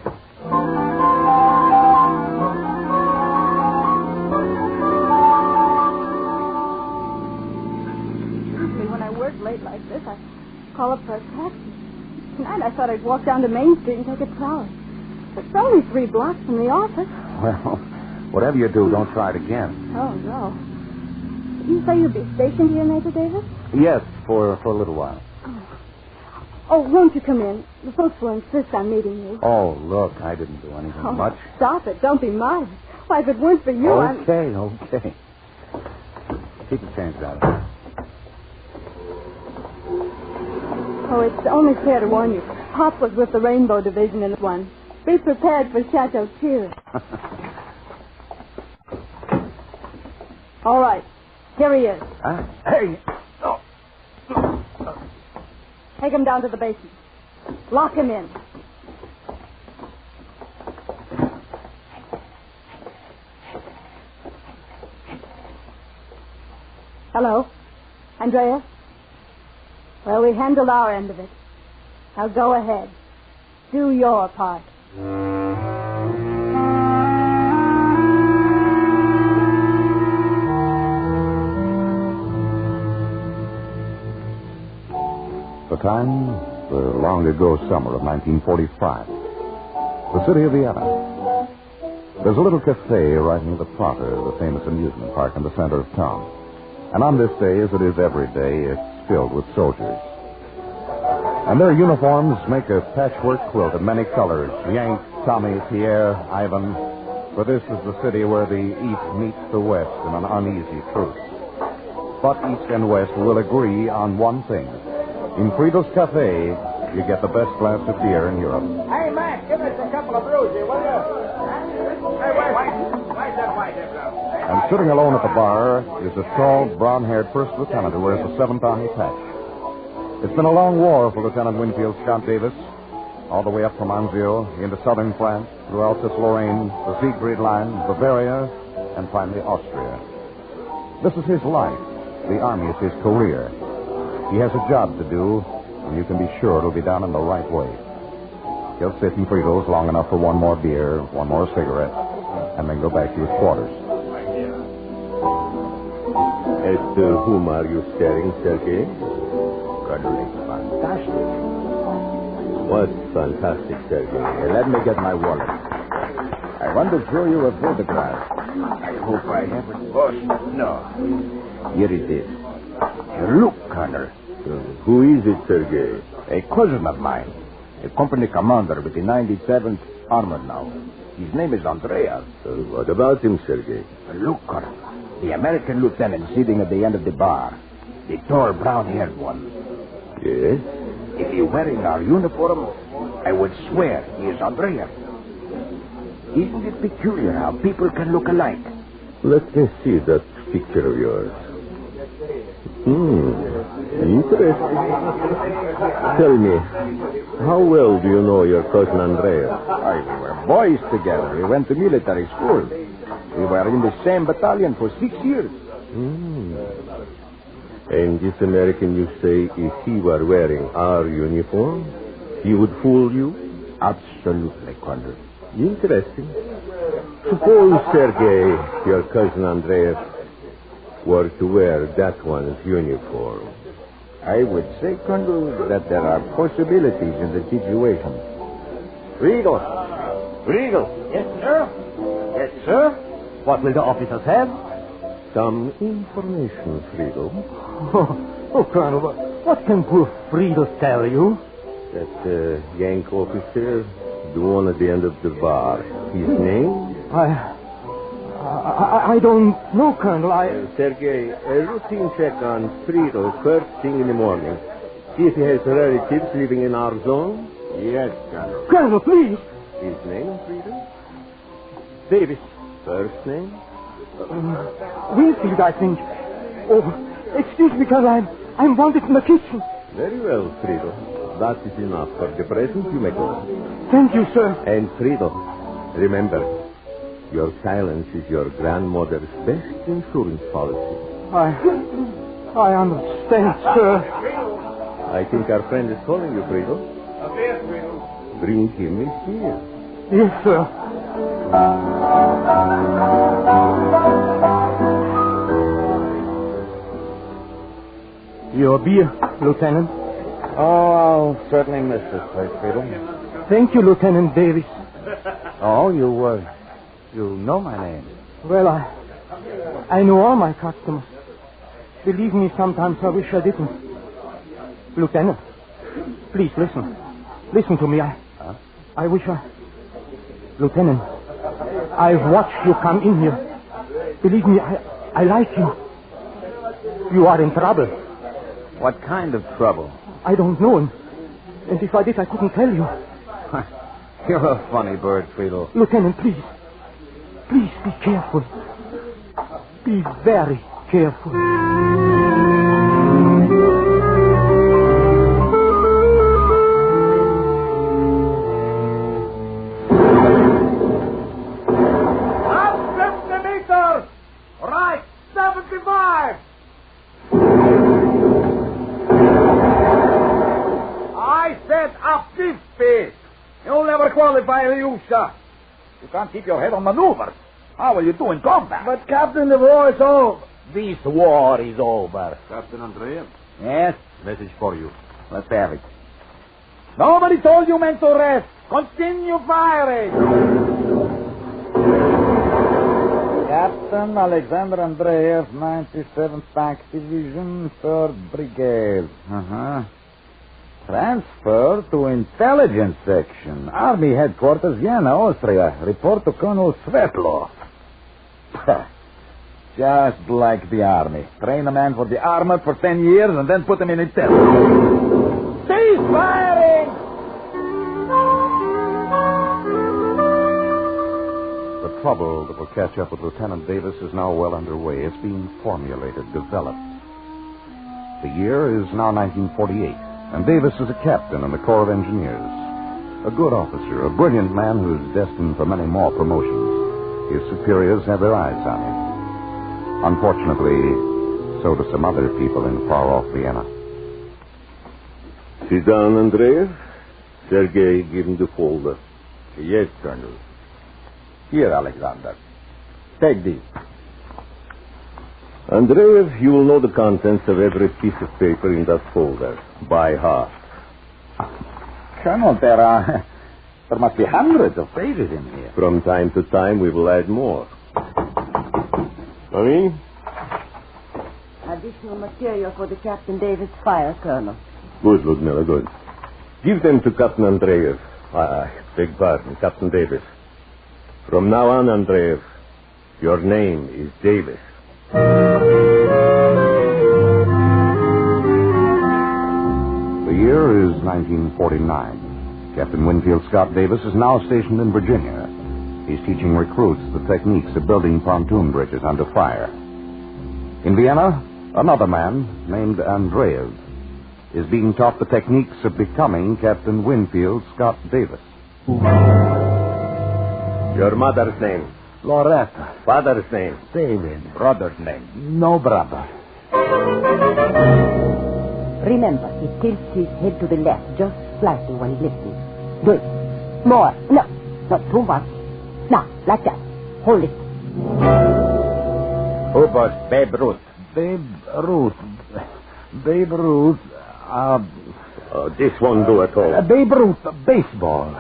Usually when I work late like this, I call up for a taxi. Tonight I thought I'd walk down to Main Street and take a trolley. It's only 3 blocks from the office. Well, whatever you do, don't try it again. Oh, no. Did you say you'd be stationed here, Major Davis? Yes, for a little while. Oh, won't you come in? The folks will insist on meeting you. Oh, look, I didn't do anything much. Stop it. Don't be modest. Why, if it weren't for you, Okay. Keep the change, darling. Oh, it's only fair to warn you. Pop was with the Rainbow Division in this one. Be prepared for Chateau Tears. All right. Here he is. Hey! Take him down to the basement. Lock him in. Hello? Andrea? Well, we handled our end of it. Now go ahead. Do your part. The time, the long-ago summer of 1945. The city of Vienna. There's a little cafe right near the Prater, the famous amusement park in the center of town. And on this day, as it is every day, it's filled with soldiers. And their uniforms make a patchwork quilt of many colors. Yank, Tommy, Pierre, Ivan. For this is the city where the East meets the West in an uneasy truce. But East and West will agree on one thing. In Friedel's Cafe, you get the best glass of beer in Europe. Hey, Mac, give us a couple of brews here, will you? Hey, where's that white there, And sitting alone at the bar is a tall, brown-haired first lieutenant who wears a 7th Army patch. It's been a long war for Lieutenant Winfield Scott Davis, all the way up from Anzio into southern France, through Alsace-Lorraine, the Siegfried Line, Bavaria, and finally Austria. This is his life. The Army is his career. He has a job to do, and you can be sure it'll be done in the right way. He'll sit in Friedel's long enough for one more beer, one more cigarette, and then go back to his quarters. At whom are you staring, Sergei? Godly fantastic. What's fantastic, Sergei? Let me get my wallet. I want to show you a photograph. I hope I haven't lost. No. Here it is. Look, Colonel. Who is it, Sergei? A cousin of mine. A company commander with the 97th Armored now. His name is Andreas. What about him, Sergei? Look, Colonel. The American lieutenant sitting at the end of the bar. The tall, brown-haired one. Yes? If he wearing our uniform, I would swear he is Andreas. Isn't it peculiar how people can look alike? Let me see that picture of yours. Interesting. Tell me, how well do you know your cousin Andrea? We were boys together. We went to military school. We were in the same battalion for 6 years. And this American, you say, if he were wearing our uniform, he would fool you? Absolutely, Colonel. Interesting. Suppose, Sergei, your cousin Andreas, were to wear that one's uniform. I would say, Colonel, that there are possibilities in the situation. Friedel! Yes, sir? Yes, sir? What will the officers have? Some information, Friedel. Oh, Colonel, what can poor Friedel tell you? That Yank officer, the one at the end of the bar. His name? I don't know, Colonel. Sergei, a routine check on Friedel first thing in the morning. See if he has relatives living in our zone. Yes, Colonel. Colonel, please. His name, Friedel? Davis. First name? Winfield, I think. Oh, excuse me, Colonel. I'm wanted in the kitchen. Very well, Friedel. That is enough for the present. You may go. Thank you, sir. And Friedel, remember, your silence is your grandmother's best insurance policy. I understand, sir. I think our friend is calling you, Friedel. Bring him here. Yes, sir. Your beer, Lieutenant. Oh, I'll certainly miss this place, Friedel. Thank you, Lieutenant Davis. Oh, you know my name. Well, I know all my customers. Believe me, sometimes I wish I didn't. Lieutenant, please listen. Listen to me. I wish Lieutenant, I've watched you come in here. Believe me, I like you. You are in trouble. What kind of trouble? I don't know. And if I did, I couldn't tell you. You're a funny bird, Friedel. Lieutenant, please. Please be careful. Be very careful. Right, 75. I said up 50. You'll never qualify, Ryusha. You can't keep your head on maneuvers. How will you do in combat? But, Captain, the war is over. This war is over. Captain Andrea? Yes? Message for you. Let's have it. Nobody told you men to rest. Continue firing. Captain Alexander Andreev, 97th Pack Division, 3rd Brigade. Transfer to Intelligence Section. Army Headquarters, Vienna, Austria. Report to Colonel Svetlov. Just like the Army. Train a man for the armored for 10 years and then put him in intelligence. Cease firing! The trouble that will catch up with Lieutenant Davis is now well underway. It's being formulated, developed. The year is now 1948, and Davis is a captain in the Corps of Engineers. A good officer, a brilliant man who's destined for many more promotions. His superiors have their eyes on him. Unfortunately, so do some other people in far-off Vienna. Sit down, Andreas. Sergei, give him the folder. Yes, Colonel. Here, Alexander. Take this. Andreas, you will know the contents of every piece of paper in that folder by heart. Colonel, there must be hundreds of pages in here. From time to time, we will add more. Marie? Additional material for the Captain Davis fire, Colonel. Good, Ludmilla, good. Give them to Captain Andreev. Beg pardon, Captain Davis. From now on, Andreev, your name is Davis. The year is 1949. Captain Winfield Scott Davis is now stationed in Virginia. He's teaching recruits the techniques of building pontoon bridges under fire. In Vienna, another man named Andreev is being taught the techniques of becoming Captain Winfield Scott Davis. Your mother's name? Loretta. Father's name? David. Brother's name? No brother. Remember, he tilts his head to the left just slightly when he listens. Good. More. No, not too much. Now, like that. Hold it. Who was Babe Ruth? Babe Ruth. Babe Ruth. This won't do at all. Babe Ruth, baseball.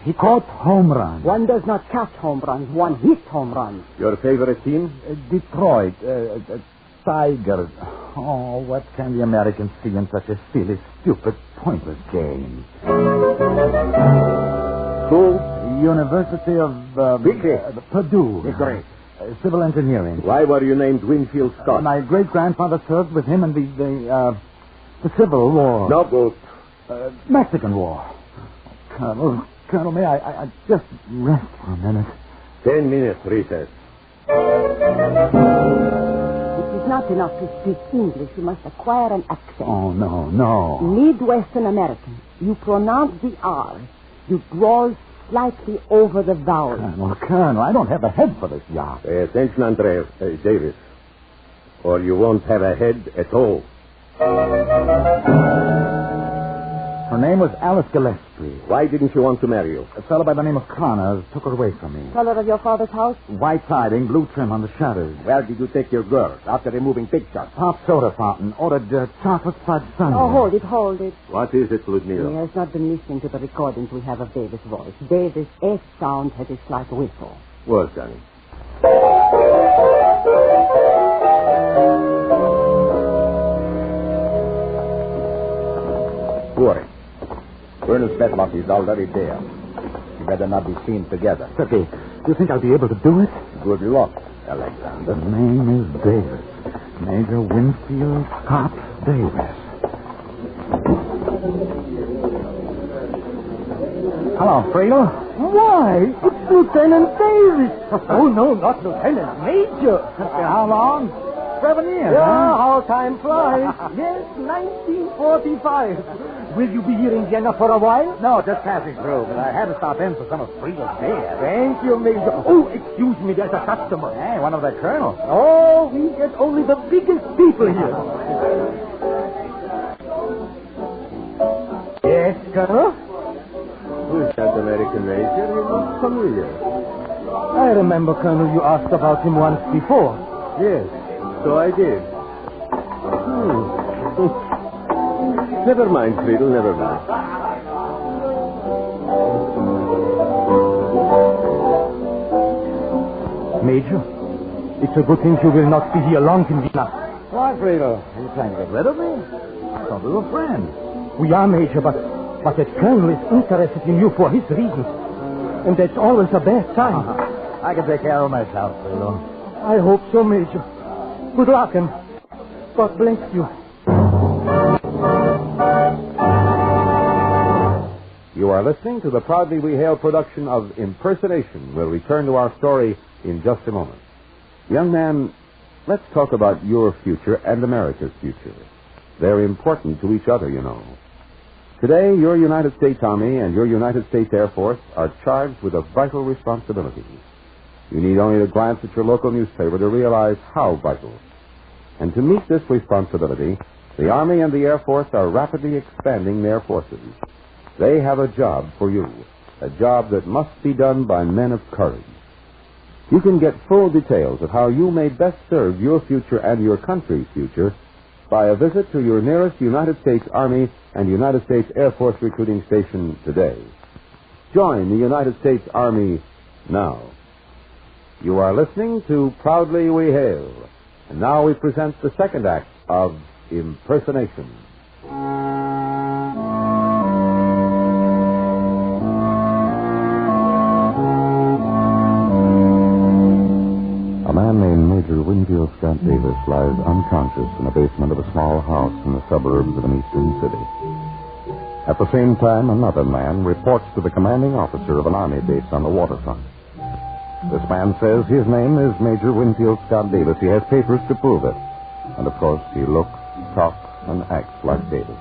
He caught home runs. One does not catch home runs. One hits home runs. Your favorite team? Detroit. Tigers. Oh, what can the Americans see in such a silly, stupid, pointless game? School? University of... Purdue. Great. Civil engineering. Why were you named Winfield Scott? My great-grandfather served with him in the Civil War. No good. Mexican War. Colonel, may I just rest for a minute? 10 minutes recess. It is not enough to speak English. You must acquire an accent. Oh, no. Midwestern American. You pronounce the R. You drawl slightly over the vowel. Colonel, I don't have a head for this job. Pay attention, Andreas. Davis. Or you won't have a head at all. Her name was Alice Gillespie. Why didn't you want to marry you? A fellow by the name of Connors took her away from me. Color of your father's house? White siding, blue trim on the shutters. Where did you take your girls after removing pictures? Pop soda fountain. Ordered chocolate fudge sundae. Oh, hold it. What is it, Ludmilla? He has not been listening to the recordings we have of Davis' voice. Davis' S sound has a slight whistle. Well, Johnny. Worry. Colonel Svetlock is already there. You better not be seen together. Okay. Do you think I'll be able to do it? Good luck, Alexander. The name is Davis. Major Winfield Scott Davis. Hello, Friedel. Why, it's Lieutenant Davis. Oh, no, not Lieutenant. Major. How long? 7 years. Yeah, how time flies. Yes, 1945. Will you be here in Vienna for a while? No, just passing through, but I had to stop in for some of Friedel's beer. Thank you, Major. Oh, excuse me, there's a customer. Hey, one of the colonels. Oh, we get only the biggest people here. Yes, Colonel? Who's that American major? He looks familiar. I remember, Colonel, you asked about him once before. Yes, so I did. Never mind, Friedel, never mind. Major, it's a good thing you will not be here long in Vienna. Why, Friedel? Are you trying to get rid of me? I thought we were friends. We are, Major, but that Colonel is interested in you for his reasons. And that's always a bad sign. I can take care of myself, Friedel. I hope so, Major. Good luck, and God bless you. You are listening to the Proudly We Hail production of Impersonation. We'll return to our story in just a moment. Young man, let's talk about your future and America's future. They're important to each other, you know. Today, your United States Army and your United States Air Force are charged with a vital responsibility. You need only to glance at your local newspaper to realize how vital. And to meet this responsibility, the Army and the Air Force are rapidly expanding their forces. They have a job for you, a job that must be done by men of courage. You can get full details of how you may best serve your future and your country's future by a visit to your nearest United States Army and United States Air Force recruiting station today. Join the United States Army now. You are listening to Proudly We Hail. And now we present the second act of Impersonation. A man named Major Winfield Scott Davis lies unconscious in the basement of a small house in the suburbs of an eastern city. At the same time, another man reports to the commanding officer of an army base on the waterfront. This man says his name is Major Winfield Scott Davis. He has papers to prove it. And, of course, he looks, talks, and acts like Davis.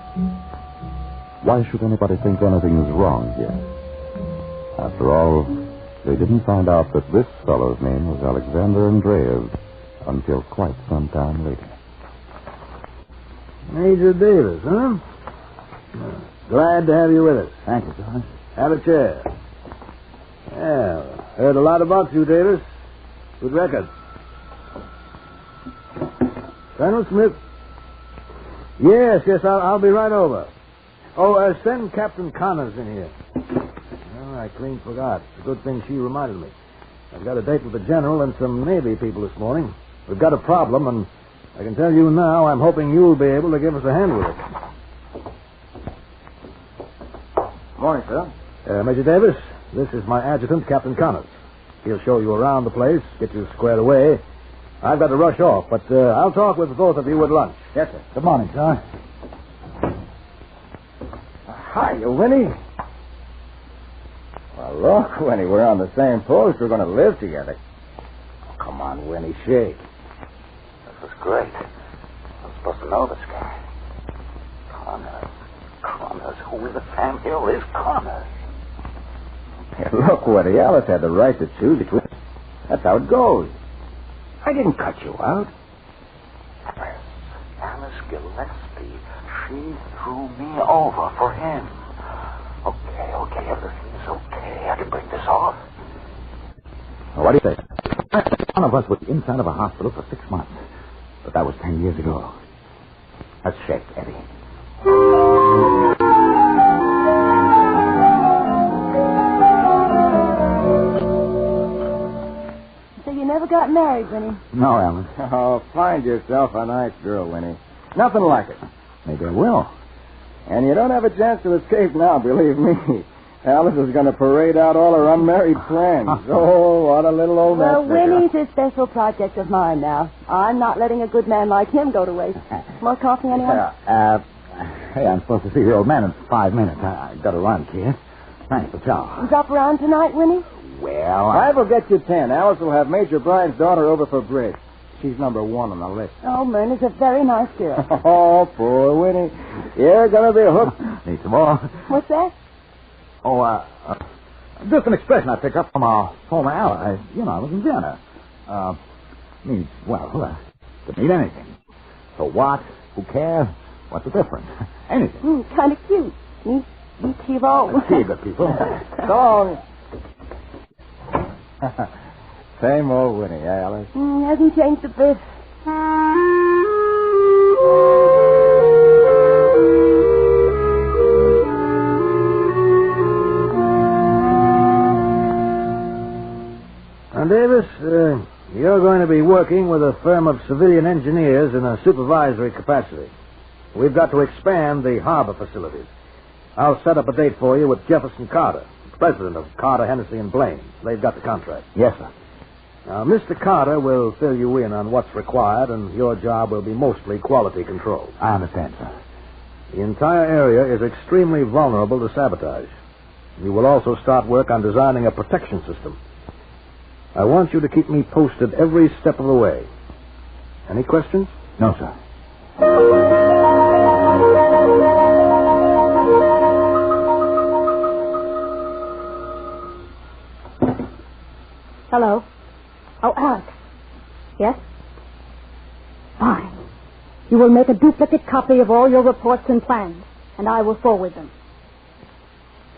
Why should anybody think anything is wrong here? After all, they didn't find out that this fellow's name was Alexander Andreev until quite some time later. Major Davis, huh? Glad to have you with us. Thank you, George. Have a chair. Yeah, heard a lot about you, Davis. Good record. Colonel Smith? Yes, I'll be right over. Oh, send Captain Connors in here. Oh, I clean forgot. It's a good thing she reminded me. I've got a date with the General and some Navy people this morning. We've got a problem, and I can tell you now I'm hoping you'll be able to give us a hand with it. Morning, sir. Major Davis, this is my adjutant, Captain Connors. He'll show you around the place, get you squared away. I've got to rush off, but I'll talk with both of you at lunch. Yes, sir. Good morning, sir. Hiya, Winnie. Well, look, Winnie, we're on the same post. We're going to live together. Oh, come on, Winnie, shake. This is great. I'm supposed to know this guy. Connors. Who in the Sam Hill is Connors? Hey, look, Winnie, Alice had the right to choose between us. That's how it goes. I didn't cut you out. Alice Gillespie. She threw me over for him. Okay, everything's okay. I can break this off. Well, what do you say? One of us was inside of a hospital for 6 months. But that was 10 years ago. Let's shake, Eddie. So you never got married, Winnie? No, Ellen. Oh, find yourself a nice girl, Winnie. Nothing like it. Maybe I will. And you don't have a chance to escape now, believe me. Alice is going to parade out all her unmarried friends. Oh, what a little old nest digger. Winnie's a special project of mine now. I'm not letting a good man like him go to waste. More coffee, anyone? Hey, I'm supposed to see the old man in 5 minutes. I've got to run, kid. Thanks for ciao. You drop around tonight, Winnie? Well, I will get you 10. Alice will have Major Brian's daughter over for bridge. She's number 1 on the list. Oh, Myrna's a very nice girl. Oh, poor Winnie. You're going to be hooked. Need some more? What's that? Oh, just an expression I picked up from our former ally. I was in Vienna. Means, could mean anything. So what? Who cares? What's the difference? Anything. Kind of cute. Me chivo. See you, good people. So long. Same old Winnie, Alice? Hasn't changed a bit. Now, Davis, you're going to be working with a firm of civilian engineers in a supervisory capacity. We've got to expand the harbor facilities. I'll set up a date for you with Jefferson Carter, president of Carter, Hennessy, and Blaine. They've got the contract. Yes, sir. Now, Mr. Carter will fill you in on what's required, and your job will be mostly quality control. I understand, sir. The entire area is extremely vulnerable to sabotage. You will also start work on designing a protection system. I want you to keep me posted every step of the way. Any questions? No, sir. Hello. Oh, Alex. Yes? Fine. You will make a duplicate copy of all your reports and plans, and I will forward them.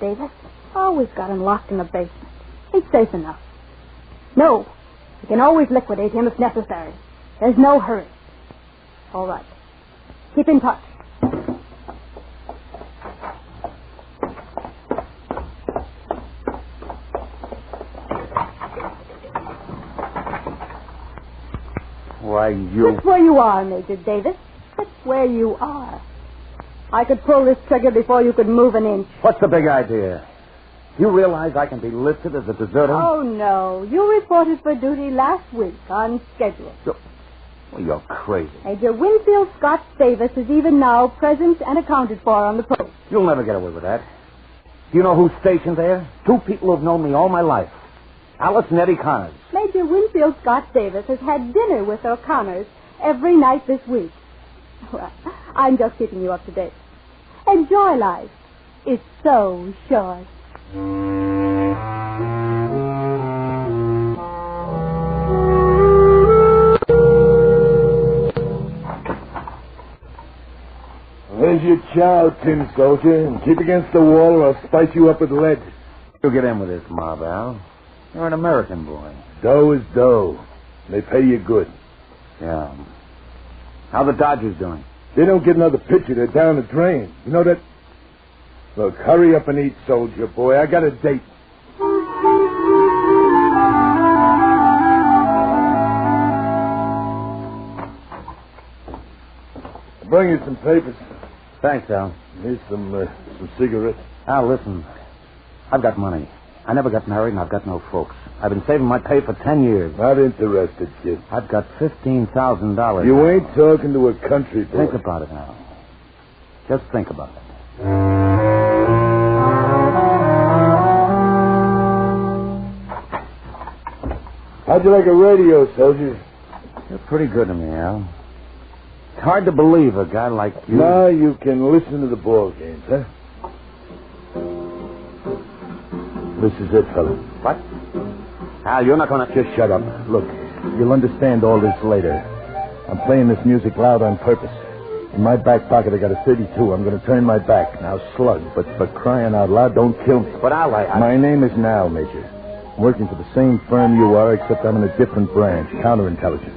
Davis? Oh, we've got him locked in the basement. He's safe enough. No. We can always liquidate him if necessary. There's no hurry. All right. Keep in touch. Why, you... That's where you are, Major Davis. That's where you are. I could pull this trigger before you could move an inch. What's the big idea? You realize I can be listed as a deserter? Oh, no. You reported for duty last week on schedule. Well, you're crazy. Major Winfield Scott Davis is even now present and accounted for on the post. You'll never get away with that. Do you know who's stationed there? 2 people who've known me all my life. Alice and Eddie Connors. Major Winfield Scott Davis has had dinner with O'Connors every night this week. Well, I'm just keeping you up to date. Enjoy life. It's so short. There's your chow, tin soldier. Keep against the wall or I'll spice you up with lead. You get in with this mob, Al. You're an American boy. Dough is dough. They pay you good. Yeah. How the Dodgers doing? They don't get another pitcher. They're down the drain. You know that? Look, hurry up and eat, soldier boy. I got a date. I'll bring you some papers. Thanks, Al. Here's some cigarettes. Al, listen. I've got money. I never got married, and I've got no folks. I've been saving my pay for 10 years. Not interested, kid. I've got $15,000. You ain't talking to a country boy. Think about it, Al. Just think about it. How'd you like a radio, soldier? You're pretty good to me, Al. It's hard to believe a guy like you... Now you can listen to the ball games, huh? This is it, fella. What? Al, you're not going to... Just shut up. Look, you'll understand all this later. I'm playing this music loud on purpose. In my back pocket, I got a 32. I'm going to turn my back. Now, slug. But for crying out loud, don't kill me. But Al, My name is Now, Major. I'm working for the same firm you are, except I'm in a different branch, counterintelligence.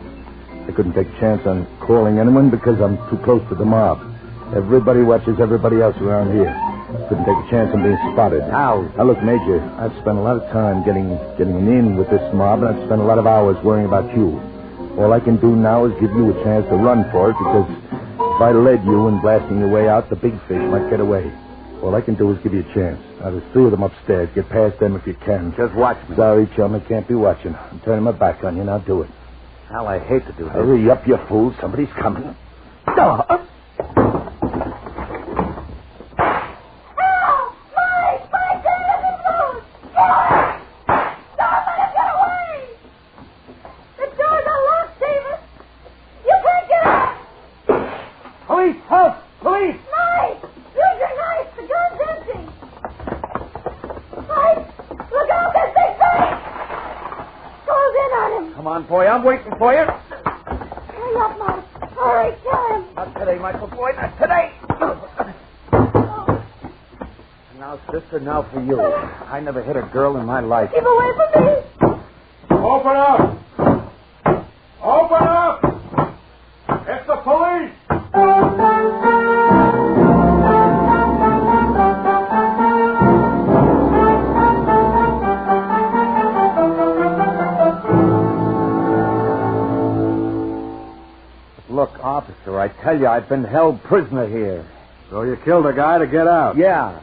I couldn't take a chance on calling anyone because I'm too close to the mob. Everybody watches everybody else around here. Couldn't take a chance on being spotted. How? Now, look, Major, I've spent a lot of time getting in with this mob, and I've spent a lot of hours worrying about you. All I can do now is give you a chance to run for it, because if I led you in blasting your way out, the big fish might get away. All I can do is give you a chance. Now, there's 3 of them upstairs. Get past them if you can. Just watch me. Sorry, chum, I can't be watching. I'm turning my back on you. Now do it. Al, I hate to do this. Hurry up, you fool. Somebody's coming. Oh. Boy, I'm waiting for you. Hurry up, Mike. Hurry, kill him. Not today, Michael boy, not today. Now, sister, now for you. I never hit a girl in my life. Keep away from me. Open up! Open up! It's the police! Look, officer, I tell you, I've been held prisoner here. So you killed a guy to get out? Yeah.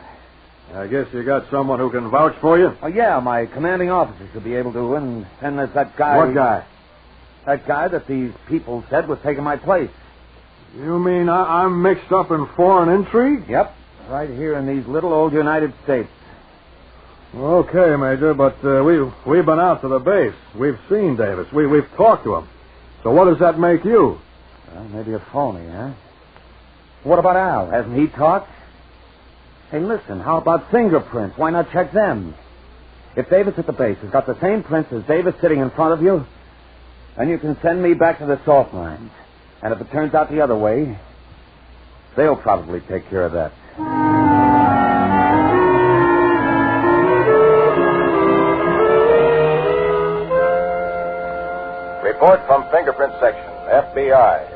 I guess you got someone who can vouch for you? Oh, yeah, my commanding officer should be able to, and there's that guy... What guy? That guy that these people said was taking my place. You mean I'm mixed up in foreign intrigue? Yep, right here in these little old United States. Okay, Major, but we've been out to the base. We've seen Davis. We've talked to him. So what does that make you? Well, maybe a phony, huh? What about Al? Hasn't he talked? Hey, listen, how about fingerprints? Why not check them? If Davis at the base has got the same prints as Davis sitting in front of you, then you can send me back to the salt mines. And if it turns out the other way, they'll probably take care of that. Report from Fingerprint Section, FBI.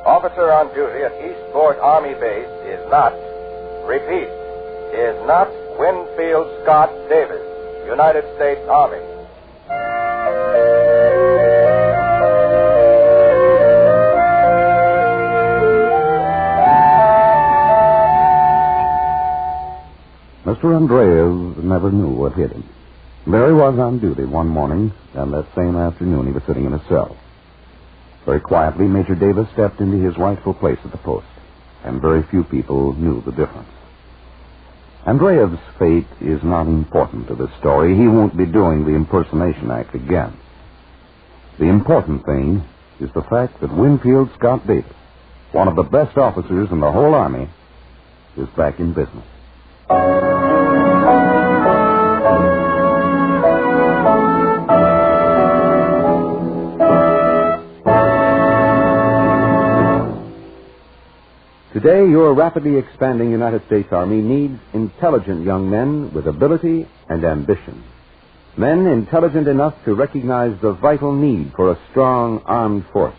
Officer on duty at Eastport Army Base is not, repeat, is not Winfield Scott Davis, United States Army. Mr. Andreas never knew what hit him. There he was on duty one morning, and that same afternoon he was sitting in a cell. Very quietly, Major Davis stepped into his rightful place at the post, and very few people knew the difference. Andreev's fate is not important to this story. He won't be doing the impersonation act again. The important thing is the fact that Winfield Scott Davis, one of the best officers in the whole Army, is back in business. Today, your rapidly expanding United States Army needs intelligent young men with ability and ambition. Men intelligent enough to recognize the vital need for a strong armed force.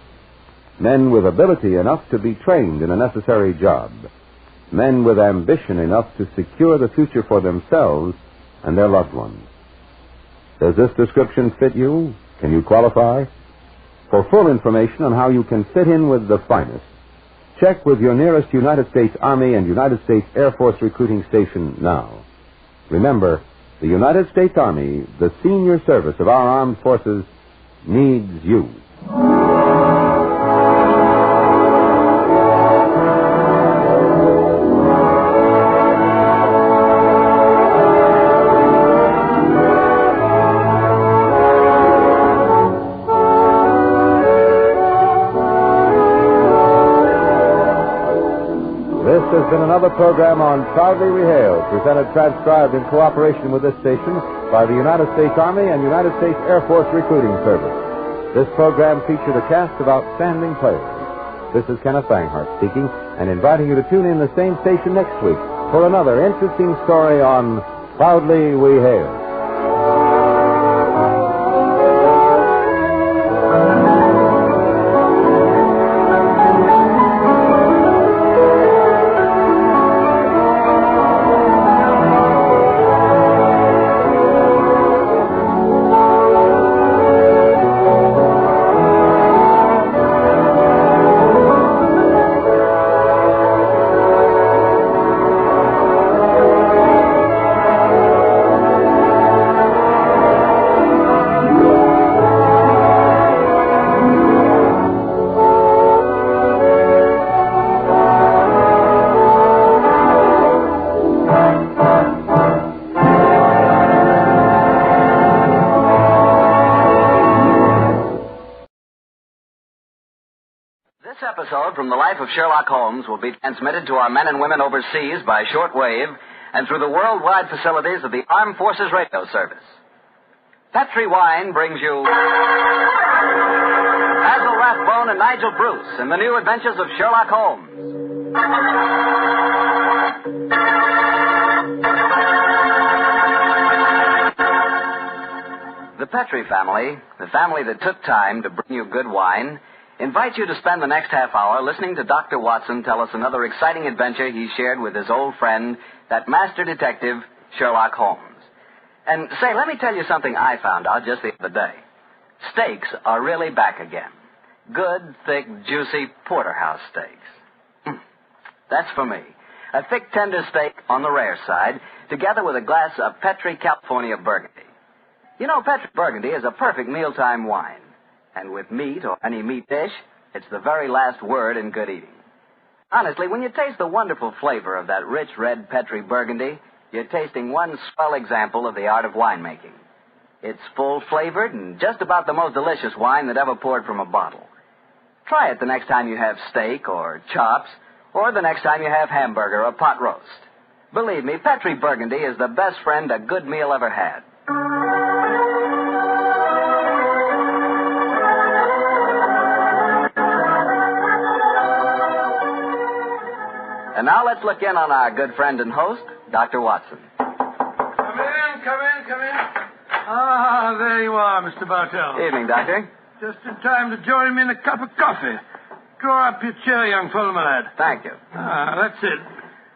Men with ability enough to be trained in a necessary job. Men with ambition enough to secure the future for themselves and their loved ones. Does this description fit you? Can you qualify? For full information on how you can fit in with the finest, check with your nearest United States Army and United States Air Force recruiting station now. Remember, the United States Army, the senior service of our armed forces, needs you. This has been another program on Proudly We Hail, presented transcribed in cooperation with this station by the United States Army and United States Air Force Recruiting Service. This program featured a cast of outstanding players. This is Kenneth Banghart speaking and inviting you to tune in the same station next week for another interesting story on Proudly We Hail. This episode from the life of Sherlock Holmes will be transmitted to our men and women overseas by shortwave and through the worldwide facilities of the Armed Forces Radio Service. Petri Wine brings you Basil Rathbone and Nigel Bruce in the new adventures of Sherlock Holmes. The Petri family, the family that took time to bring you good wine, invites you to spend the next half hour listening to Dr. Watson tell us another exciting adventure he shared with his old friend, that master detective, Sherlock Holmes. And say, let me tell you something I found out just the other day. Steaks are really back again. Good, thick, juicy porterhouse steaks. That's for me. A thick, tender steak on the rare side, together with a glass of Petri California Burgundy. You know, Petri Burgundy is a perfect mealtime wine. And with meat or any meat dish, it's the very last word in good eating. Honestly, when you taste the wonderful flavor of that rich red Petri Burgundy, you're tasting one swell example of the art of winemaking. It's full-flavored and just about the most delicious wine that ever poured from a bottle. Try it the next time you have steak or chops, or the next time you have hamburger or pot roast. Believe me, Petri Burgundy is the best friend a good meal ever had. And now let's look in on our good friend and host, Dr. Watson. Come in. Ah, there you are, Mr. Bartell. Evening, Doctor. Just in time to join me in a cup of coffee. Draw up your chair, young fellow, my lad. Thank you. Ah, that's it.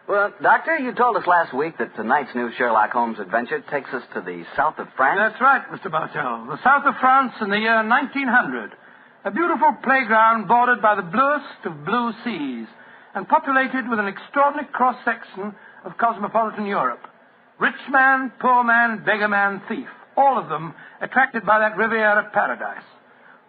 Well, Doctor, you told us last week that tonight's new Sherlock Holmes adventure takes us to the south of France. That's right, Mr. Bartell. The south of France in the year 1900. A beautiful playground bordered by the bluest of blue seas, and populated with an extraordinary cross-section of cosmopolitan Europe. Rich man, poor man, beggar man, thief. All of them attracted by that Riviera paradise.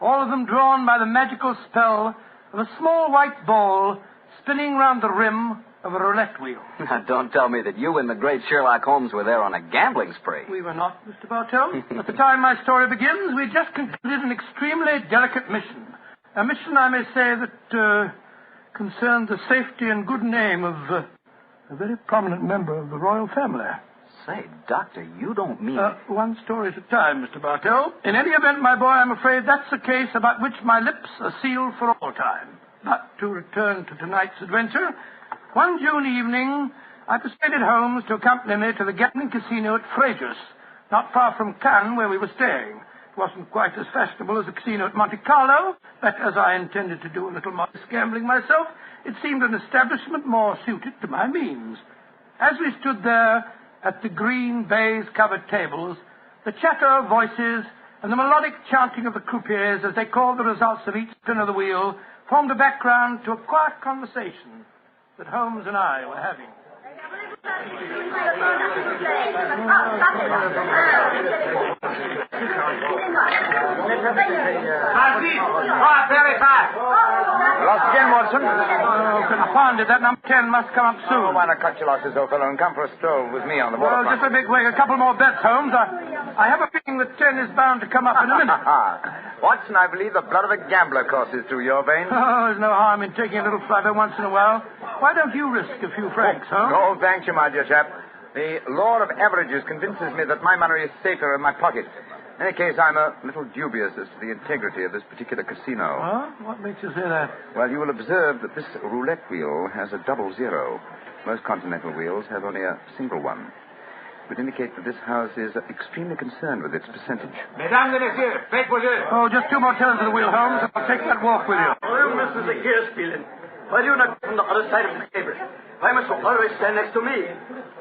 All of them drawn by the magical spell of a small white ball spinning round the rim of a roulette wheel. Now, don't tell me that you and the great Sherlock Holmes were there on a gambling spree. We were not, Mr. Bartell. At the time my story begins, we just concluded an extremely delicate mission. A mission, I may say, that concerned the safety and good name of a very prominent member of the royal family. Say, Doctor, you don't mean... One story at a time, Mr. Bartell. In any event, my boy, I'm afraid that's a case about which my lips are sealed for all time. But to return to tonight's adventure, One June evening, I persuaded Holmes to accompany me to the gambling casino at Circus, not far from Cannes, where we were staying. It wasn't quite as fashionable as the casino at Monte Carlo, but as I intended to do a little modest gambling myself, it seemed an establishment more suited to my means. As we stood there at the green baize-covered tables, the chatter of voices and the melodic chanting of the croupiers as they called the results of each spin of the wheel formed a background to a quiet conversation that Holmes and I were having. Very fast. Lost again, Watson? Oh, confounded. That number 10 must come up soon. Oh, why not cut your losses, old fellow, and come for a stroll with me on the Well, waterfront? just a big wig. A couple more bets, Holmes. I have a feeling that 10 is bound to come up in a minute. Watson, I believe the blood of a gambler courses through your veins. Oh, there's no harm in taking a little flutter once in a while. Why don't you risk a few francs, Holmes? No, thank you, my dear chap. The law of averages convinces me that my money is safer in my pocket. In any case, I'm a little dubious as to the integrity of this particular casino. Well, what makes you say that? Well, you will observe that this roulette wheel has a 00. Most continental wheels have only a single one. It would indicate that this house is extremely concerned with its percentage. Mesdames et messieurs, faites vos jeux. Oh, just 2 more turns of the wheel, Holmes, and I'll take that walk with you. Oh, you Mr. Here spielen. Why do you not come from the other side of the table? Why must you always stand next to me?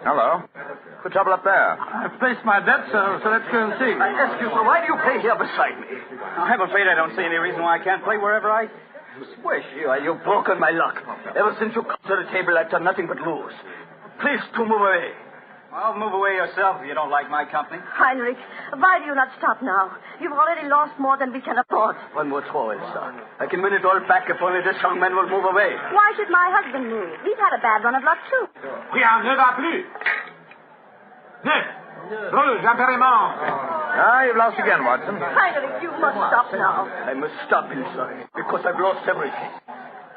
Hello. What's the trouble up there? I've placed my bet, so let's go and see. I ask you, sir, why do you play here beside me? I'm afraid I don't see any reason why I can't play wherever I Wish you've broken my luck. Ever since you come to the table, I've done nothing but lose. Please to move away. Well, move away yourself if you don't like my company. Heinrich, why do you not stop now? You've already lost more than we can afford. One more throw, Elsa. I can win it all back if only this young man will move away. Why should my husband move? He's had a bad run of luck, too. Rien ne va plus. Neuf. Rouge, impériment. You've lost again, Watson. Heinrich, you must stop now. I must stop, Elsa, because I've lost everything.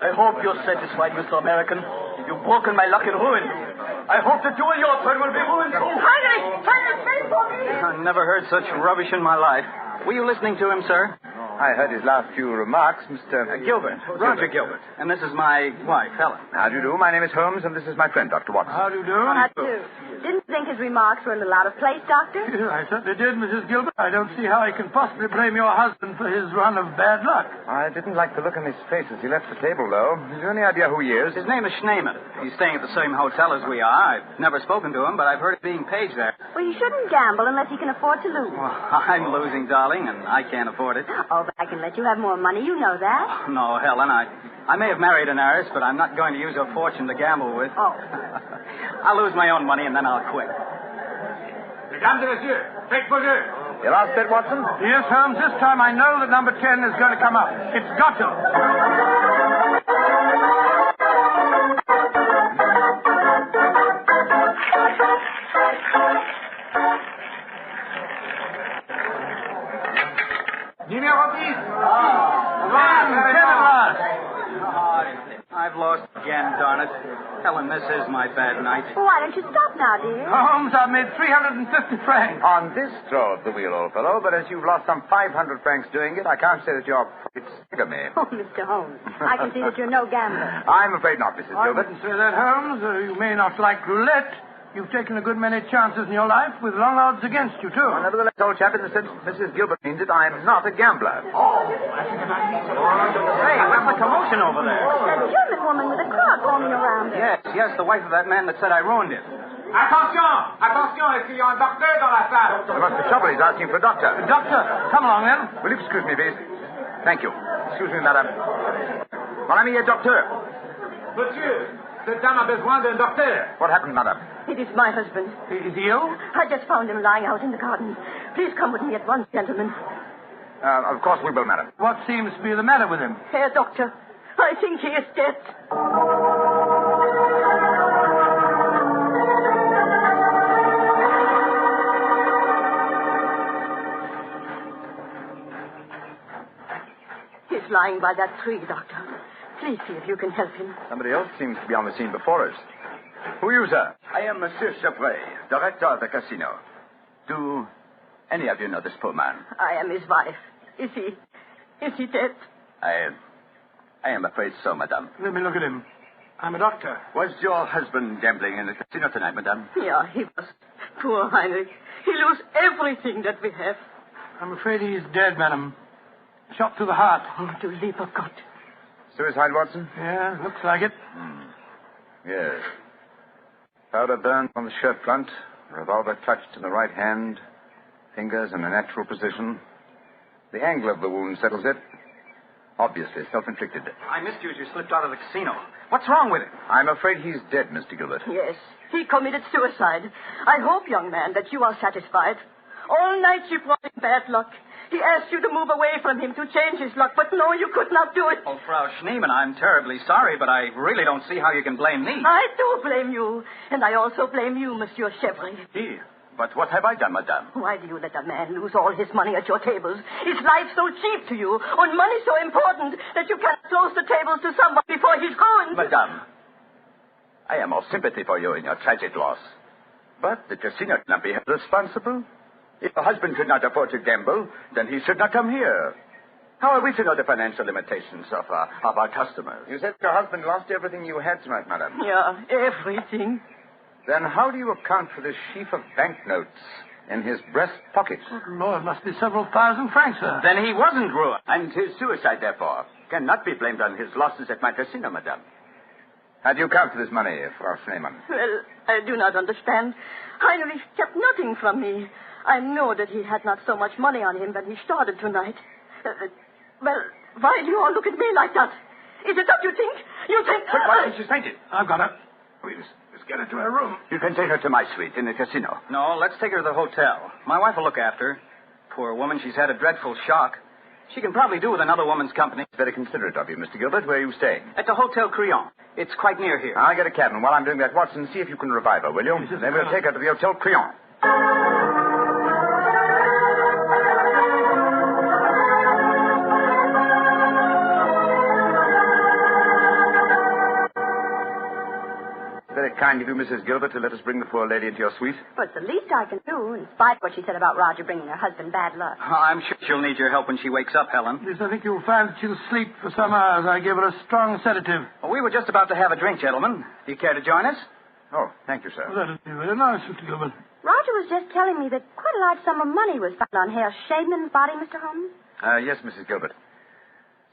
I hope you're satisfied, Mr. American. You've broken my luck and ruined me. I hope that you and your friend will be ruined, too. Heinrich, wait for me. I never heard such rubbish in my life. Were you listening to him, sir? I heard his last few remarks, Mr. Gilbert. Roger Gilbert. And this is my wife, Helen. How do you do? My name is Holmes, and this is my friend, Dr. Watson. How do you do? How do you do? Didn't think his remarks were a little out of place, Doctor? I certainly did, Mrs. Gilbert. I don't see how he can possibly blame your husband for his run of bad luck. I didn't like the look on his face as he left the table, though. Have you any idea who he is? His name is Schneemann. He's staying at the same hotel as we are. I've never spoken to him, but I've heard of being paged there. Well, you shouldn't gamble unless you can afford to lose. Well, I'm losing, darling, and I can't afford it. Oh, but I can let you have more money. You know that. No, Helen, I may have married an heiress, but I'm not going to use her fortune to gamble with. Oh. I'll lose my own money, and then I'll quit. Mesdames et messieurs, faites vos jeux. You lost it, Watson? Yes, Holmes. This time I know that number 10 is going to come up. It's got to. Numéro 10. I've lost again, darn it. Helen, this is my bad night. Why don't you stop now, dear? Holmes, I've made 350 francs. On this throw of the wheel, old fellow, but as you've lost some 500 francs doing it, I can't say that you're afraid to stick me. Oh, Mr. Holmes, I can see that you're no gambler. I'm afraid not, Mrs. I Gilbert. wouldn't say that, Holmes. You may not like roulette. You've taken a good many chances in your life with long odds against you, too. Well, nevertheless, old chap, in the sense Mrs. Gilbert means it, I'm not a gambler. Hey, what's the commotion over there? That German woman with a crowd forming around her. Yes, the wife of that man that said I ruined it. Attention! Attention, est-ce qu'il y a un docteur dans la salle? There must be trouble. He's asking for a doctor. Doctor, come along, then. Will you excuse me, please? Thank you. Excuse me, madame. Mon ami est docteur. Monsieur, cette dame a besoin d'un docteur. What happened, madame? It is my husband. Is he ill? I just found him lying out in the garden. Please come with me at once, gentlemen. Of course we will, madam. What seems to be the matter with him? Herr Doctor, I think he is dead. He's lying by that tree, Doctor. Please see if you can help him. Somebody else seems to be on the scene before us. Who are you, sir? I am Monsieur Chevray, director of the casino. Do any of you know this poor man? I am his wife. Is he dead? I am afraid so, madame. Let me look at him. I'm a doctor. Was your husband gambling in the casino tonight, madame? Yeah, he was. Poor Heinrich. He lost everything that we have. I'm afraid he's dead, madam. Shot through the heart. Oh, du lieber Gott. Suicide, Watson? Yeah, looks like it. Yes. Powder burned on the shirt front, revolver clutched in the right hand, fingers in a natural position. The angle of the wound settles it. Obviously self-inflicted. I missed you as you slipped out of the casino. What's wrong with him? I'm afraid he's dead, Mr. Gilbert. Yes, he committed suicide. I hope, young man, that you are satisfied. All night you brought him bad luck. He asked you to move away from him to change his luck, but no, you could not do it. Oh, Frau Schneemann, I'm terribly sorry, but I really don't see how you can blame me. I do blame you, and I also blame you, Monsieur Chevry. Here. But what have I done, madame? Why do you let a man lose all his money at your tables? Is life so cheap to you, and money so important, that you can't close the tables to someone before he's ruined? Madame, I am all sympathy for you in your tragic loss. But the casino cannot be held responsible. If the husband could not afford to gamble, then he should not come here. How are we to know the financial limitations of our customers? You said your husband lost everything you had tonight, madame. Yeah, everything. Then how do you account for this sheaf of banknotes in his breast pocket? Oh, Lord, must be several thousand francs, sir. Then he wasn't ruined. And his suicide, therefore, cannot be blamed on his losses at my casino, madame. How do you account for this money, Frau Schneemann? Well, I do not understand. Heinrich kept nothing from me. I know that he had not so much money on him when he started tonight. Well, why do you all look at me like that? Is it that you think? You think... Quick, Watson, she's fainted. I've got her. Let's get her to her room. You can take her to my suite in the casino. No, let's take her to the hotel. My wife will look after her. Poor woman, she's had a dreadful shock. She can probably do with another woman's company. It's very considerate of you, Mr. Gilbert. Where are you staying? At the Hotel Crillon. It's quite near here. I'll get a cab, and while I'm doing that, Watson, see if you can revive her, will you? Then we'll take her to the Hotel Crillon. Very kind of you, Mrs. Gilbert, to let us bring the poor lady into your suite. But it's the least I can do, in spite of what she said about Roger bringing her husband bad luck. I'm sure she'll need your help when she wakes up, Helen. Yes, I think you'll find that she'll sleep for some hours. I gave her a strong sedative. Well, we were just about to have a drink, gentlemen. Do you care to join us? Oh, thank you, sir. Well, that'd be very nice, Mr. Gilbert. Roger was just telling me that quite a large sum of money was found on Herr Shademan's body, Mr. Holmes. Yes, Mrs. Gilbert.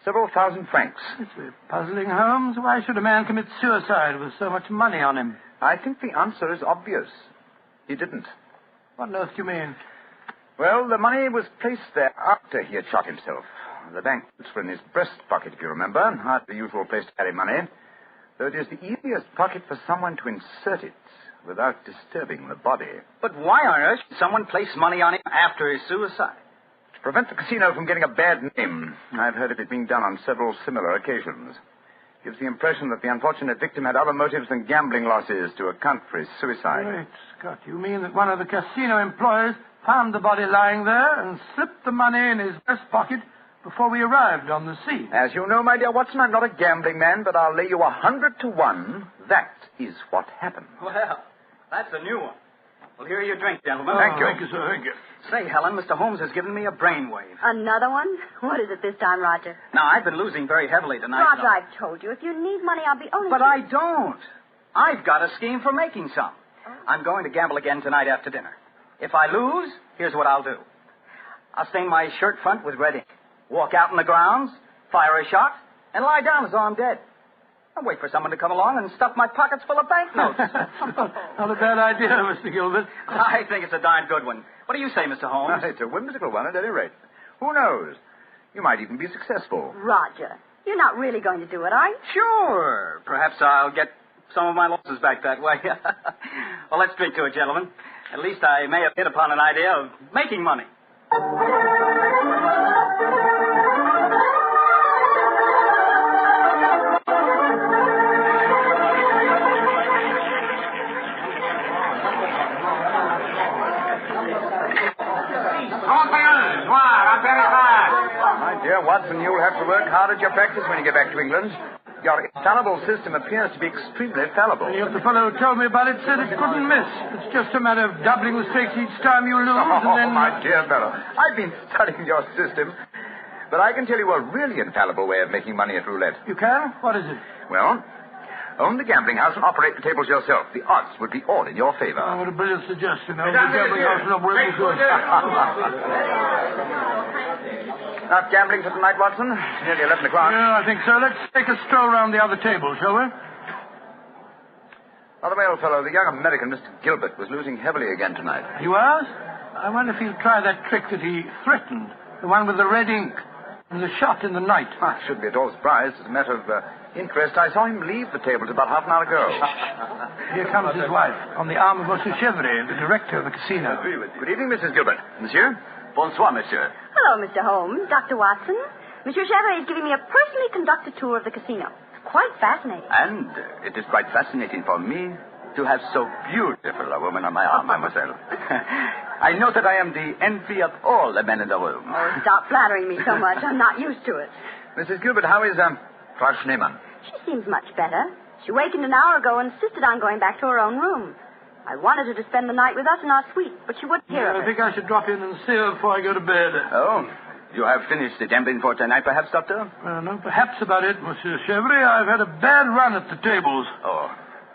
Several thousand francs. It's very puzzling, Holmes. Why should a man commit suicide with so much money on him? I think the answer is obvious. He didn't. What on earth do you mean? Well, the money was placed there after he had shot himself. The banknotes were in his breast pocket, if you remember. Not the usual place to carry money. Though it is the easiest pocket for someone to insert it without disturbing the body. But why on earth should someone place money on him after his suicide? To prevent the casino from getting a bad name. I've heard of it being done on several similar occasions. Gives the impression that the unfortunate victim had other motives than gambling losses to account for his suicide. Great Scott, you mean that one of the casino employees found the body lying there and slipped the money in his breast pocket before we arrived on the scene? As you know, my dear Watson, I'm not a gambling man, but I'll lay you 100 to 1. That is what happened. Well, that's a new one. Well, here are your drink, gentlemen. Thank you. Thank you, sir. Thank you. Say, Helen, Mr. Holmes has given me a brainwave. Another one? What is it this time, Roger? Now, I've been losing very heavily tonight. Roger, I've told you, if you need money, I'll be only... But I don't. I've got a scheme for making some. I'm going to gamble again tonight after dinner. If I lose, here's what I'll do. I'll stain my shirt front with red ink, walk out in the grounds, fire a shot, and lie down as though I'm dead. I'll wait for someone to come along and stuff my pockets full of banknotes. Not a bad idea, Mr. Gilbert. I think it's a darn good one. What do you say, Mr. Holmes? It's a whimsical one at any rate. Who knows? You might even be successful. Roger, you're not really going to do it, are you? Sure. Perhaps I'll get some of my losses back that way. Well, let's drink to it, gentlemen. At least I may have hit upon an idea of making money. My dear Watson, you'll have to work hard at your practice when you get back to England. Your infallible system appears to be extremely fallible. Yes, the fellow who told me about it said it couldn't miss. It's just a matter of doubling the stakes each time you lose, and then... my dear fellow, I've been studying your system, but I can tell you a really infallible way of making money at roulette. You can? What is it? Well, Own the gambling house and operate the tables yourself. The odds would be all in your favor. Oh, what a brilliant suggestion. Not gambling for tonight, Watson? It's nearly 11 o'clock. Yeah, I think so. Let's take a stroll around the other table, shall we? By the way, old fellow, the young American, Mr. Gilbert, was losing heavily again tonight. He was? I wonder if he'll try that trick that he threatened. The one with the red ink. And the shot in the night. I shouldn't be at all surprised. As a matter of interest, I saw him leave the tables about half an hour ago. Here comes his wife, on the arm of Monsieur Chevrolet, the director of the casino. Good evening, Mrs. Gilbert. Monsieur? Bonsoir, monsieur. Hello, Mr. Holmes, Dr. Watson. Monsieur Chevrolet is giving me a personally conducted tour of the casino. It's quite fascinating. And it is quite fascinating for me to have so beautiful a woman on my arm, mademoiselle. I know that I am the envy of all the men in the room. Oh, stop flattering me so much. I'm not used to it. Mrs. Gilbert, how is Frau Schneemann? She seems much better. She wakened an hour ago and insisted on going back to her own room. I wanted her to spend the night with us in our suite, but she wouldn't hear of it. I think I should drop in and see her before I go to bed. Oh, you have finished the gambling for tonight, perhaps, Doctor? No, perhaps about it, Monsieur Chevrolet. I've had a bad run at the tables. Oh,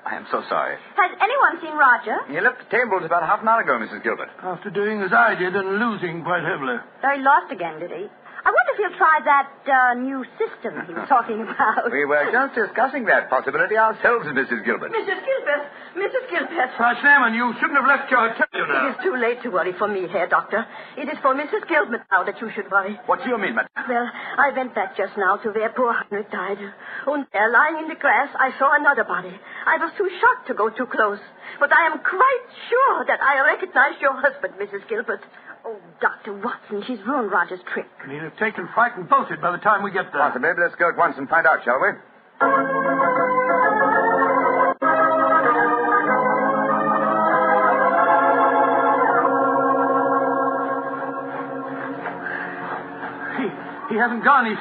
I am so sorry. Has anyone seen Roger? He left the tables about half an hour ago, Mrs. Gilbert. After doing as I did and losing quite heavily. So he lost again, did he? I wonder if he'll try that new system he was talking about. We were just discussing that possibility ourselves, Mrs. Gilbert. Mrs. Gilbert! Mrs. Gilbert! Frau Schneemann, you shouldn't have left your hotel, you know. It is too late to worry for me, Herr Doctor. It is for Mrs. Gilbert now that you should worry. What do you mean, madam? Well, I went back just now to where poor Heinrich died. And there, lying in the grass, I saw another body. I was too shocked to go too close. But I am quite sure that I recognized your husband, Mrs. Gilbert. Oh, Dr. Watson, she's ruined Roger's trick. And he'll have taken fright and bolted by the time we get there. Possibly. Let's go at once and find out, shall we? He hasn't gone. He's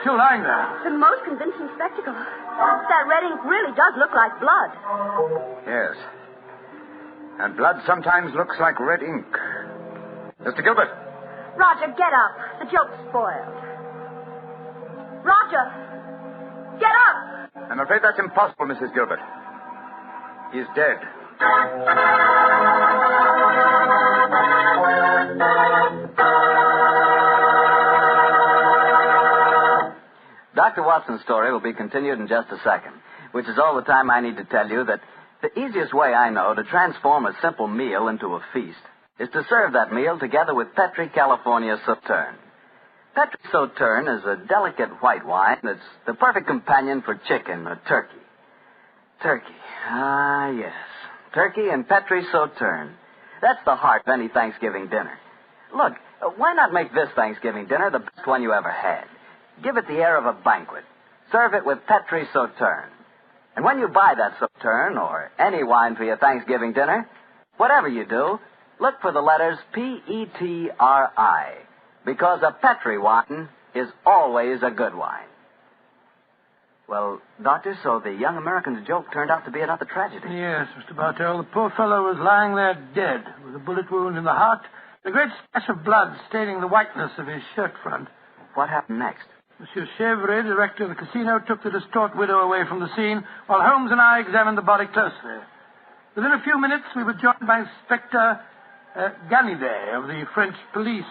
still lying there. The most convincing spectacle. That red ink really does look like blood. Yes. And blood sometimes looks like red ink. Mr. Gilbert. Roger, get up. The joke's spoiled. Roger! Get up! I'm afraid that's impossible, Mrs. Gilbert. He's dead. Dr. Watson's story will be continued in just a second, which is all the time I need to tell you that the easiest way I know to transform a simple meal into a feast is to serve that meal together with Petri California Sauterne. Petri Sauterne is a delicate white wine that's the perfect companion for chicken or turkey. Turkey. Ah, yes. Turkey and Petri Sauterne. That's the heart of any Thanksgiving dinner. Look, why not make this Thanksgiving dinner the best one you ever had? Give it the air of a banquet. Serve it with Petri Sauterne. And when you buy that Sauterne or any wine for your Thanksgiving dinner, whatever you do, look for the letters P-E-T-R-I, because a Petri wine is always a good wine. Well, Doctor, so the young American's joke turned out to be another tragedy. Yes, Mr. Bartell. The poor fellow was lying there dead, with a bullet wound in the heart, and a great splash of blood staining the whiteness of his shirt front. What happened next? Monsieur Chevrolet, director of the casino, took the distraught widow away from the scene, while Holmes and I examined the body closely. Within a few minutes, we were joined by Inspector Ganivet of the French police.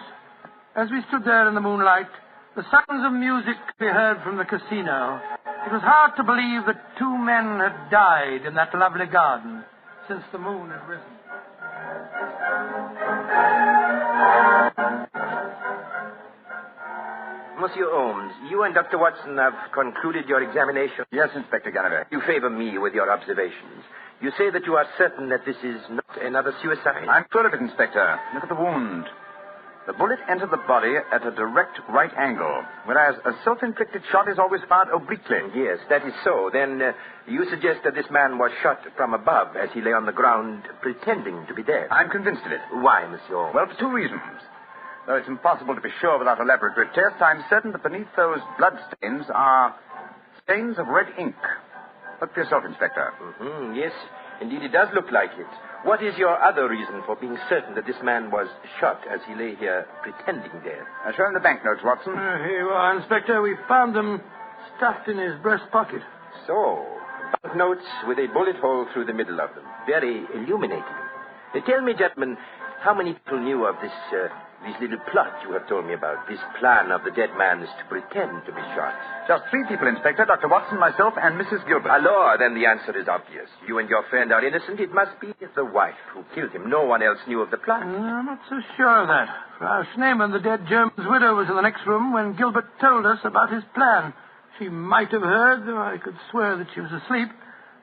As we stood there in the moonlight, the sounds of music could be heard from the casino. It was hard to believe that two men had died in that lovely garden since the moon had risen. Monsieur Holmes, you and Dr. Watson have concluded your examination. Yes, Inspector Ganivet. You favor me with your observations. You say that you are certain that this is not another suicide? I'm sure of it, Inspector. Look at the wound. The bullet entered the body at a direct right angle, whereas a self-inflicted shot is always fired obliquely. Yes, that is so. Then you suggest that this man was shot from above as he lay on the ground pretending to be dead. I'm convinced of it. Why, Monsieur Holmes? Well, for two reasons. Though it's impossible to be sure without a laboratory test, I'm certain that beneath those blood stains are stains of red ink. Look for yourself, Inspector. Mm-hmm. Yes, indeed it does look like it. What is your other reason for being certain that this man was shot as he lay here pretending dead? Show him the banknotes, Watson. Here you are, Inspector. We found them stuffed in his breast pocket. So, Banknotes with a bullet hole through the middle of them. Very illuminating. Tell me, gentlemen, how many people knew of this little plot you have told me about? This plan of the dead man is to pretend to be shot. Just 3 people, Inspector. Dr. Watson, myself, and Mrs. Gilbert. Alors, then the answer is obvious. You and your friend are innocent. It must be the wife who killed him. No one else knew of the plot. I'm not so sure of that. Frau Schneemann, the dead German's widow, was in the next room when Gilbert told us about his plan. She might have heard, though I could swear that she was asleep.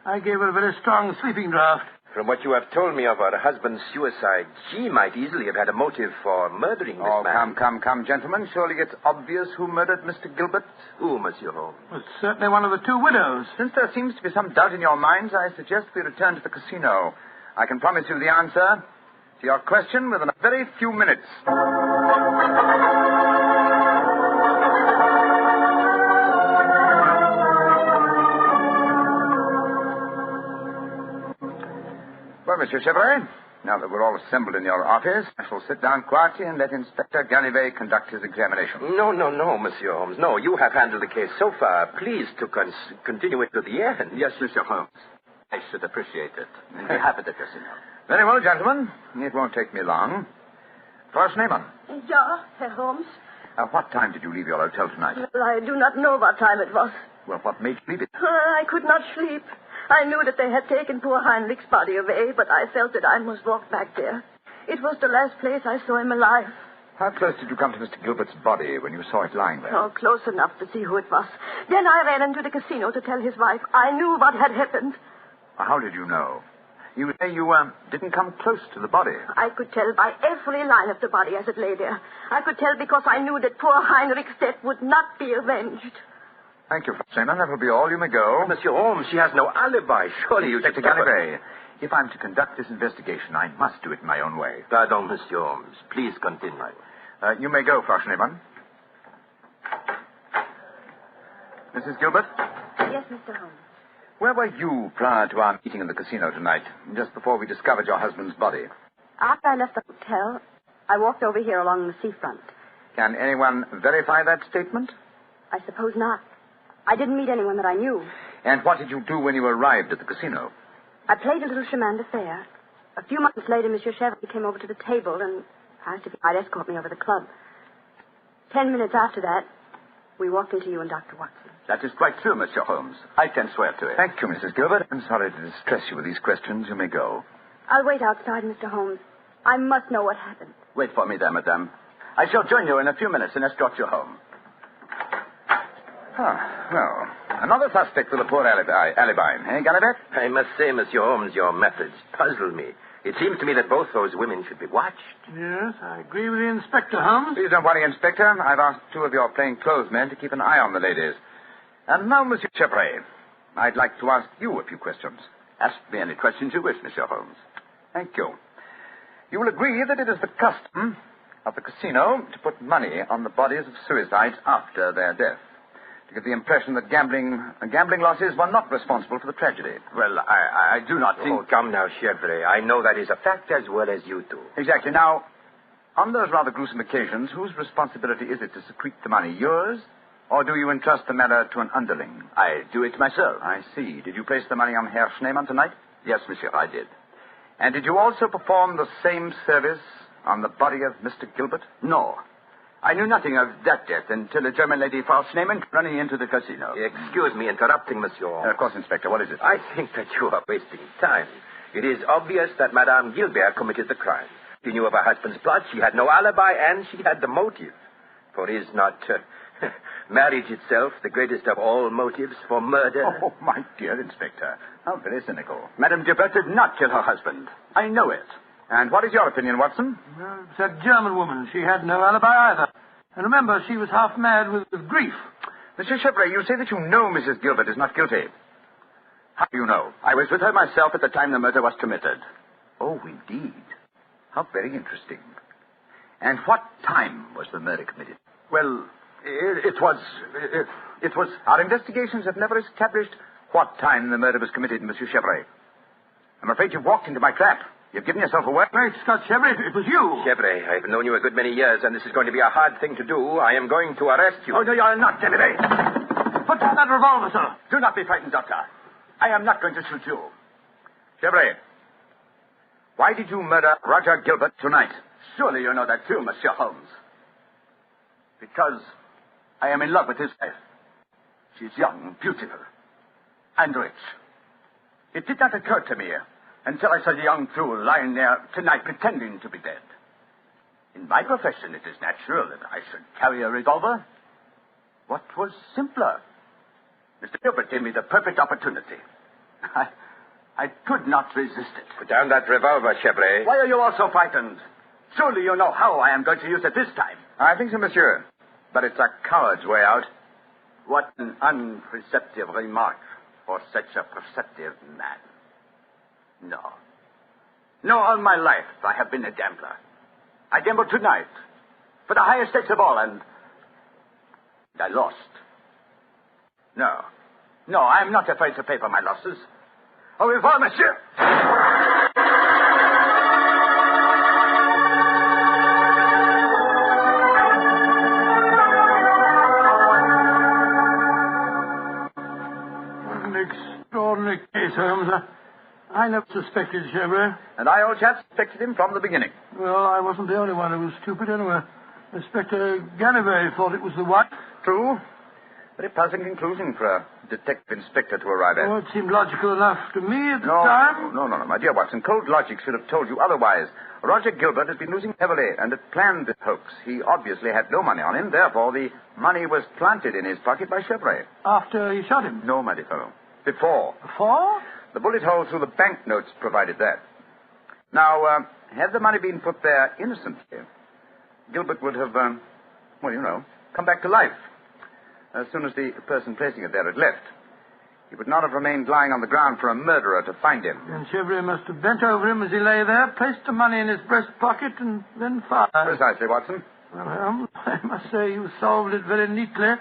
I gave her a very strong sleeping draught. From what you have told me of her husband's suicide, she might easily have had a motive for murdering this man. Come, gentlemen. Surely it's obvious who murdered Mr. Gilbert? Who, Monsieur Holmes? Well, it's certainly one of the 2 widows. Since there seems to be some doubt in your minds, I suggest we return to the casino. I can promise you the answer to your question within a very few minutes. Well, Monsieur Chevrolet, now that we're all assembled in your office, I shall sit down quietly and let Inspector Ganivet conduct his examination. No, Monsieur Holmes. No, you have handled the case so far. Please to continue it to the end. Yes, Monsieur Holmes. I should appreciate it. And be happy at the casino. Very well, gentlemen. It won't take me long. Frau Schneemann. Ja, Herr Holmes. What time did you leave your hotel tonight? Well, I do not know what time it was. Well, what made you leave it? I could not sleep. I knew that they had taken poor Heinrich's body away, but I felt that I must walk back there. It was the last place I saw him alive. How close did you come to Mr. Gilbert's body when you saw it lying there? Oh, close enough to see who it was. Then I ran into the casino to tell his wife. I knew what had happened. How did you know? You say you didn't come close to the body. I could tell by every line of the body as it lay there. I could tell because I knew that poor Heinrich's death would not be avenged. Thank you, Freeman. That will be all. You may go. Monsieur Holmes, she has no alibi. Surely you should... Inspector Ganivet, if I'm to conduct this investigation, I must do it in my own way. Pardon, Monsieur Holmes. Please continue. You may go, Frau Schneemann. Mrs. Gilbert? Yes, Mr. Holmes. Where were you prior to our meeting in the casino tonight, just before we discovered your husband's body? After I left the hotel, I walked over here along the seafront. Can anyone verify that statement? I suppose not. I didn't meet anyone that I knew. And what did you do when you arrived at the casino? I played a little chemin de fer. A few months later, Monsieur Chevrolet came over to the table and asked if he might escort me over the club. 10 minutes after that, we walked into you and Dr. Watson. That is quite true, Mr. Holmes. I can swear to it. Thank you, Mrs. Gilbert. I'm sorry to distress you with these questions. You may go. I'll wait outside, Mr. Holmes. I must know what happened. Wait for me there, madame. I shall join you in a few minutes and escort you home. Well, another suspect with a poor alibi, eh, Ganivet? I must say, Monsieur Holmes, your methods puzzle me. It seems to me that both those women should be watched. Yes, I agree with the Inspector, Holmes. Please don't worry, Inspector. I've asked 2 of your plainclothes men to keep an eye on the ladies. And now, Monsieur Chevrolet, I'd like to ask you a few questions. Ask me any questions you wish, Monsieur Holmes. Thank you. You will agree that it is the custom of the casino to put money on the bodies of suicides after their death, to give the impression that gambling losses were not responsible for the tragedy. Well, I do not think... Oh, come now, Chevrolet. I know that is a fact as well as you do. Exactly. Now, on those rather gruesome occasions, whose responsibility is it to secrete the money? Yours? Or do you entrust the matter to an underling? I do it myself. I see. Did you place the money on Herr Schneemann tonight? Yes, monsieur, I did. And did you also perform the same service on the body of Mr. Gilbert? No. I knew nothing of that death until a German lady, Frau Schneemann, running into the casino. Excuse me interrupting, monsieur. Of course, Inspector. What is it? I think that you are wasting time. It is obvious that Madame Gilbert committed the crime. She knew of her husband's plot, she had no alibi, and she had the motive. For is not marriage itself the greatest of all motives for murder? Oh, my dear Inspector. How very cynical. Madame Gilbert did not kill her husband. I know it. And what is your opinion, Watson? Well, it's that German woman. She had no alibi either. And remember, she was half mad with grief. Monsieur Chevrolet, you say that you know Mrs. Gilbert is not guilty. How do you know? I was with her myself at the time the murder was committed. Oh, indeed. How very interesting. And what time was the murder committed? Well, it was... Our investigations have never established what time the murder was committed, Monsieur Chevrolet. I'm afraid you've walked into my trap. You've given yourself away. Great Scott, Chevrolet, it was you. Chevrolet, I've known you a good many years, and this is going to be a hard thing to do. I am going to arrest you. Oh, no, you're not, Chevrolet. Put down that revolver, sir. Do not be frightened, Doctor. I am not going to shoot you. Chevrolet, why did you murder Roger Gilbert tonight? Surely you know that too, Monsieur Holmes. Because I am in love with his wife. She's young, beautiful, and rich. It did not occur to me until I saw the young fool lying there tonight pretending to be dead. In my profession, it is natural that I should carry a revolver. What was simpler? Mr. Gilbert gave me the perfect opportunity. I could not resist it. Put down that revolver, Chevrolet. Why are you all so frightened? Surely you know how I am going to use it this time. I think so, monsieur. But it's a coward's way out. What an unperceptive remark for such a perceptive man. No, all my life I have been a gambler. I gambled tonight for the higher stakes of all, and I lost. No, I am not afraid to pay for my losses. Au revoir, monsieur. An extraordinary case, Holmes. I never suspected Chevrolet. And I, old chap, suspected him from the beginning. Well, I wasn't the only one who was stupid anyway. Inspector Ganivay thought it was the wife. True. Very puzzling conclusion for a detective inspector to arrive at. Oh, it seemed logical enough to me at the time. No, my dear Watson. Cold logic should have told you otherwise. Roger Gilbert has been losing heavily and had planned this hoax. He obviously had no money on him. Therefore, the money was planted in his pocket by Chevrolet. After he shot him? No, my dear fellow. Before. Before? The bullet hole through the banknotes provided that. Now, had the money been put there innocently, Gilbert would have, come back to life as soon as the person placing it there had left. He would not have remained lying on the ground for a murderer to find him. And Chevrolet must have bent over him as he lay there, placed the money in his breast pocket, and then fired. Precisely, Watson. Well, Holmes, I must say you solved it very neatly.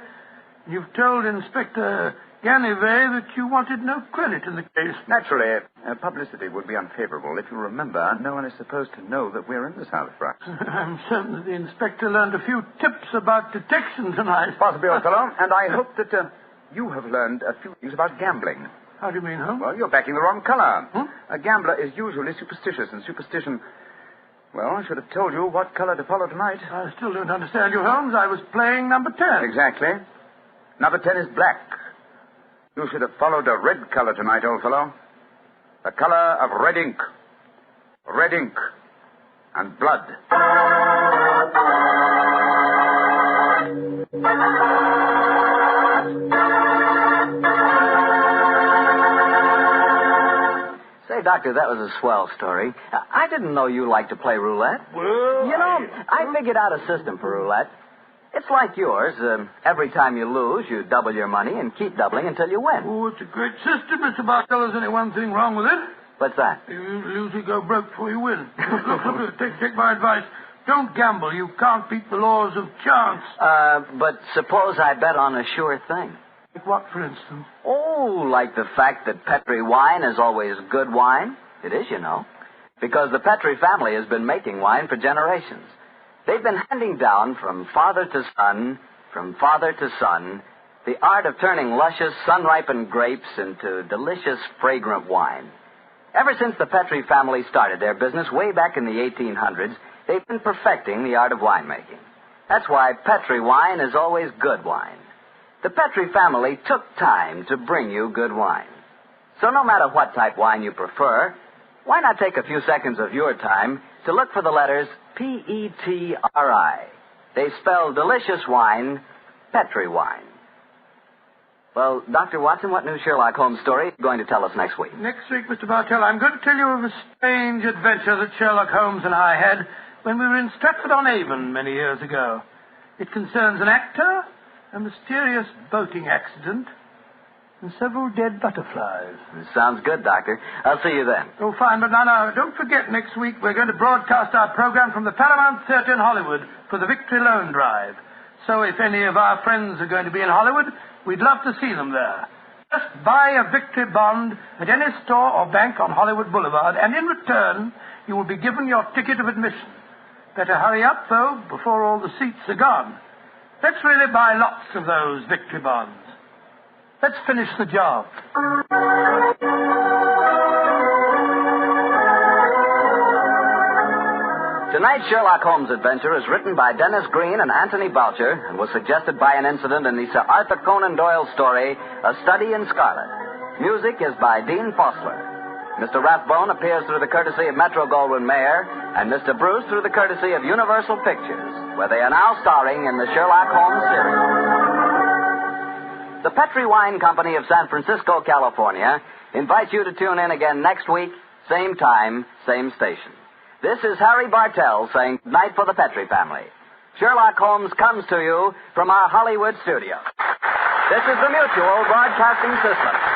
You've told Inspector Ganivay that you wanted no credit in the case. Naturally, publicity would be unfavorable. If you remember, no one is supposed to know that we're in the south of France. I'm certain that the inspector learned a few tips about detection tonight. Possibly, old fellow. And I hope that you have learned a few things about gambling. How do you mean, Holmes? Well, you're backing the wrong color. A gambler is usually superstitious, and superstition... Well, I should have told you what color to follow tonight. I still don't understand you, Holmes. I was playing number 10. Exactly. Number 10 is black. You should have followed a red color tonight, old fellow. The color of red ink. Red ink. And blood. Say, Doctor, that was a swell story. I didn't know you liked to play roulette. Well, I figured out a system for roulette. It's like yours. Every time you lose, you double your money and keep doubling until you win. Oh, it's a great system, Mr. Bartell. There's only one thing wrong with it. What's that? You lose, you go broke before you win. Look, take my advice. Don't gamble. You can't beat the laws of chance. But suppose I bet on a sure thing. Like what, for instance? Oh, like the fact that Petri wine is always good wine. It is, you know. Because the Petri family has been making wine for generations. They've been handing down from father to son, the art of turning luscious, sun-ripened grapes into delicious, fragrant wine. Ever since the Petri family started their business way back in the 1800s, they've been perfecting the art of winemaking. That's why Petri wine is always good wine. The Petri family took time to bring you good wine. So no matter what type wine you prefer, why not take a few seconds of your time to look for the letters P-E-T-R-I. They spell delicious wine, Petri wine. Well, Dr. Watson, what new Sherlock Holmes story are you going to tell us next week? Next week, Mr. Bartell, I'm going to tell you of a strange adventure that Sherlock Holmes and I had when we were in Stratford-on-Avon many years ago. It concerns an actor, a mysterious boating accident, and several dead butterflies. Sounds good, Doctor. I'll see you then. Oh, fine, but now, don't forget, next week we're going to broadcast our program from the Paramount Theatre in Hollywood for the Victory Loan Drive. So if any of our friends are going to be in Hollywood, we'd love to see them there. Just buy a Victory bond at any store or bank on Hollywood Boulevard, and in return, you will be given your ticket of admission. Better hurry up, though, before all the seats are gone. Let's really buy lots of those Victory bonds. Let's finish the job. Tonight's Sherlock Holmes adventure is written by Dennis Green and Anthony Boucher and was suggested by an incident in the Sir Arthur Conan Doyle story, A Study in Scarlet. Music is by Dean Fossler. Mr. Rathbone appears through the courtesy of Metro-Goldwyn-Mayer, and Mr. Bruce through the courtesy of Universal Pictures, where they are now starring in the Sherlock Holmes series. The Petri Wine Company of San Francisco, California, invites you to tune in again next week, same time, same station. This is Harry Bartell saying good night for the Petri family. Sherlock Holmes comes to you from our Hollywood studio. This is the Mutual Broadcasting System.